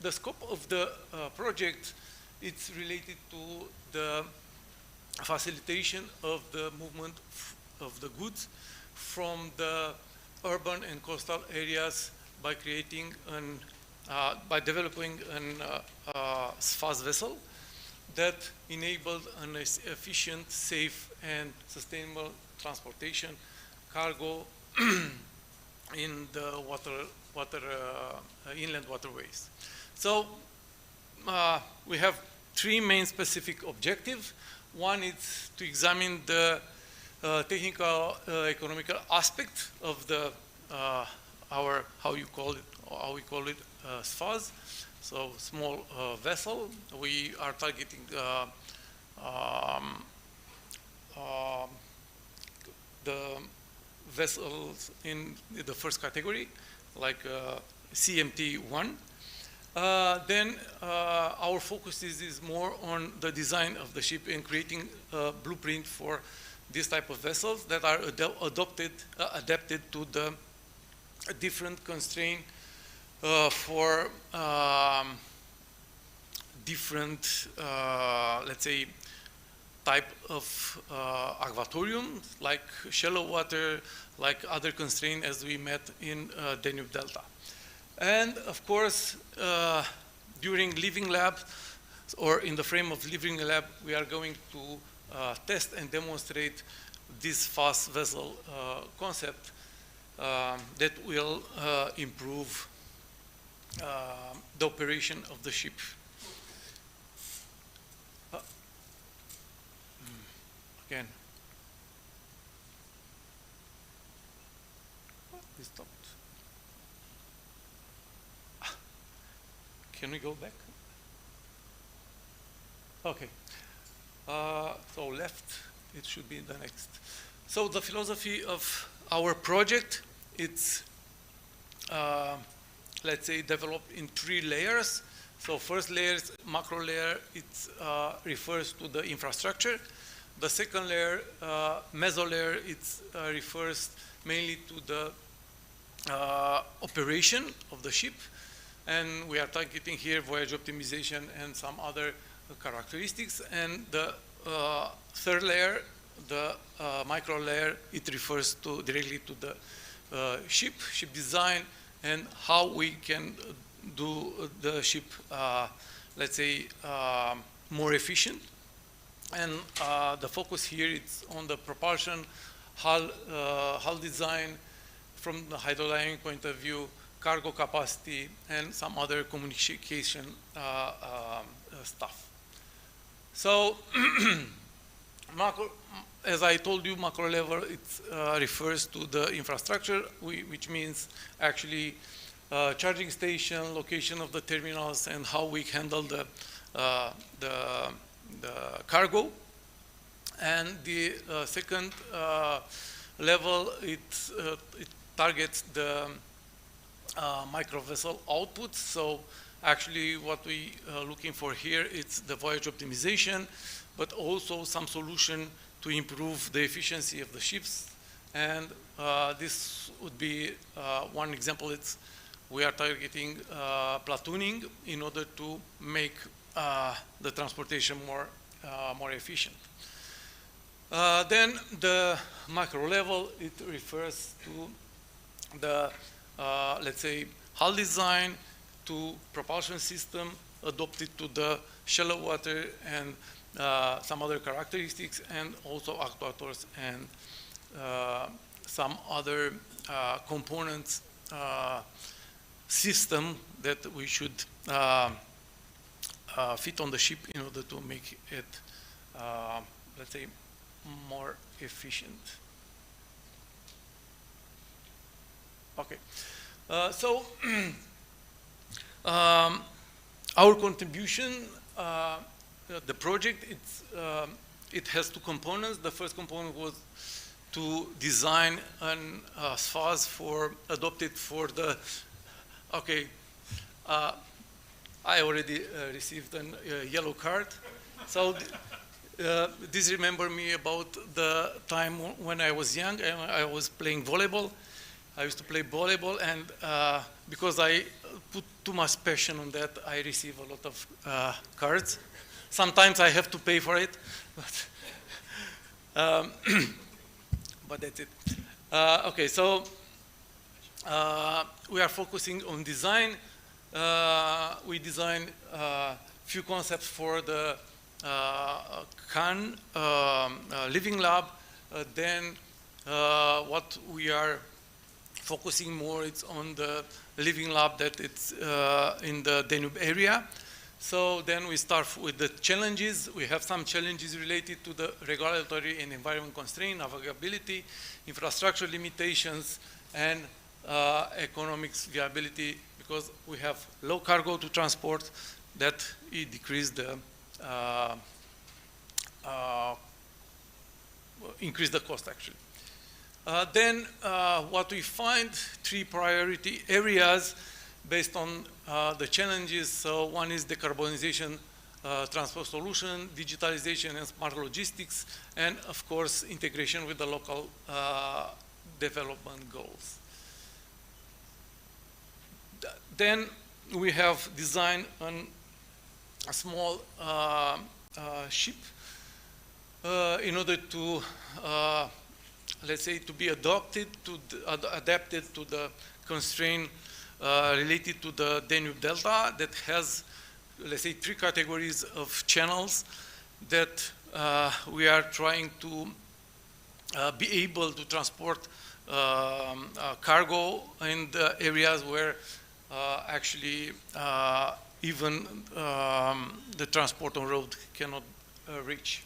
The scope of the project, it's related to the facilitation of the movement of the goods from the urban and coastal areas by creating an, by developing an SFAS vessel that enabled an efficient, safe, and sustainable transportation cargo in the inland waterways. So we have 3 main specific objectives. One is to examine the technical, economical aspect of the how we call it SFAS, so small vessel. We are targeting the vessels in the first category, like CMT1. Then our focus is more on the design of the ship and creating a blueprint for this type of vessels that are adapted to the different constraint for different, let's say, type of aquatorium, like shallow water, like other constraints as we met in Danube Delta. And of course, during living lab, or in the frame of living lab, we are going to test and demonstrate this fast vessel concept that will improve the operation of the ship. Again. We stopped. Can we go back? Okay. So left, it should be the next. So the philosophy of our project, it's, let's say, developed in 3 layers. So first layer, macro layer, it refers to the infrastructure. The second layer, meso layer, it refers mainly to the operation of the ship. And we are targeting here voyage optimization and some other characteristics. And the third layer, the micro layer, it refers to directly to the ship design and how we can do the ship, let's say, more efficient. And the focus here is on the propulsion, hull design from the hydrodynamic point of view, cargo capacity, and some other communication stuff. So, as I told you, macro level, it refers to the infrastructure, which means actually charging station, location of the terminals, and how we handle the cargo. And the second level, it targets the micro vessel output. So actually what we are looking for here is the voyage optimization, but also some solution to improve the efficiency of the ships. And this would be one example. It's we are targeting platooning in order to make the transportation more efficient. Then the macro level, it refers to the, let's say, hull design, to propulsion system adopted to the shallow water and some other characteristics, and also actuators and some other components system that we should fit on the ship in order to make it, let's say, more efficient. Okay, so our contribution, the project, it has 2 components. The first component was to design an SFAS adopted for the, okay, I already received a yellow card. So this remember me about the time when I was young and I was playing volleyball. I used to play volleyball, and because I put too much passion on that, I receive a lot of cards. Sometimes I have to pay for it, but that's it. Okay, so we are focusing on design. We designed a few concepts for the CAN living lab. Then what we are focusing more is on the living lab that it's in the Danube area. So then we start with the challenges. We have some challenges related to the regulatory and environment constraint, navigability, infrastructure limitations, and economics viability, because we have low cargo to transport, that it decrease the increase the cost actually. Then what we find, 3 priority areas based on the challenges. So one is decarbonization, transport solution, digitalization and smart logistics, and of course integration with the local development goals. Then we have designed a small ship in order to, let's say, to be adapted to the constraint related to the Danube Delta that has, let's say, 3 categories of channels that we are trying to be able to transport cargo in the areas where actually even the transport on road cannot reach.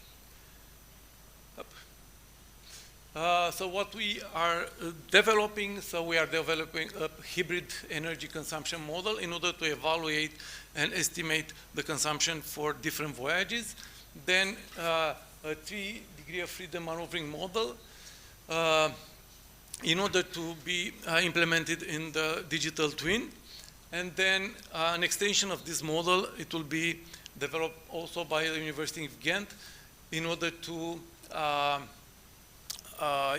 So what we are developing, so we are developing a hybrid energy consumption model in order to evaluate and estimate the consumption for different voyages. Then a 3-degree of freedom maneuvering model in order to be implemented in the digital twin. And then an extension of this model, it will be developed also by the University of Ghent in order to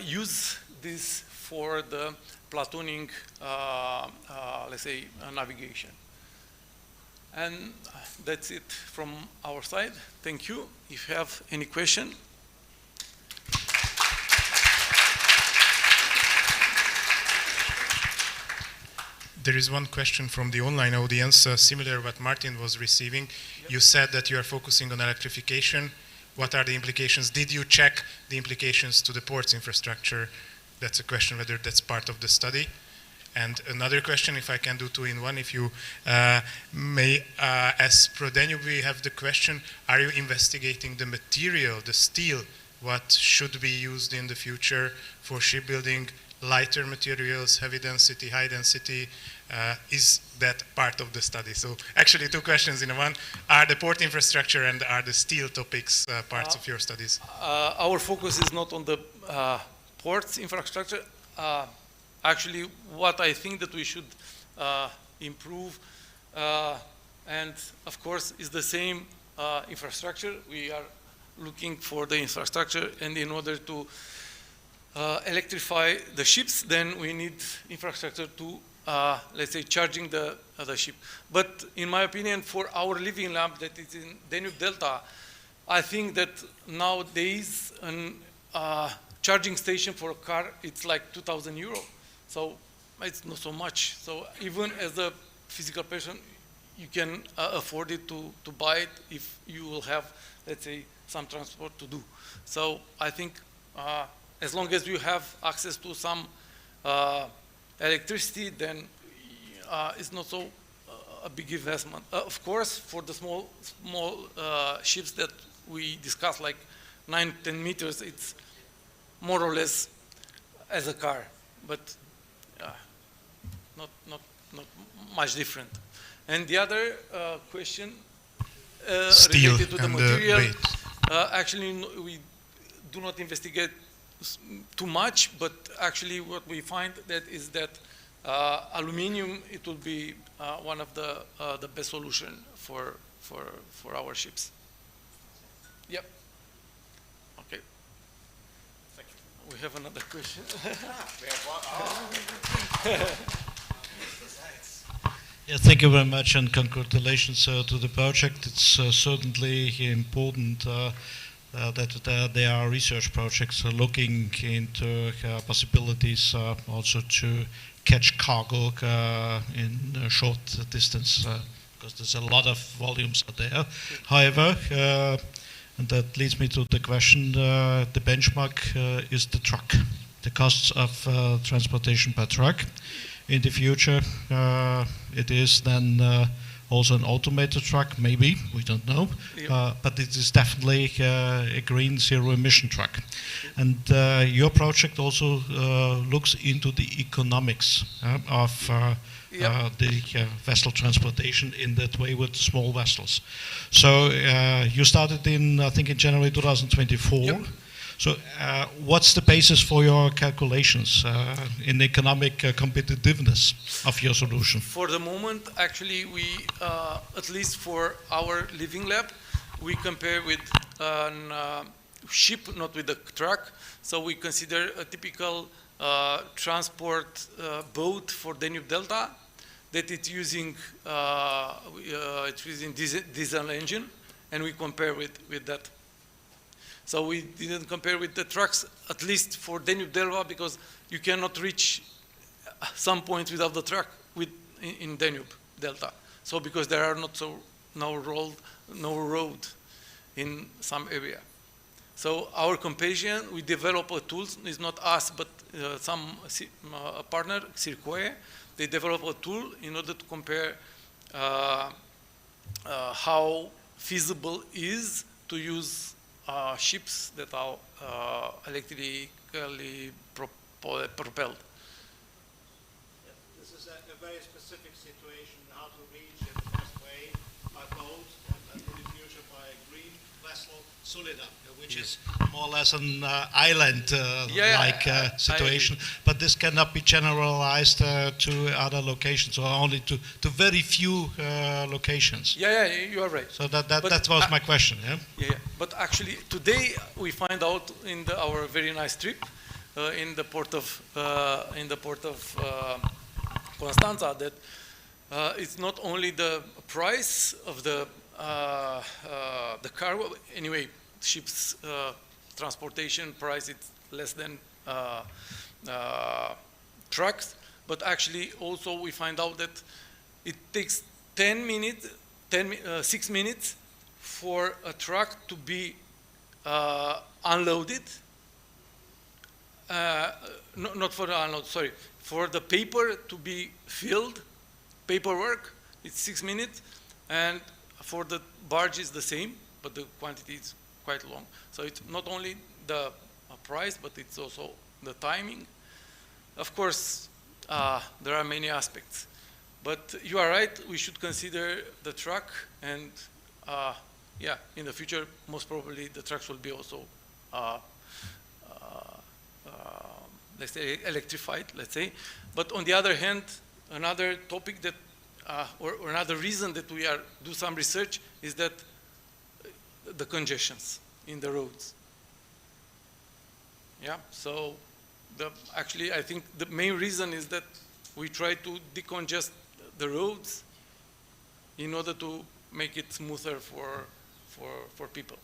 use this for the platooning, let's say, navigation. And that's it from our side. Thank you. If you have any question. There is one question from the online audience, similar to what Martin was receiving. Yep. You said that you are focusing on electrification. What are the implications? Did you check the implications to the ports infrastructure? That's a question whether that's part of the study. And another question, if I can do two in one, if you may, as Pro Danube, we have the question, are you investigating the material, the steel, what should be used in the future for shipbuilding, lighter materials, heavy density, high density? Is that part of the study? So actually two questions in one. Are the port infrastructure and are the steel topics parts of your studies? Our focus is not on the ports infrastructure. Actually, what I think that we should improve, and of course, is the same infrastructure. We are looking for the infrastructure, and in order to electrify the ships, then we need infrastructure to, let's say, charging the ship. But in my opinion, for our living lab that is in Danube Delta, I think that nowadays a charging station for a car, it's like 2,000 euro. So it's not so much. So even as a physical person, you can afford it to buy it if you will have, let's say, some transport to do. So I think as long as you have access to some electricity, then it's not so a big investment. Of course, for the small ships that we discussed, like 9-10 meters, it's more or less as a car, but not much different. And the other question related to the material, actually we do not investigate too much, but actually what we find that is that aluminium, it will be one of the best solution for our ships. Yep. Okay. Thank you. We have another question. We have one. Yeah, thank you very much, and congratulations to the project. It's certainly important that there are research projects looking into possibilities also to catch cargo in a short distance, because there's a lot of volumes out there. However, and that leads me to the question, the benchmark is the truck, the costs of transportation by truck. In the future, it is then also an automated truck, maybe, we don't know, but it is definitely a green zero-emission truck. And your project also looks into the economics of the vessel transportation in that way with small vessels. So you started in, I think, in January 2024. Yep. So what's the basis for your calculations in economic competitiveness of your solution? For the moment, actually, we, at least for our living lab, we compare with a ship, not with a truck. So we consider a typical transport boat for Danube Delta that it's using diesel engine, and we compare with that. So we didn't compare with the trucks, at least for Danube Delta, because you cannot reach some points without the truck in Danube Delta. So because there are no road in some area. So our companion, we develop a tool, it's not us, but a partner, Circuit, they develop a tool in order to compare how feasible is to use ships that are electrically propelled. This is a very specific situation, how to reach it the best way by boat and in the future by a green vessel, Solida, which is more or less an island-like situation, but this cannot be generalized to other locations or only to very few locations. Yeah, you are right. So that was my question. Yeah. Yeah, but actually today we find out in our very nice trip in the port of Constanta that it's not only the price of the cargo. Anyway, ships transportation price is less than trucks, but actually also we find out that it takes 6 minutes for a truck to be unloaded. Not for the unload, sorry. For the paper to be filled, paperwork, it's 6 minutes, and for the barge is the same, but the quantity is quite long. So it's not only the price, but it's also the timing. Of course, there are many aspects, but you are right, we should consider the truck, and yeah, in the future, most probably the trucks will be also let's say electrified, let's say. But on the other hand, another topic that, or another reason that we do some research is that the congestions in the roads. Yeah, so actually I think the main reason is that we try to decongest the roads in order to make it smoother for people.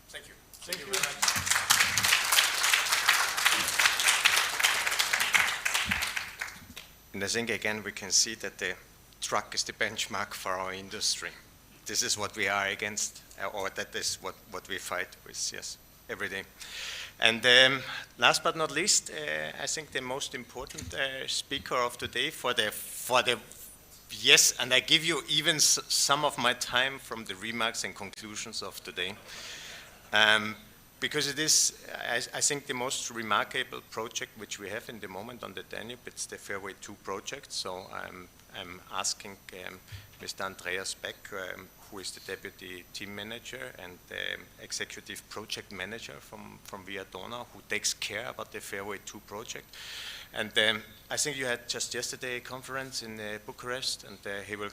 Thank you. Thank you very much. And I think again we can see that the truck is the benchmark for our industry. This is what we are against, or that is what we fight with, yes, every day. And last but not least, I think the most important speaker of today for the yes, and I give you even some of my time from the remarks and conclusions of today. Because it is, I think, the most remarkable project which we have in the moment on the Danube. It's the Fairway 2 project. So I'm asking Mr. Andreas Beck, who is the Deputy Team Manager and the Executive Project Manager from Via Donau, who takes care about the Fairway 2 project. And I think you had just yesterday a conference in Bucharest, and he will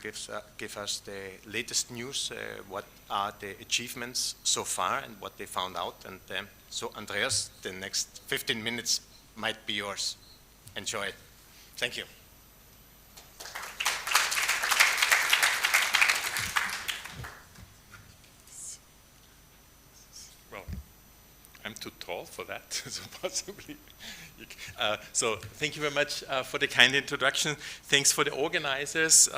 give us the latest news, what are the achievements so far and what they found out. And so Andreas, the next 15 minutes might be yours. Enjoy it. Thank you. Well, I'm too tall for that, so possibly. So thank you very much for the kind introduction. Thanks for the organizers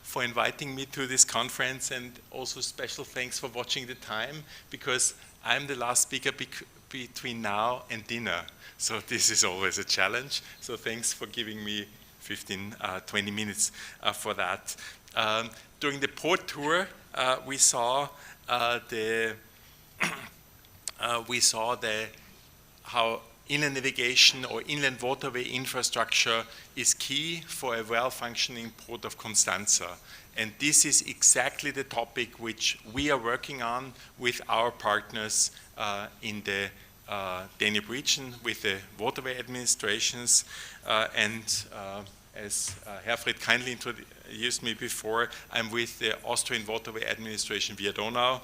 for inviting me to this conference, and also special thanks for watching the time, because I'm the last speaker between now and dinner. So this is always a challenge. So thanks for giving me 20 minutes for that. During the port tour, we saw how inland navigation or inland waterway infrastructure is key for a well-functioning Port of Constanta. And this is exactly the topic which we are working on with our partners in the Danube region, with the waterway administrations. As Herfried kindly introduced me before, I'm with the Austrian Waterway Administration Via Donau,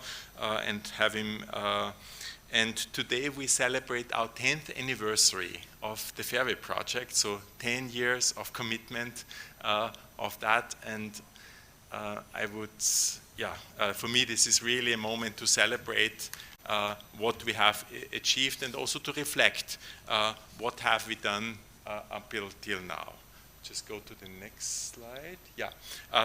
and today we celebrate our 10th anniversary of the Fairway project, so 10 years of commitment of that. And for me, this is really a moment to celebrate what we have achieved, and also to reflect what have we done up till now. just go to the next slide. Yeah.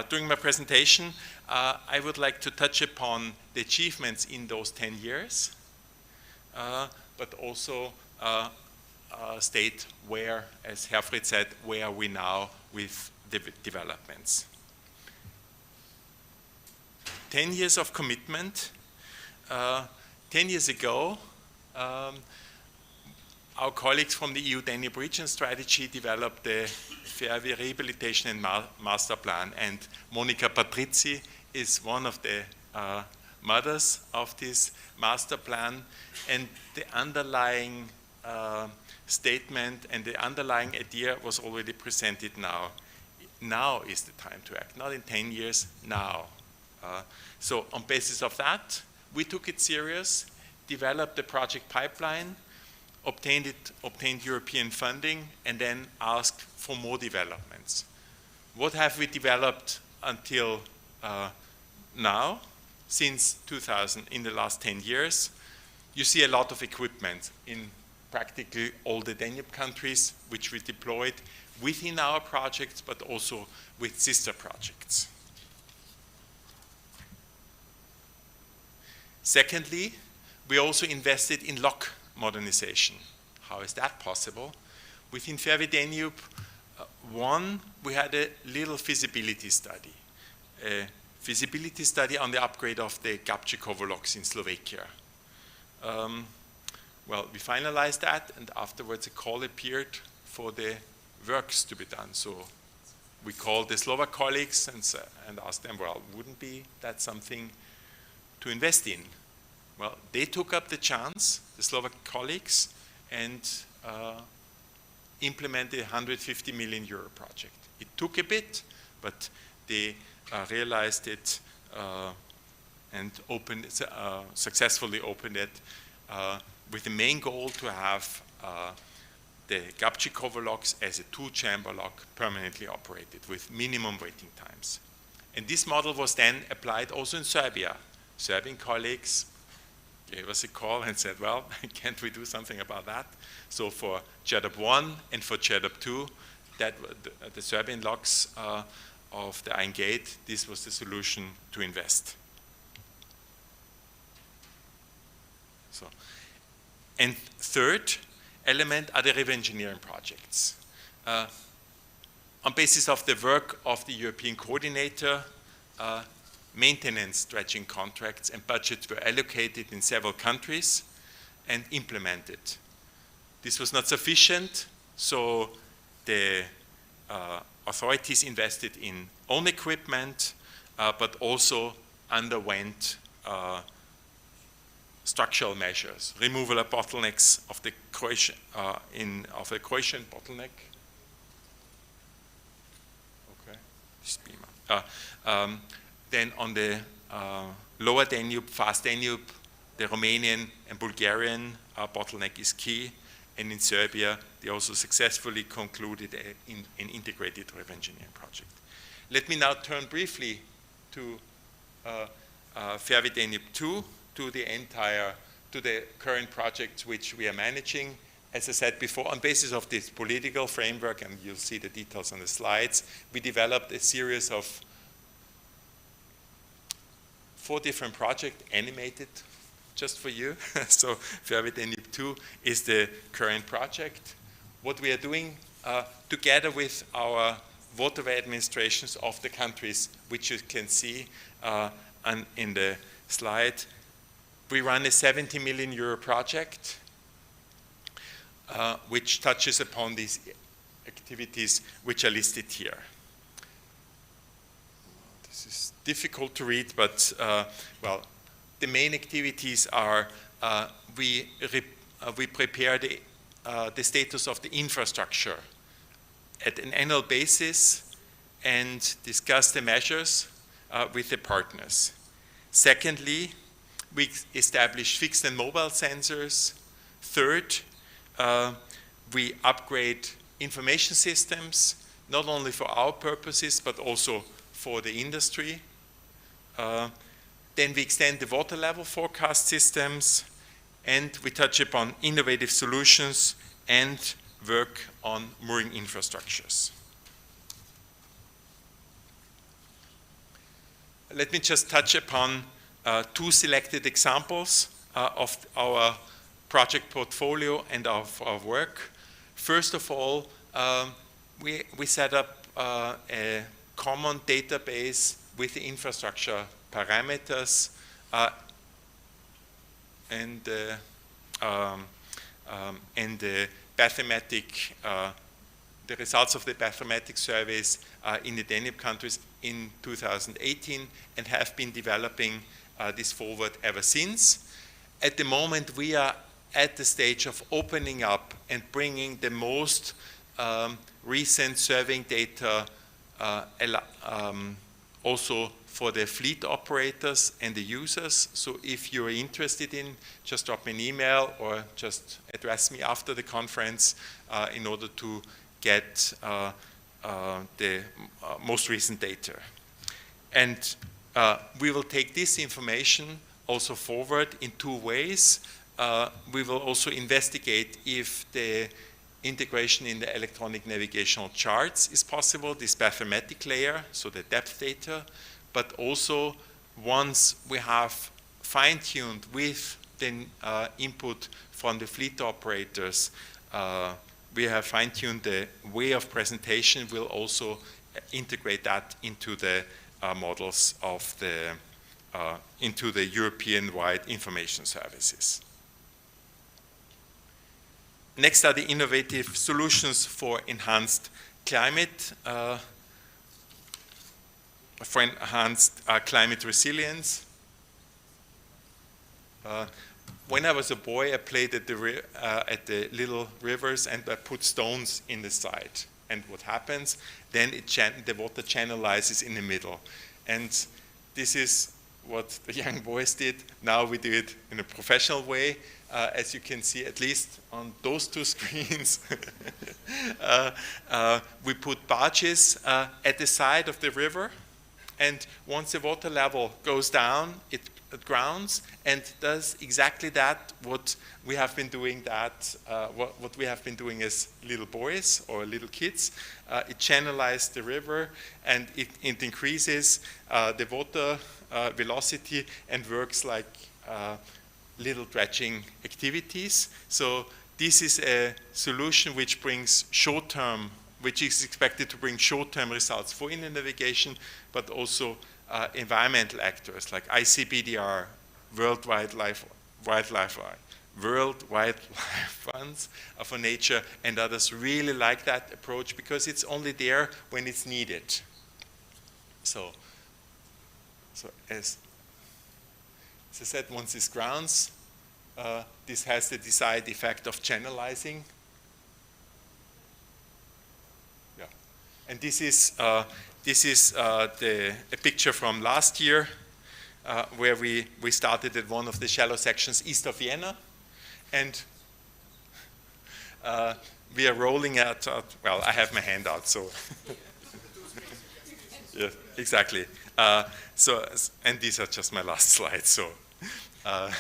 During my presentation, I would like to touch upon the achievements in those 10 years, but also state where, as Herfried said, where are we now with the developments. 10 years of commitment. 10 years ago, our colleagues from the EU Danube Region Strategy developed the Fairway Rehabilitation and Master Plan, and Monica Patrizzi is one of the mothers of this master plan, and the underlying statement and the underlying idea was already presented now. Now is the time to act, not in 10 years, now. So on basis of that, we took it serious, developed the project pipeline, obtained European funding, and then asked for more developments. What have we developed until now, since 2000, in the last 10 years? You see a lot of equipment in practically all the Danube countries, which we deployed within our projects, but also with sister projects. Secondly, we also invested in lock modernization. How is that possible? Within Fairway Danube, we had a little feasibility study. A feasibility study on the upgrade of the Gabčíkovo locks in Slovakia. Well, we finalized that, and afterwards a call appeared for the works to be done. So we called the Slovak colleagues and asked them, well, wouldn't be that something to invest in? Well, they took up the chance, the Slovak colleagues, and implemented a 150 million euro project. It took a bit, but they realized it and successfully opened it with the main goal to have the Gabčíkovo locks as a two-chamber lock permanently operated with minimum waiting times. And this model was then applied also in Serbia. Serbian colleagues gave us a call and said, well, can't we do something about that? So for Čerdap 1 and for Čerdap 2, the Serbian locks of the Iron Gate, this was the solution to invest. So, and third element are the re-engineering projects. On basis of the work of the European coordinator, maintenance dredging contracts and budgets were allocated in several countries and implemented. This was not sufficient, so the authorities invested in own equipment, but also underwent structural measures, removal of bottlenecks of the Croatian, Croatian bottleneck. Okay, then on the lower Danube, fast Danube, the Romanian and Bulgarian bottleneck is key, and in Serbia they also successfully concluded an integrated re-engineering project. Let me now turn briefly to Fairway Danube 2, to the current projects which we are managing. As I said before, on basis of this political framework, and you'll see the details on the slides, we developed a series of 4 different projects animated just for you. So Fairway Danube 2 is the current project. What we are doing together with our waterway administrations of the countries, which you can see in the slide, we run a 70 million euro project which touches upon these activities which are listed here. This is difficult to read, but well, the main activities are we prepare the status of the infrastructure at an annual basis and discuss the measures with the partners. Secondly, we establish fixed and mobile sensors. Third, we upgrade information systems, not only for our purposes, but also for the industry. Then we extend the water level forecast systems, and we touch upon innovative solutions and work on mooring infrastructures. let me just touch upon two selected examples of our project portfolio and of our work. First of all, we set up a common database with the infrastructure parameters and the bathymetric, the results of the bathymetric surveys in the Danube countries in 2018, and have been developing this forward ever since. At the moment, we are at the stage of opening up and bringing the most recent surveying data also for the fleet operators and the users. So if you're interested in, just drop me an email or just address me after the conference in order to get the most recent data. And we will take this information also forward in two ways. We will also investigate if the integration in the electronic navigational charts is possible, this bathymetric layer, so the depth data, but also once we have fine-tuned with the input from the fleet operators, we have fine-tuned the way of presentation, we'll also integrate that into the models of the, into the European-wide information services. Next are the innovative solutions for enhanced climate, climate resilience. When I was a boy, I played at the little rivers and I put stones in the side. And what happens? Then the water channelizes in the middle. And this is what the young boys did. Now we do it in a professional way. As you can see, at least on those two screens, we put barges at the side of the river. And once the water level goes down, it grounds and does exactly that, what we have been doing what we have been doing as little boys or little kids. It channelizes the river and it increases the water velocity and works like little dredging activities. So this is a solution which brings short-term, which is expected to bring short-term results for inland navigation, but also environmental actors like ICBDR, World Wildlife Funds for Nature, and others really like that approach because it's only there when it's needed. So as I said, once this grounds, this has the desired effect of channelizing. Yeah, and this is a picture from last year where we started at one of the shallow sections east of Vienna, and we are rolling out. Well, I have my hand out, so yeah, exactly. And these are just my last slides. So I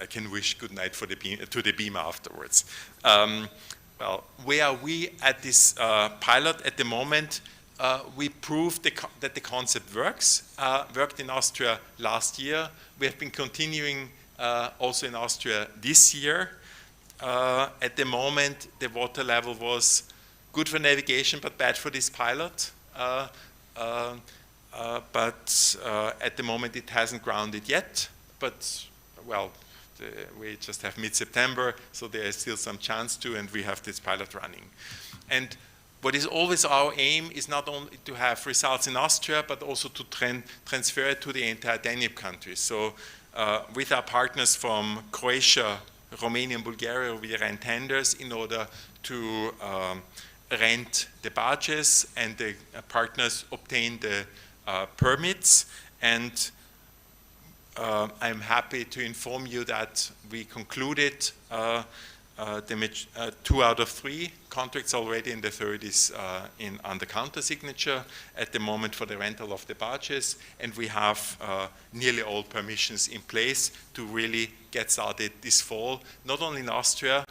can wish good night for to the beam afterwards. Well, where are we at this pilot at the moment? We proved that the concept works. Worked in Austria last year. We have been continuing also in Austria this year. At the moment, the water level was good for navigation, but bad for this pilot. But at the moment, it hasn't grounded yet. But, well, we just have mid-September, so there is still some chance to, and we have this pilot running. And what is always our aim is not only to have results in Austria, but also to transfer it to the entire Danube countries. So with our partners from Croatia, Romania, and Bulgaria, we ran tenders in order to rent the barges, and the partners obtained the permits. And I'm happy to inform you that we concluded 2 out of 3 contracts already, and the third is under counter signature at the moment for the rental of the barges, and we have nearly all permissions in place to really get started this fall, not only in Austria,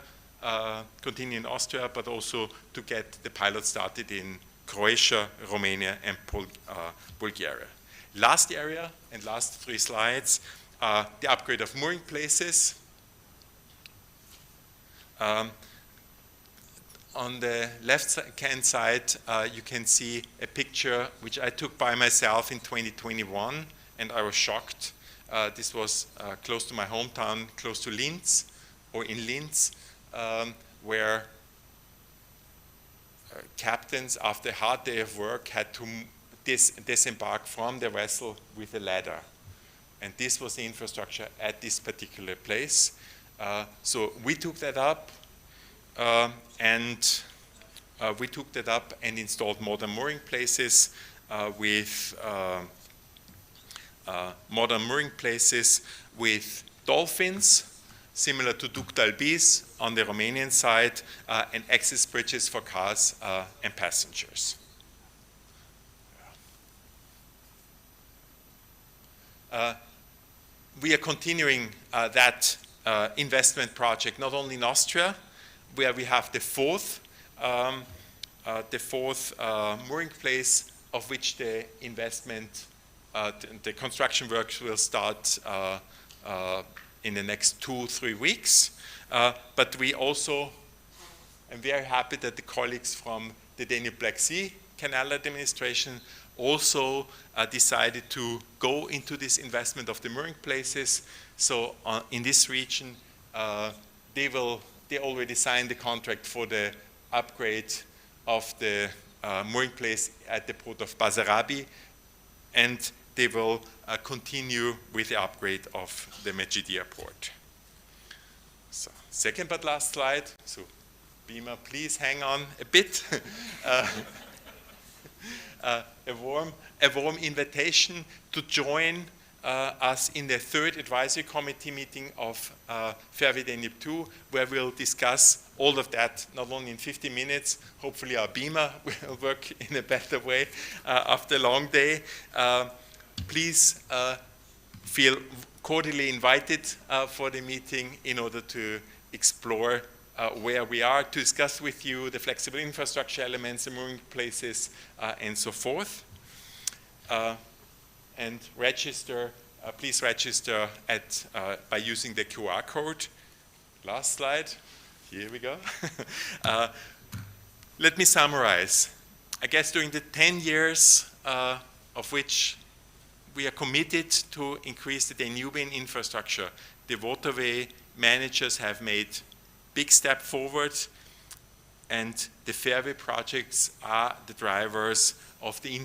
continue in Austria, but also to get the pilot started in Croatia, Romania, and Bulgaria. Last area and last 3 slides, the upgrade of mooring places. On the left-hand side, you can see a picture which I took by myself in 2021, and I was shocked. This was close to my hometown, close to Linz, or in Linz, where captains, after a hard day of work, had to disembark from their vessel with a ladder. And this was the infrastructure at this particular place. So we took that up, and installed modern mooring places with dolphins, similar to Ductalbis on the Romanian side, and access bridges for cars and passengers. We are continuing that investment project not only in Austria, where we have the fourth mooring place, of which the investment, the construction works will start in the next 2-3 weeks. But we also, I'm very happy that the colleagues from the Danube Black Sea Canal Administration also decided to go into this investment of the mooring places. So in this region, they already signed the contract for the upgrade of the mooring place at the port of Basarabi, and they will continue with the upgrade of the Medgidia port. So, second but last slide. So, Beamer, please hang on a bit. A warm invitation to join us in the 3rd advisory committee meeting of Fairway Danube 2, where we'll discuss all of that, not only in 50 minutes. Hopefully our Beamer will work in a better way after a long day. Please feel cordially invited for the meeting in order to explore where we are, to discuss with you the flexible infrastructure elements, the mooring places, and so forth. And register, please register by using the QR code. Last slide. Here we go. Let me summarize. I guess during the 10 years of which we are committed to increase the Danubian infrastructure, the waterway managers have made big step forward, and the fairway projects are the drivers of the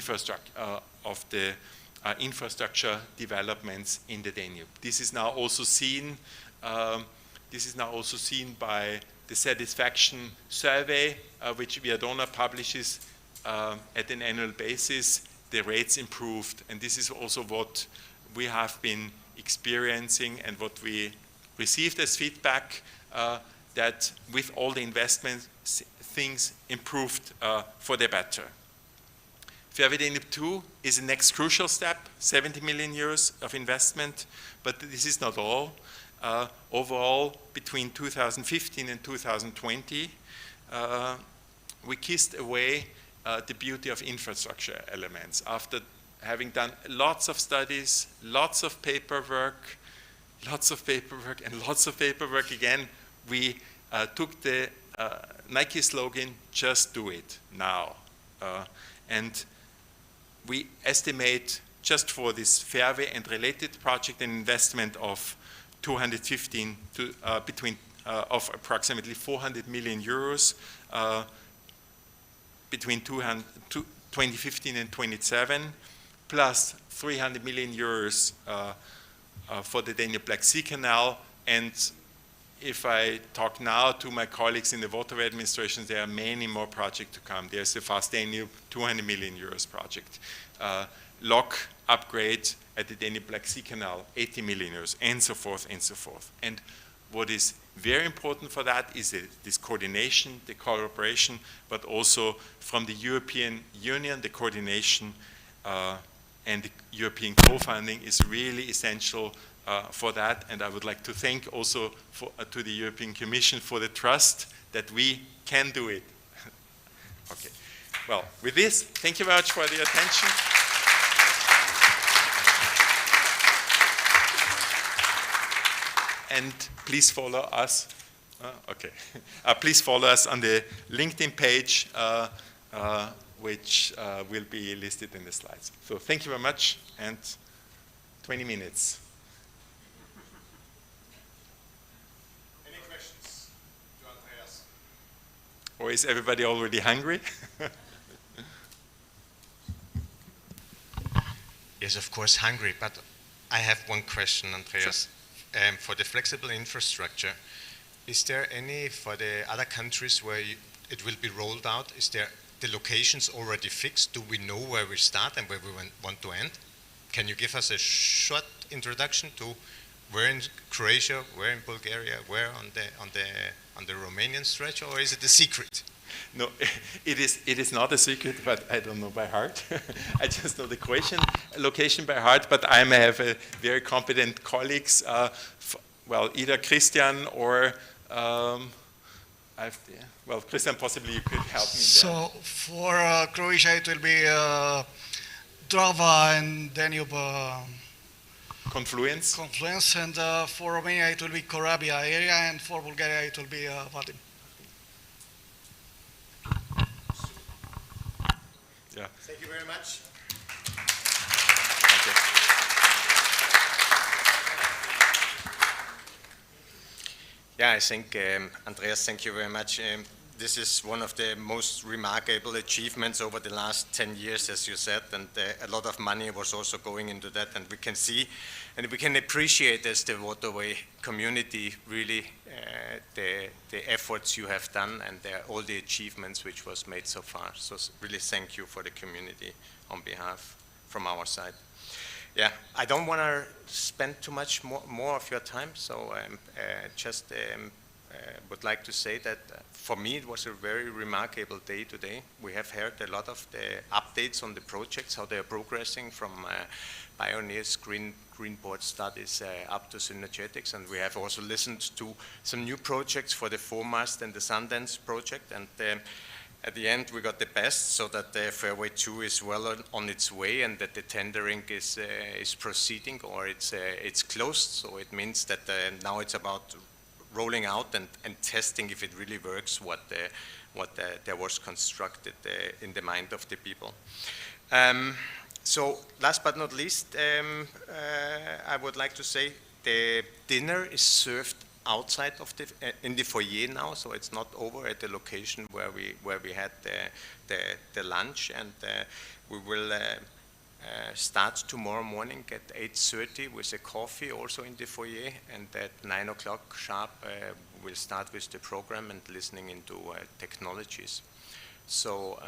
infrastructure developments in the Danube. This is now also seen. By the satisfaction survey, which Viadona publishes at an annual basis. The rates improved, and this is also what we have been experiencing and what we received as feedback, that with all the investments, things improved for the better. Fairway Danube 2 is the next crucial step, 70 million euros of investment, but this is not all. Overall, between 2015 and 2020, we kissed away the beauty of infrastructure elements. After having done lots of studies, lots of paperwork, and lots of paperwork again, we took the Nike slogan, just do it now. And we estimate just for this fairway and related project an investment of 215 to of approximately 400 million euros between 2015 and 2027, plus 300 million euros for the Danube Black Sea Canal. And if I talk now to my colleagues in the waterway administration, there are many more projects to come. There's the Fast Danube 200 million euros project. Lock upgrade at the Danube Black Sea Canal, 80 million euros, and so forth, and so forth. And what is very important for that is this coordination, the cooperation, but also from the European Union, the coordination and the European co-funding is really essential for that. And I would like to thank also to the European Commission for the trust that we can do it. Okay. Well, with this, thank you very much for the attention. And please follow us. Okay. Please follow us on the LinkedIn page, which will be listed in the slides. So thank you very much, and 20 minutes. Any questions to Andreas? Or is everybody already hungry? Yes, of course, hungry, but I have one question, Andreas. Sure. For the flexible infrastructure, is there any, for the other countries where it will be rolled out, is there the locations already fixed? Do we know where we start and where we want to end? Can you give us a short introduction to where in Croatia, where in Bulgaria, where on the Romanian stretch, or is it a secret? No, it is not a secret, but I don't know by heart. I just know the Croatian location by heart, but I may have a very competent colleagues, well, either Christian or, well, Christian, possibly you could help me there. So for Croatia, it will be Drava and Danube confluence, and for Romania, it will be Corabia area, and for Bulgaria, it will be Vadim. Yeah. Thank you very much. Thank you. Yeah, I think, Andreas, thank you very much. This is one of the most remarkable achievements over the last 10 years, as you said, and a lot of money was also going into that, and we can see and we can appreciate as the waterway community really the efforts you have done and all the achievements which was made so far. So really thank you for the community on behalf from our side. Yeah, I don't want to spend too much more of your time, so just would like to say that for me it was a very remarkable day today. We have heard a lot of the updates on the projects, how they are progressing from pioneers, green port studies up to synergetics, and we have also listened to some new projects for the Foremast and the Sundance project, and at the end we got the best, so that the Fairway 2 is well on its way and that the tendering is proceeding, or it's closed. So it means that now it's about rolling out and testing if it really works what there was constructed in the mind of the people. So last but not least, I would like to say the dinner is served outside of in the foyer now, so it's not over at the location where we had the lunch, and we will start tomorrow morning at 8:30 with a coffee also in the foyer, and at 9 o'clock sharp we'll start with the program and listening into technologies. So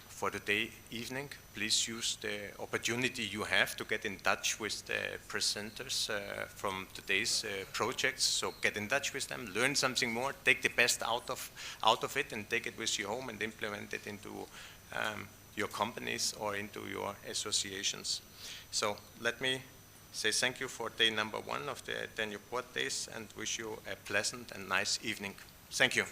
for the evening, please use the opportunity you have to get in touch with the presenters from today's projects. So get in touch with them, learn something more, take the best out of it, and take it with you home and implement it into your companies or into your associations. So let me say thank you for day number 1 of the Danube Port Days and wish you a pleasant and nice evening. Thank you.